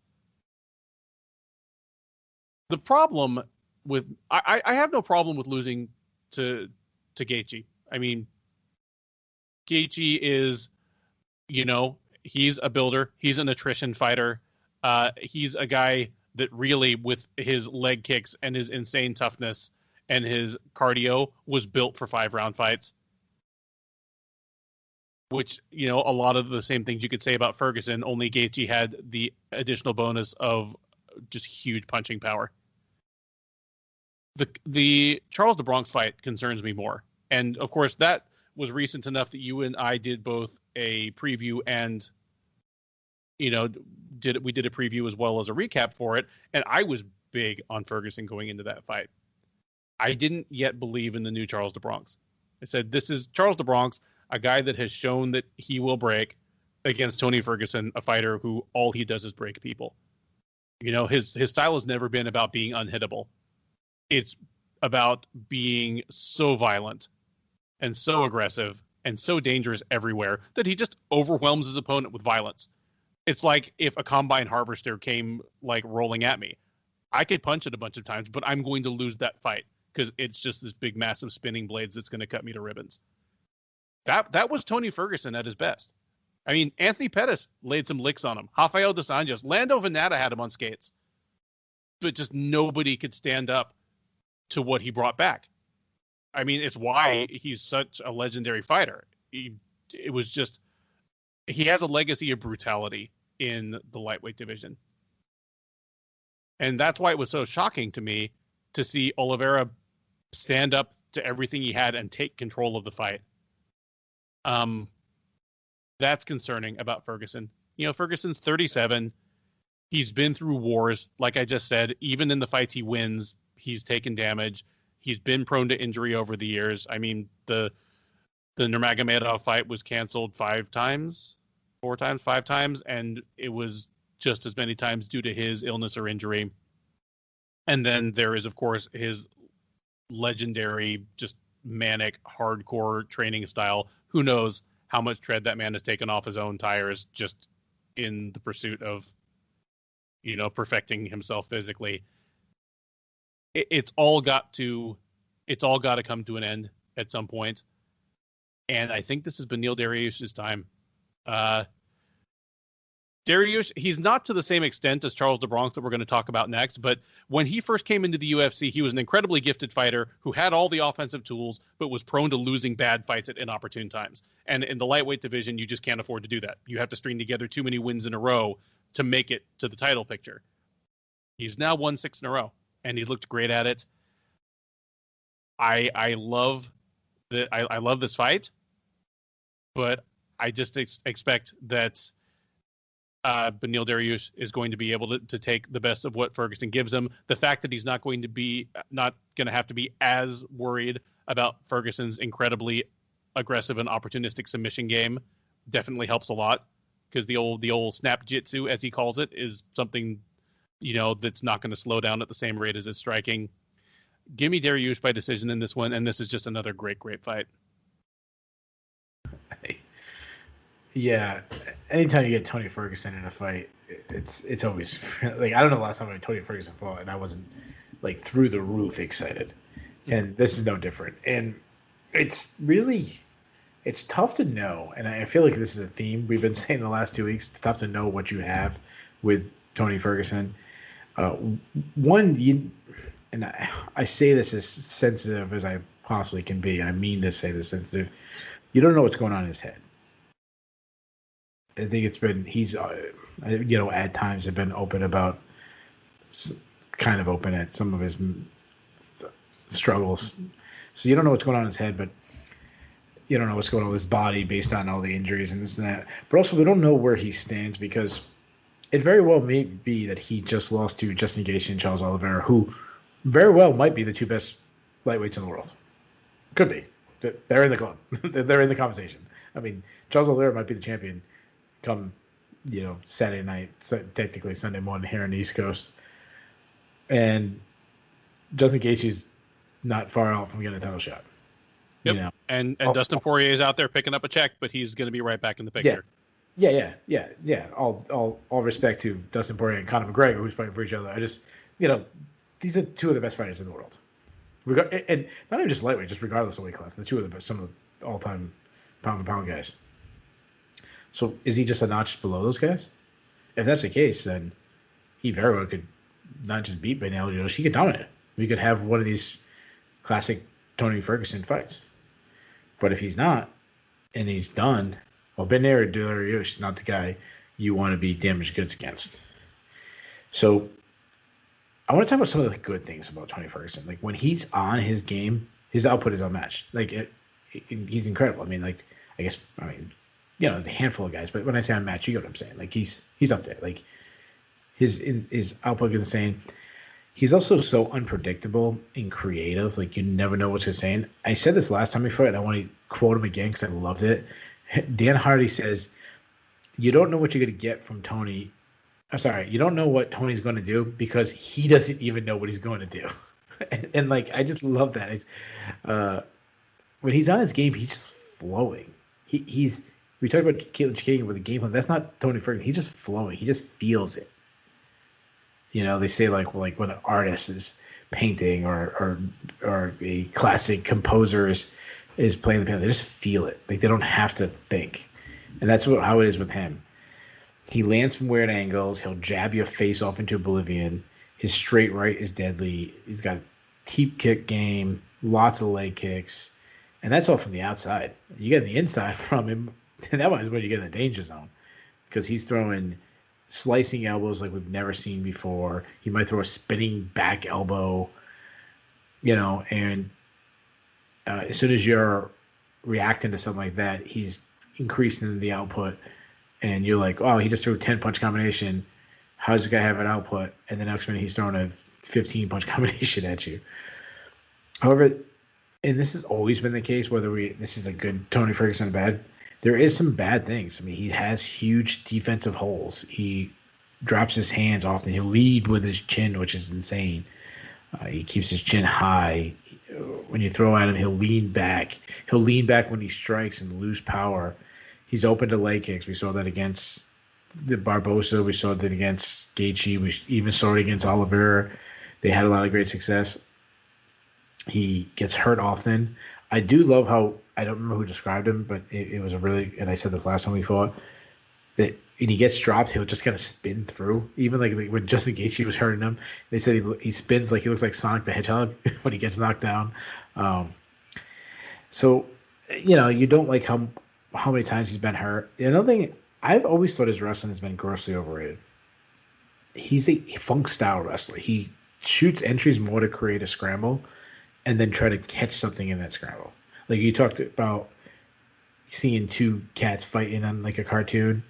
S1: The problem with I have no problem with losing to Gaethje. I mean, Gaethje is, he's a builder. He's an attrition fighter. He's a guy that really, with his leg kicks and his insane toughness and his cardio, was built for 5-round fights. Which, a lot of the same things you could say about Ferguson, only Gaethje had the additional bonus of just huge punching power. The Charles DeBronx fight concerns me more. And, of course, that was recent enough that you and I did both a preview and, we did a preview as well as a recap for it. And I was big on Ferguson going into that fight. I didn't yet believe in the new Charles DeBronx. I said, this is Charles DeBronx, a guy that has shown that he will break, against Tony Ferguson, a fighter who all he does is break people. His style has never been about being unhittable. It's about being so violent and so aggressive and so dangerous everywhere that he just overwhelms his opponent with violence. It's like if a combine harvester came rolling at me. I could punch it a bunch of times, but I'm going to lose that fight because it's just this big, massive spinning blades that's going to cut me to ribbons. That was Tony Ferguson at his best. I mean, Anthony Pettis laid some licks on him. Rafael dos Anjos, Lando Vannata had him on skates. But just nobody could stand up to what he brought back. I mean, it's why he's such a legendary fighter. He has a legacy of brutality in the lightweight division. And that's why it was so shocking to me to see Oliveira stand up to everything he had and take control of the fight. That's concerning about Ferguson. Ferguson's 37. He's been through wars. Like I just said, even in the fights he wins, he's taken damage. He's been prone to injury over the years. I mean, the Nurmagomedov fight was canceled 5 times, and it was just as many times due to his illness or injury. And then there is, of course, his legendary, just manic, hardcore training style. Who knows how much tread that man has taken off his own tires just in the pursuit of, perfecting himself physically. It's all got to come to an end at some point. And I think this has been Beneil Dariush's time. Dariush, he's not to the same extent as Charles DeBronx that we're going to talk about next, but when he first came into the UFC, he was an incredibly gifted fighter who had all the offensive tools, but was prone to losing bad fights at inopportune times. And in the lightweight division, you just can't afford to do that. You have to string together too many wins in a row to make it to the title picture. He's now won 6 in a row, and he looked great at it. I love I love this fight, but I just expect that Beneil Dariush is going to be able to take the best of what Ferguson gives him. The fact that he's not going to have to be as worried about Ferguson's incredibly aggressive and opportunistic submission game definitely helps a lot, because the old snap jitsu, as he calls it, is something, that's not going to slow down at the same rate as his striking. Give me Dariush by decision in this one, and this is just another great fight.
S2: Yeah, anytime you get Tony Ferguson in a fight, it's always like, I don't know the last time Tony Ferguson fought and I wasn't like through the roof excited, and this is no different. And it's tough to know, and I feel like this is a theme we've been saying the last 2 weeks. It's tough to know what you have with Tony Ferguson. I say this as sensitive as I possibly can be. I mean to say this sensitive. You don't know what's going on in his head. I think he's at times have been open about, kind of open at some of his struggles. So you don't know what's going on in his head, but you don't know what's going on with his body based on all the injuries and this and that. But also, we don't know where he stands, because it very well may be that he just lost to Justin Gaethje and Charles Oliveira, who very well might be the two best lightweights in the world. Could be. They're in the club. They're in the conversation. I mean, Charles Oliveira might be the champion come, Saturday night, so technically Sunday morning here on the East Coast. And Justin Gaethje's not far out from getting a title shot.
S1: Yep. And Dustin Poirier is out there picking up a check, but he's going to be right back in the picture.
S2: Yeah. All respect to Dustin Poirier and Conor McGregor, who's fighting for each other. I just, these are two of the best fighters in the world. And not even just lightweight, just regardless of weight class. The two of the best, some of the all-time pound-for-pound guys. So is he just a notch below those guys? If that's the case, then he very well could not just beat Beneil Dariush, he could dominate. We could have one of these classic Tony Ferguson fights. But if he's not, and he's done, well, Beneil Dariush is not the guy you want to be damaged goods against. So I want to talk about some of the good things about Tony Ferguson. Like, when he's on his game, his output is unmatched. Like, he's incredible. I mean, there's a handful of guys, but when I say unmatched, you get what I'm saying. Like, he's up there. Like, his output is insane. He's also so unpredictable and creative. Like, you never know what he's saying. I said this last time we fought, and I want to quote him again because I loved it. Dan Hardy says, "You don't know what you're going to get from Tony. I'm sorry, you don't know what Tony's going to do because he doesn't even know what he's going to do." and I just love that. When he's on his game, he's just flowing. We talked about Chookagian with the game plan. That's not Tony Ferguson. He's just flowing. He just feels it. They say like when an artist is painting or a classic composer is playing the piano, they just feel it. Like, they don't have to think. And that's how it is with him. He lands from weird angles. He'll jab your face off into oblivion. His straight right is deadly. He's got a deep kick game, lots of leg kicks. And that's all from the outside. You get the inside from him, and that is when you get in the danger zone, because he's throwing slicing elbows like we've never seen before. He might throw a spinning back elbow, and as soon as you're reacting to something like that, he's increasing the output, and you're like, oh, he just threw a 10-punch combination. How does this guy have an output? And the next minute he's throwing a 15-punch combination at you. However, and this has always been the case, whether this is a good Tony Ferguson or bad, there is some bad things. I mean, he has huge defensive holes. He drops his hands often. He'll lead with his chin, which is insane. He keeps his chin high. When you throw at him, he'll lean back. He'll lean back when he strikes and lose power. He's open to leg kicks. We saw that against the Barboza. We saw that against Gaethje. We even saw it against Oliveira. They had a lot of great success. He gets hurt often. I do love how, I don't remember who described him, but it was a really, and I said this last time we fought, that when he gets dropped, he'll just kind of spin through. Even like when Justin Gaethje was hurting him, they said he spins like he looks like Sonic the Hedgehog when he gets knocked down. So, you don't like how many times he's been hurt. Another thing, I've always thought his wrestling has been grossly overrated. He's a funk style wrestler. He shoots entries more to create a scramble. and then try to catch something in that scramble. Like you talked about seeing two cats fighting on like a cartoon.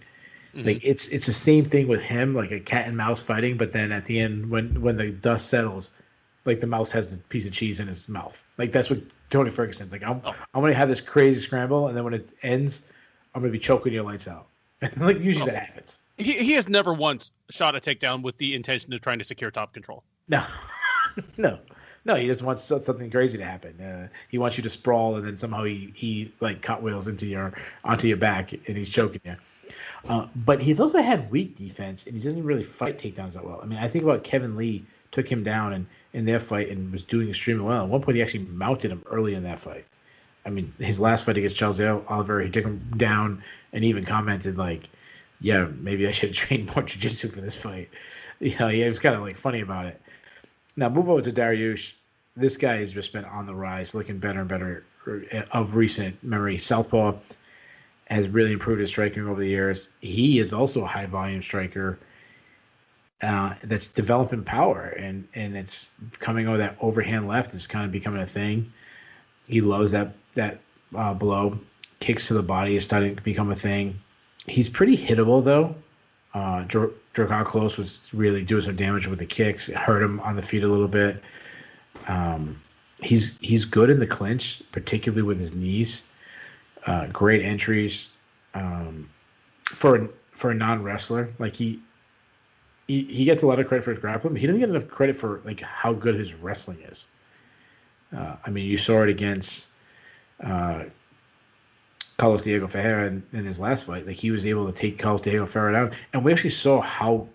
S1: Mm-hmm.
S2: Like it's the same thing with him, like a cat and mouse fighting, but then at the end when the dust settles, like the mouse has the piece of cheese in his mouth. Like that's what Tony Ferguson's like. I'm gonna have this crazy scramble, and then when it ends, I'm gonna be choking your lights out. Like usually that happens.
S1: He has never once shot a takedown with the intention of trying to secure top control.
S2: No, no. He just wants something crazy to happen. He wants you to sprawl, and then somehow he like cartwheels onto your back, and he's choking you. But he's also had weak defense, and he doesn't really fight takedowns that well. I mean, I think about Kevin Lee took him down in their fight and was doing extremely well. At one point, he actually mounted him early in that fight. I mean, his last fight against Charles Oliveira, he took him down and even commented like, "Yeah, maybe I should have trained more jiu-jitsu for this fight." You know, he was kind of like funny about it. Now, move over to Dariush. This guy has just been on the rise, looking better and better of recent memory. Southpaw has really improved his striking over the years. He is also a high-volume striker that's developing power, and it's coming over that overhand left is kind of becoming a thing. He loves that blow. Kicks to the body is starting to become a thing. He's pretty hittable, though. Drakkar Klose was really doing some damage with the kicks. It hurt him on the feet a little bit. He's good in the clinch, particularly with his knees. Great entries for a non-wrestler. Like he gets a lot of credit for his grappling, but he doesn't get enough credit for like how good his wrestling is. I mean, you saw it against Carlos Diego Ferreira in his last fight. Like he was able to take Carlos Diego Ferreira down, and we actually saw how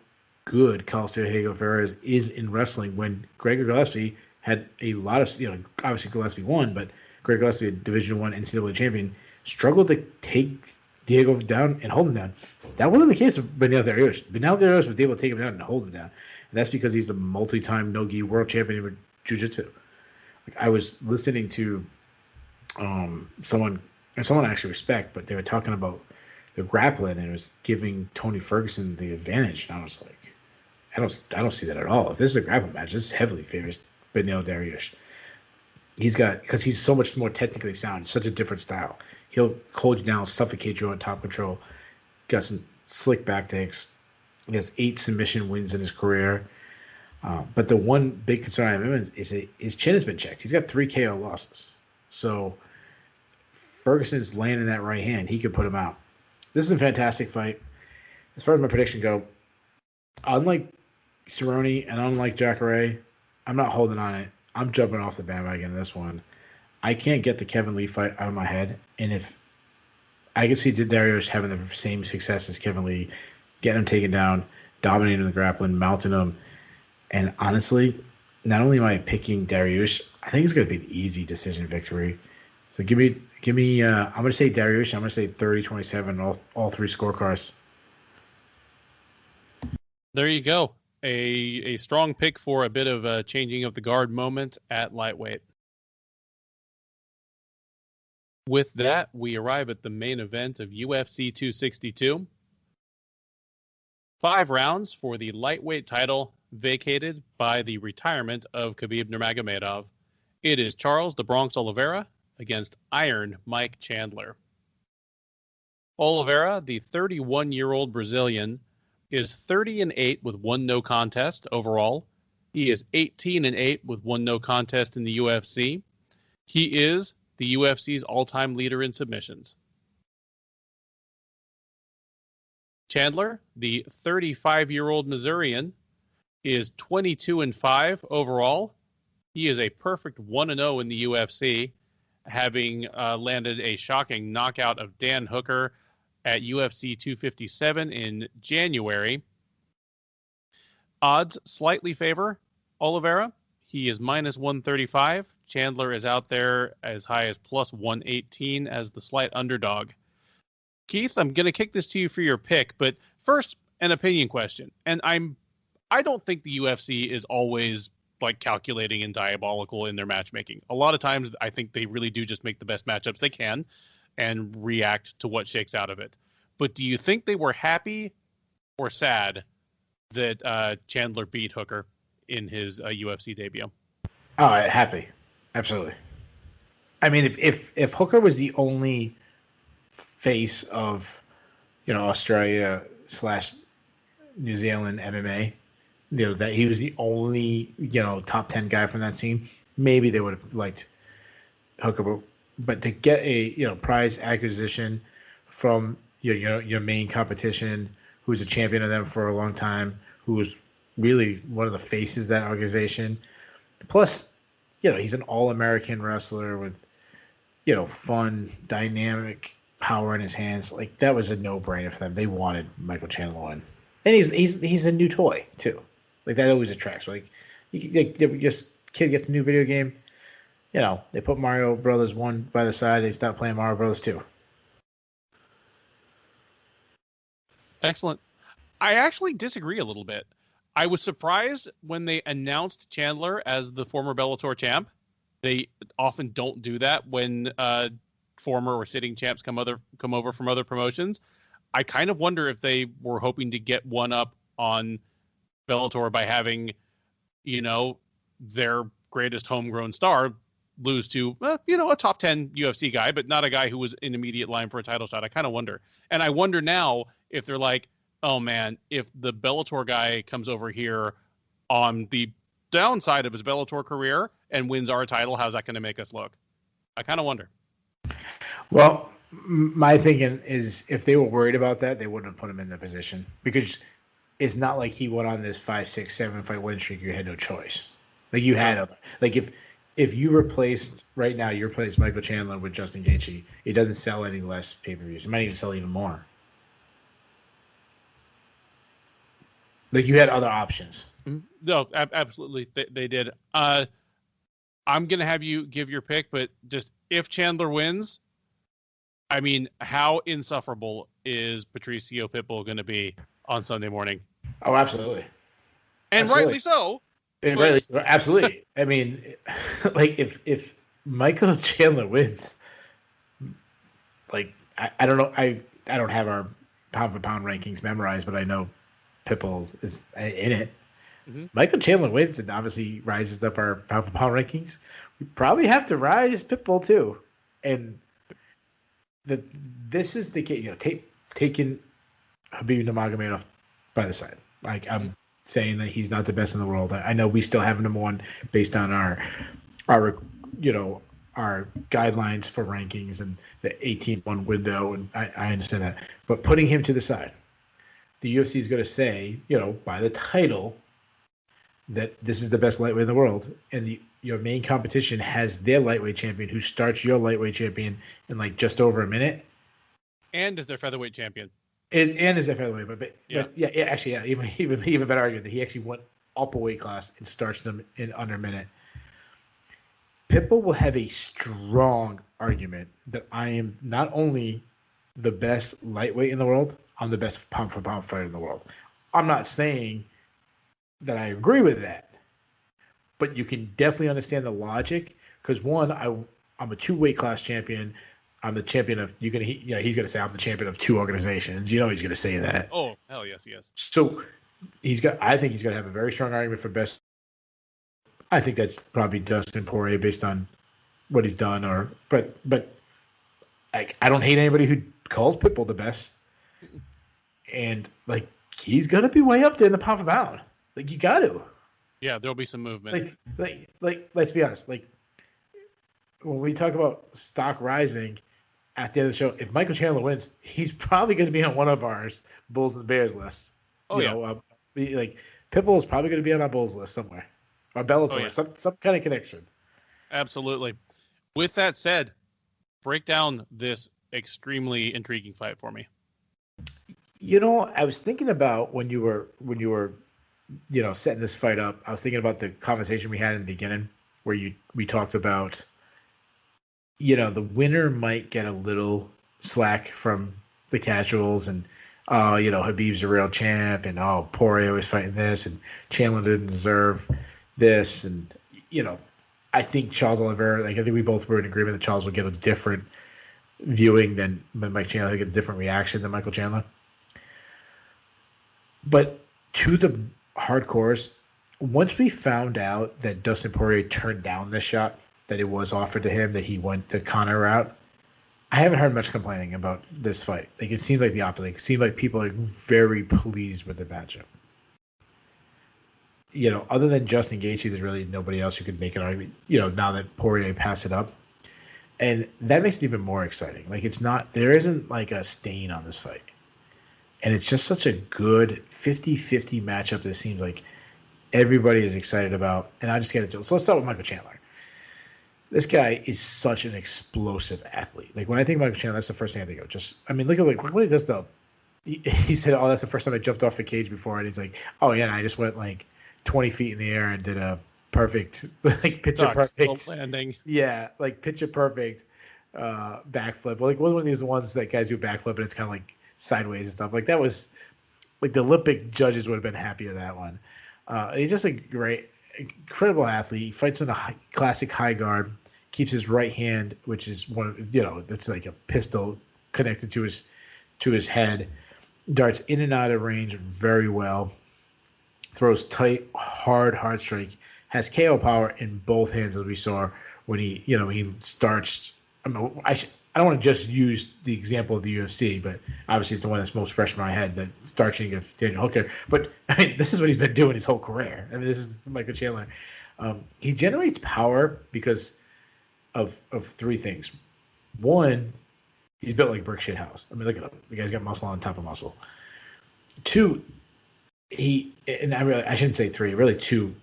S2: good Carlos Diego Ferreira is in wrestling when Gregor Gillespie had a lot of, obviously Gillespie won, but Gregor Gillespie, a Division I NCAA champion, struggled to take Diego down and hold him down. That wasn't the case with Beneil Dariush. Beneil Dariush was able to take him down and hold him down. And that's because he's a multi-time no-gi world champion in jiu-jitsu. Like I was listening to someone I actually respect, but they were talking about the grappling and it was giving Tony Ferguson the advantage. And I was like, I don't see that at all. If this is a grappling match, this heavily favors Beneil Dariush. Because he's so much more technically sound, such a different style. He'll hold you down, suffocate you on top control. Got some slick back takes. He has 8 submission wins in his career. But the one big concern I have is his chin has been checked. He's got 3 KO losses. So Ferguson's landing that right hand. He could put him out. This is a fantastic fight. As far as my prediction go, unlike Cerrone and unlike Jacare, I'm not holding on it. I'm jumping off the bandwagon in this one. I can't get the Kevin Lee fight out of my head. And if I can see Dariush having the same success as Kevin Lee, getting him taken down, dominating the grappling, mounting him. And honestly, not only am I picking Dariush, I think it's going to be an easy decision victory. So give me. I'm going to say Dariush. I'm going to say 30-27, all 3 scorecards.
S1: There you go. A strong pick for a bit of a changing of the guard moment at lightweight. With that, we arrive at the main event of UFC 262. 5 rounds for the lightweight title vacated by the retirement of Khabib Nurmagomedov. It is Charles the Bronx Oliveira against Iron Mike Chandler. Oliveira, the 31-year-old Brazilian, is 30-8 with 1 no contest overall. He is 18-8 with 1 no contest in the UFC. He is the UFC's all-time leader in submissions. Chandler, the 35-year-old Missourian, is 22-5 overall. He is a perfect 1-0 in the UFC, having landed a shocking knockout of Dan Hooker at UFC 257 in January. Odds slightly favor Oliveira. He is minus 135. Chandler is out there as high as plus 118 as the slight underdog. Keith, I'm going to kick this to you for your pick, but first, an opinion question. And I don't think the UFC is always like calculating and diabolical in their matchmaking. A lot of times I think they really do just make the best matchups they can and react to what shakes out of it. But do you think they were happy or sad that Chandler beat Hooker in his UFC debut?
S2: Oh, happy. Absolutely. I mean, if Hooker was the only face of, Australia slash New Zealand MMA, that he was the only, top 10 guy from that scene, maybe they would have liked Hooker. But to get a, prize acquisition from your main competition, who's a champion of them for a long time, who was really one of the faces of that organization. Plus, he's an all-American wrestler with, fun, dynamic power in his hands. Like, that was a no-brainer for them. They wanted Michael Chandler to win. And he's a new toy, too. Like, that always attracts. Like, just kid gets a new video game. They put Mario Brothers 1 by the side. They stop playing Mario Brothers 2.
S1: Excellent. I actually disagree a little bit. I was surprised when they announced Chandler as the former Bellator champ. They often don't do that when former or sitting champs come over from other promotions. I kind of wonder if they were hoping to get one up on Bellator by having, their greatest homegrown star lose to, a top 10 UFC guy, but not a guy who was in immediate line for a title shot. I kind of wonder. And I wonder now if they're like, oh man, if the Bellator guy comes over here on the downside of his Bellator career and wins our title, how's that going to make us look? I kind of wonder.
S2: Well, my thinking is if they were worried about that, they wouldn't have put him in the position, because it's not like he went on this 5, 6, 7 fight win streak. You had no choice. Like, you had like if you replaced right now, you replace Michael Chandler with Justin Gaethje, it doesn't sell any less pay-per-views. It might even sell even more. Like, you had other options.
S1: No, absolutely. They did. I'm going to have you give your pick, but just if Chandler wins, I mean, how insufferable is Patricio Pitbull going to be on Sunday morning?
S2: Oh, absolutely.
S1: And absolutely. Rightly so.
S2: And but... rightly so. Absolutely. I mean, like, if Michael Chandler wins, like, I don't know. I don't have our pound for pound rankings memorized, but I know Pitbull is in it. Mm-hmm. Michael Chandler wins and obviously rises up our pound for pound rankings. We probably have to rise Pitbull too. And this is the case, taking Khabib Nurmagomedov by the side. Like, I'm saying that he's not the best in the world. I know we still have number one based on our guidelines for rankings and the 18-1 window, and I understand that. But putting him to the side, the UFC is going to say, by the title, that this is the best lightweight in the world, and your main competition has their lightweight champion who starts your lightweight champion in like just over a minute,
S1: and is their featherweight champion.
S2: And is their featherweight, but actually, even better argument that he actually went up a weight class and starts them in under a minute. Pitbull will have a strong argument that I am not only the best lightweight in the world, I'm the best pound for pound fighter in the world. I'm not saying that I agree with that, but you can definitely understand the logic, because one, I'm a 2 weight class champion. I'm the champion of he's going to say I'm the champion of 2 organizations. He's going to say that.
S1: Oh, hell yes.
S2: So I think he's going to have a very strong argument for best. I think that's probably Dustin Poirier based on what he's done, but I don't hate anybody who calls Pitbull the best. And like, he's going to be way up there in the pound for pound. Like, you got to.
S1: Yeah, there'll be some movement.
S2: Like, let's be honest. Like, when we talk about stock rising at the end of the show, if Michael Chandler wins, he's probably going to be on one of our Bulls and Bears lists. Like, Pitbull is probably going to be on our Bulls list somewhere, or Bellator, some kind of connection.
S1: Absolutely. With that said, break down this extremely intriguing fight for me.
S2: I was thinking about when you were setting this fight up, I was thinking about the conversation we had in the beginning where we talked about, the winner might get a little slack from the casuals, and Khabib's a real champ, and Poirier was fighting this, and Chandler didn't deserve this, and I think Charles Oliveira, I think we both were in agreement that Charles would get a different viewing than Mike Chandler, get a different reaction than Michael Chandler. But to the hardcores, once we found out that Dustin Poirier turned down this shot that it was offered to him, that he went the Conor route. I haven't heard much complaining about this fight. Like, it seemed like the opposite. It seemed like people are very pleased with the matchup. Other than Justin Gaethje, there's really nobody else who could make an argument, now that Poirier passed it up. And that makes it even more exciting. Like, there isn't like a stain on this fight. And it's just such a good 50-50 matchup that seems like everybody is excited about. And I just get into it. So let's start with Michael Chandler. This guy is such an explosive athlete. Like, when I think of Michael Chandler, that's the first thing I think of. Look at what he does though. He said, "Oh, that's the first time I jumped off the cage before." And he's like, "Oh yeah, and I just went like 20 feet in the air and did a perfect, like picture perfect
S1: landing."
S2: Yeah, like picture perfect backflip. Like one of these ones that guys do backflip and it's kind of like sideways and stuff. Like that was like the Olympic judges would have been happy with that one. He's just a great, incredible athlete. He fights in a classic high guard. Keeps his right hand, which is that's like a pistol connected to his head. Darts in and out of range very well. Throws tight, hard strike. Has KO power in both hands, as we saw when he starts. I don't want to just use the example of the UFC, but obviously it's the one that's most fresh in my head, the starching of Daniel Hooker. But I mean, this is what he's been doing his whole career. I mean, this is Michael Chandler. He generates power because of three things. One, he's built like a brick shit house. I mean, look at him. The guy's got muscle on top of muscle. Two, I shouldn't say three, really two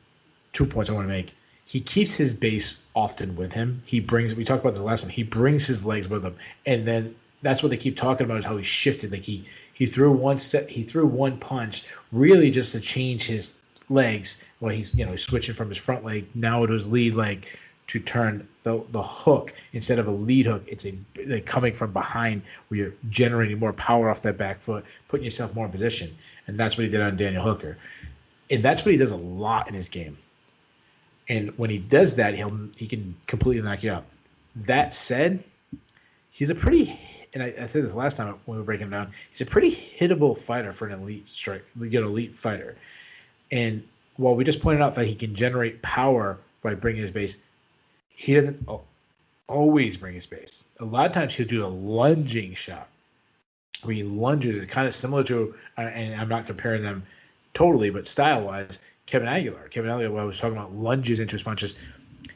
S2: points I want to make. He keeps his base often with him. We talked about this last time. He brings his legs with him. And then that's what they keep talking about is how he shifted. Like he threw one punch really just to change his legs. Well, he's switching from his front leg now to his lead leg to turn the hook. Instead of a lead hook, it's like coming from behind where you're generating more power off that back foot, putting yourself more in position. And that's what he did on Daniel Hooker. And that's what he does a lot in his game. And when he does that, he can completely knock you out. That said, he's a pretty, and I said this last time when we were breaking him down, he's a pretty hittable fighter for an elite fighter. And while we just pointed out that he can generate power by bringing his base, he doesn't always bring his base. A lot of times he'll do a lunging shot where he lunges. It's kind of similar to, and I'm not comparing them totally, but style-wise, Kevin Aguilar, what I was talking about, lunges into his punches.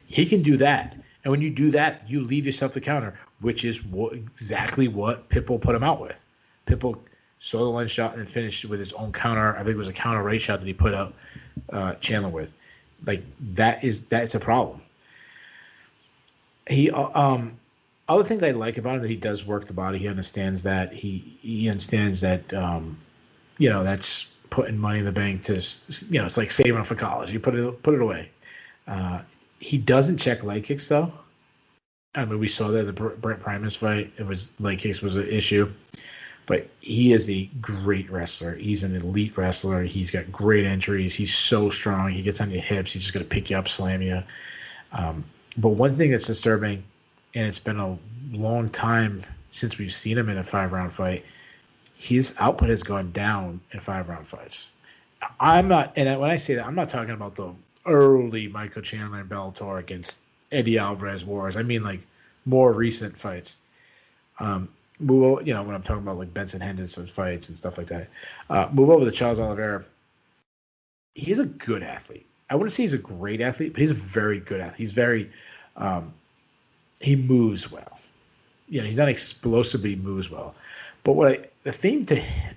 S2: He can do that. And when you do that, you leave yourself the counter, which is exactly what Pitbull put him out with. Pitbull saw the lunge shot and then finished with his own counter. I think it was a counter right shot that he put out Chandler with. Like, that's a problem. He other things I like about him, that he does work the body. He understands that he understands that that's putting money in the bank to it's like saving up for college. You put it away. He doesn't check leg kicks though. I mean, we saw that the Brent Primus fight. It was leg kicks was an issue, but he is a great wrestler. He's an elite wrestler. He's got great entries. He's so strong. He gets on your hips. He's just going to pick you up, slam you. But one thing that's disturbing, and it's been a long time since we've seen him in a 5-round fight, his output has gone down in 5-round fights. When I say that, I'm not talking about the early Michael Chandler and Bellator against Eddie Alvarez wars. I mean, like, more recent fights. When I'm talking about like Benson Henderson fights and stuff like that. Move over to Charles Oliveira. He's a good athlete. I wouldn't say he's a great athlete, but he's a very good athlete. He's very, he moves well. He's not explosive, but he moves well. But the thing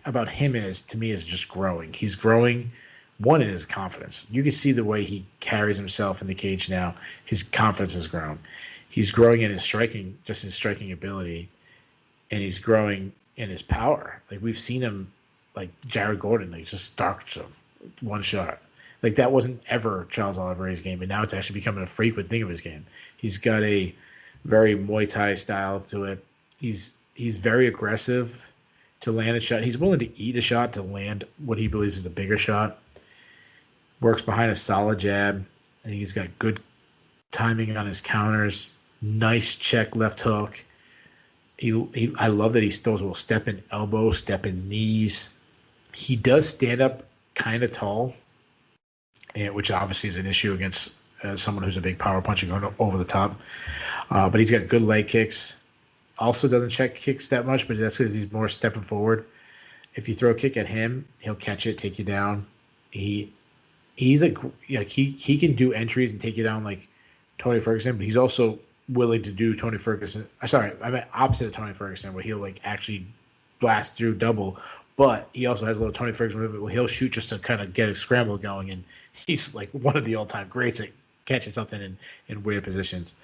S2: about him to me is just growing. He's growing, one, in his confidence. You can see the way he carries himself in the cage now. His confidence has grown. He's growing in his striking ability, and he's growing in his power. Like, we've seen him, like Jared Gordon, like, just starts him one shot. Like, that wasn't ever Charles Oliveira's game, and now it's actually becoming a frequent thing of his game. He's got a very Muay Thai style to it. He's very aggressive to land a shot. He's willing to eat a shot to land what he believes is a bigger shot. Works behind a solid jab, and he's got good timing on his counters. Nice check left hook. I love that he still will step in elbow, step in knees. He does stand up kind of tall, which obviously is an issue against as someone who's a big power puncher going over the top. But he's got good leg kicks. Also doesn't check kicks that much, but that's because he's more stepping forward. If you throw a kick at him, he'll catch it, take you down. He can do entries and take you down like Tony Ferguson, but he's also willing to do Tony Ferguson. Sorry, I meant opposite of Tony Ferguson, where he'll like actually blast through double. But he also has a little Tony Ferguson movement where he'll shoot just to kind of get a scramble going, and he's like one of the all-time greats at catching something in weird positions.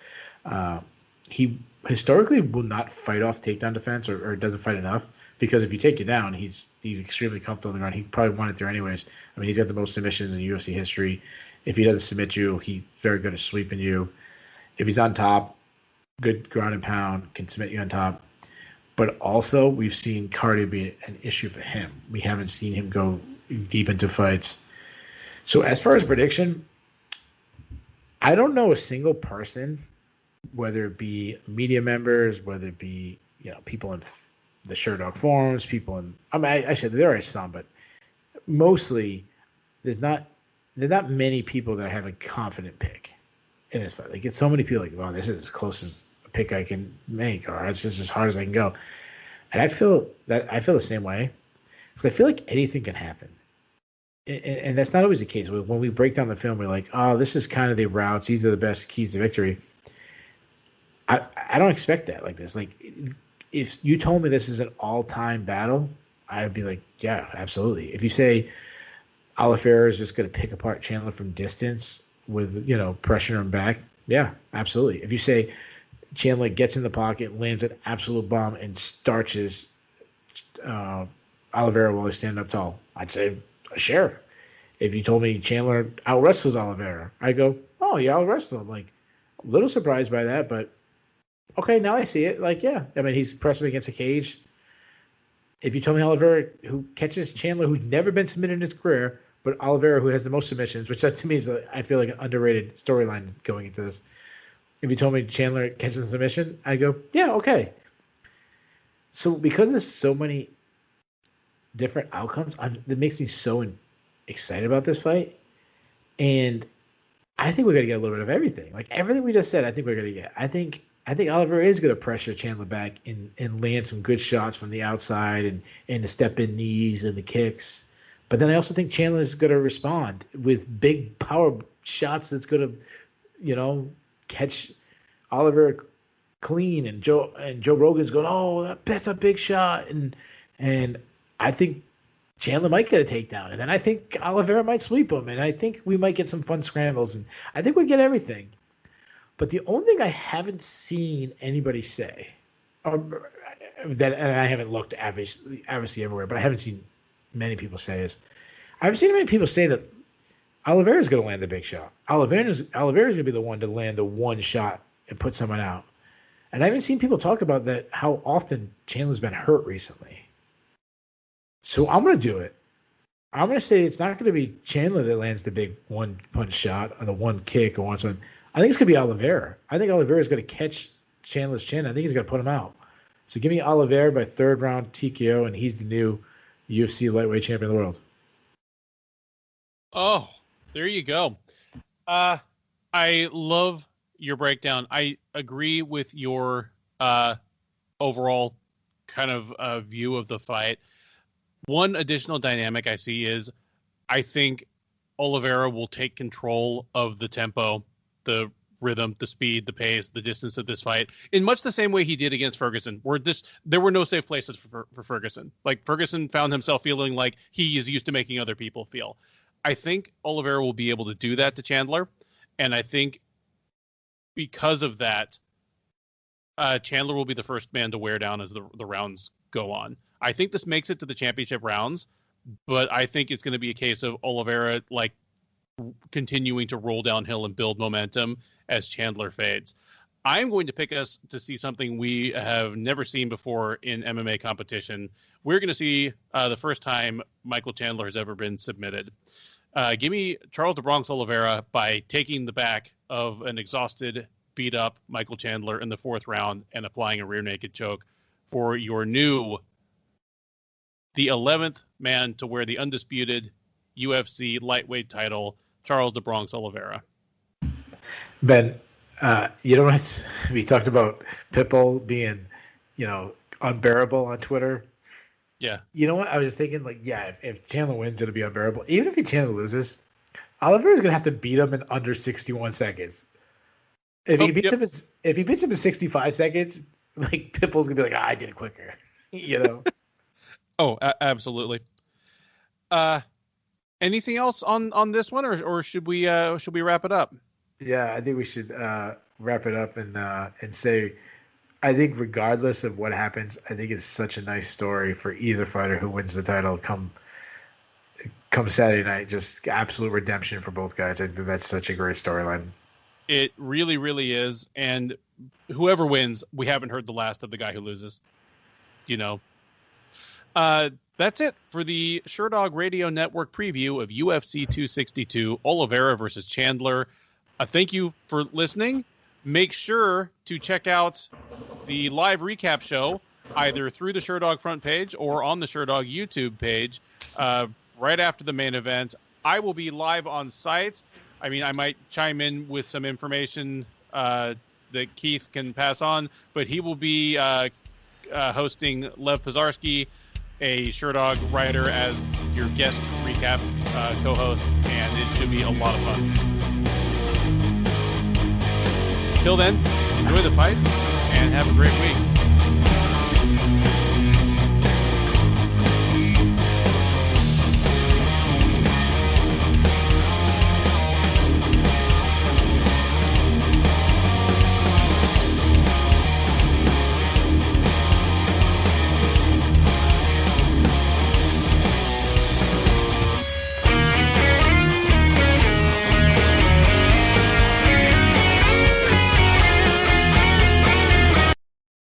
S2: He historically will not fight off takedown defense or doesn't fight enough, because if you take it down, he's extremely comfortable on the ground. He probably won it there anyways. I mean, he's got the most submissions in UFC history. If he doesn't submit you, he's very good at sweeping you. If he's on top, good ground and pound, can submit you on top. But also, we've seen cardio be an issue for him. We haven't seen him go deep into fights. So as far as prediction, I don't know a single person, whether it be media members, whether it be people in the Sherdog forums, people in actually there are some, but mostly there's not many people that have a confident pick in this fight. Like, it's so many people like, wow, this is as close as a pick I can make, or it's just as hard as I can go. And I feel the same way, because I feel like anything can happen. And that's not always the case. When we break down the film, we're like, oh, this is kind of the routes. These are the best keys to victory. I don't expect that like this. Like, if you told me this is an all-time battle, I'd be like, yeah, absolutely. If you say Oliveira is just going to pick apart Chandler from distance with, pressure him back, yeah, absolutely. If you say Chandler gets in the pocket, lands an absolute bomb, and starches Oliveira while he's standing up tall, I'd say, sure. If you told me Chandler out-wrestles Oliveira, I go, oh, yeah, I'll wrestle him. Like, a little surprised by that, but okay, now I see it. Like, yeah. I mean, he's pressing against the cage. If you told me Oliveira, who catches Chandler, who's never been submitted in his career, but Oliveira, who has the most submissions, which that to me is, I feel like, an underrated storyline going into this. If you told me Chandler catches a submission, I'd go, yeah, okay. So because there's so many different outcomes, it makes me so excited about this fight. And I think we're going to get a little bit of everything. Like, everything we just said, I think we're going to get. I think Oliveira is going to pressure Chandler back and land some good shots from the outside and the step-in knees and the kicks. But then I also think Chandler is going to respond with big power shots that's going to, catch Oliveira clean. And Joe Rogan's going, oh, that's a big shot. And I think Chandler might get a takedown. And then I think Oliveira might sweep him. And I think we might get some fun scrambles. And I think we get everything. But the only thing I haven't seen anybody say, and I haven't looked obviously everywhere, but I haven't seen many people say is, I haven't seen many people say that Oliveira is going to land the big shot. Oliveira is going to be the one to land the one shot and put someone out. And I haven't seen people talk about that, how often Chandler's been hurt recently. So I'm going to do it. I'm going to say it's not going to be Chandler that lands the big one punch shot or the one kick or one something. I think it's going to be Oliveira. I think Oliveira is going to catch Chandler's chin. I think he's going to put him out. So give me Oliveira by third round TKO, and he's the new UFC lightweight champion of the world.
S1: Oh, there you go. I love your breakdown. I agree with your overall kind of view of the fight. One additional dynamic I see is I think Oliveira will take control of the tempo, the rhythm, the speed, the pace, the distance of this fight in much the same way he did against Ferguson, where there were no safe places for Ferguson. Like, Ferguson found himself feeling like he is used to making other people feel. I think Oliveira will be able to do that to Chandler. And I think because of that, Chandler will be the first man to wear down as the rounds go on. I think this makes it to the championship rounds, but I think it's going to be a case of Oliveira, like, continuing to roll downhill and build momentum as Chandler fades. I'm going to pick us to see something we have never seen before in MMA competition. We're going to see the first time Michael Chandler has ever been submitted. Give me Charles the Bronx Oliveira by taking the back of an exhausted, beat up Michael Chandler in the fourth round and applying a rear naked choke for your the 11th man to wear the undisputed UFC lightweight title, Charles the Bronx Oliveira.
S2: Ben, you know what? We talked about Pitbull being, unbearable on Twitter.
S1: Yeah.
S2: You know what? I was thinking, like, yeah, if Chandler wins, it'll be unbearable. Even if Chandler loses, Oliver is gonna have to beat him in under 61 seconds. If he
S1: Oh,
S2: beats
S1: yep.
S2: him, if he beats him in 65 seconds, like Pitbull's gonna be like, I did it quicker. You know.
S1: Oh, absolutely. Anything else on this one, or should we wrap it up?
S2: Yeah, I think we should wrap it up and say, I think regardless of what happens, I think it's such a nice story for either fighter who wins the title come Saturday night. Just absolute redemption for both guys. I think that's such a great storyline.
S1: It really, really is. And whoever wins, we haven't heard the last of the guy who loses. That's it for the Sherdog Radio Network preview of UFC 262, Oliveira versus Chandler. Thank you for listening. Make sure to check out the live recap show either through the Sherdog front page or on the Sherdog YouTube page right after the main event. I will be live on site. I mean, I might chime in with some information that Keith can pass on, but he will be hosting Lev Pizarski, a Sherdog writer, as your guest recap co-host, and it should be a lot of fun. Till then, enjoy the fights and have a great week.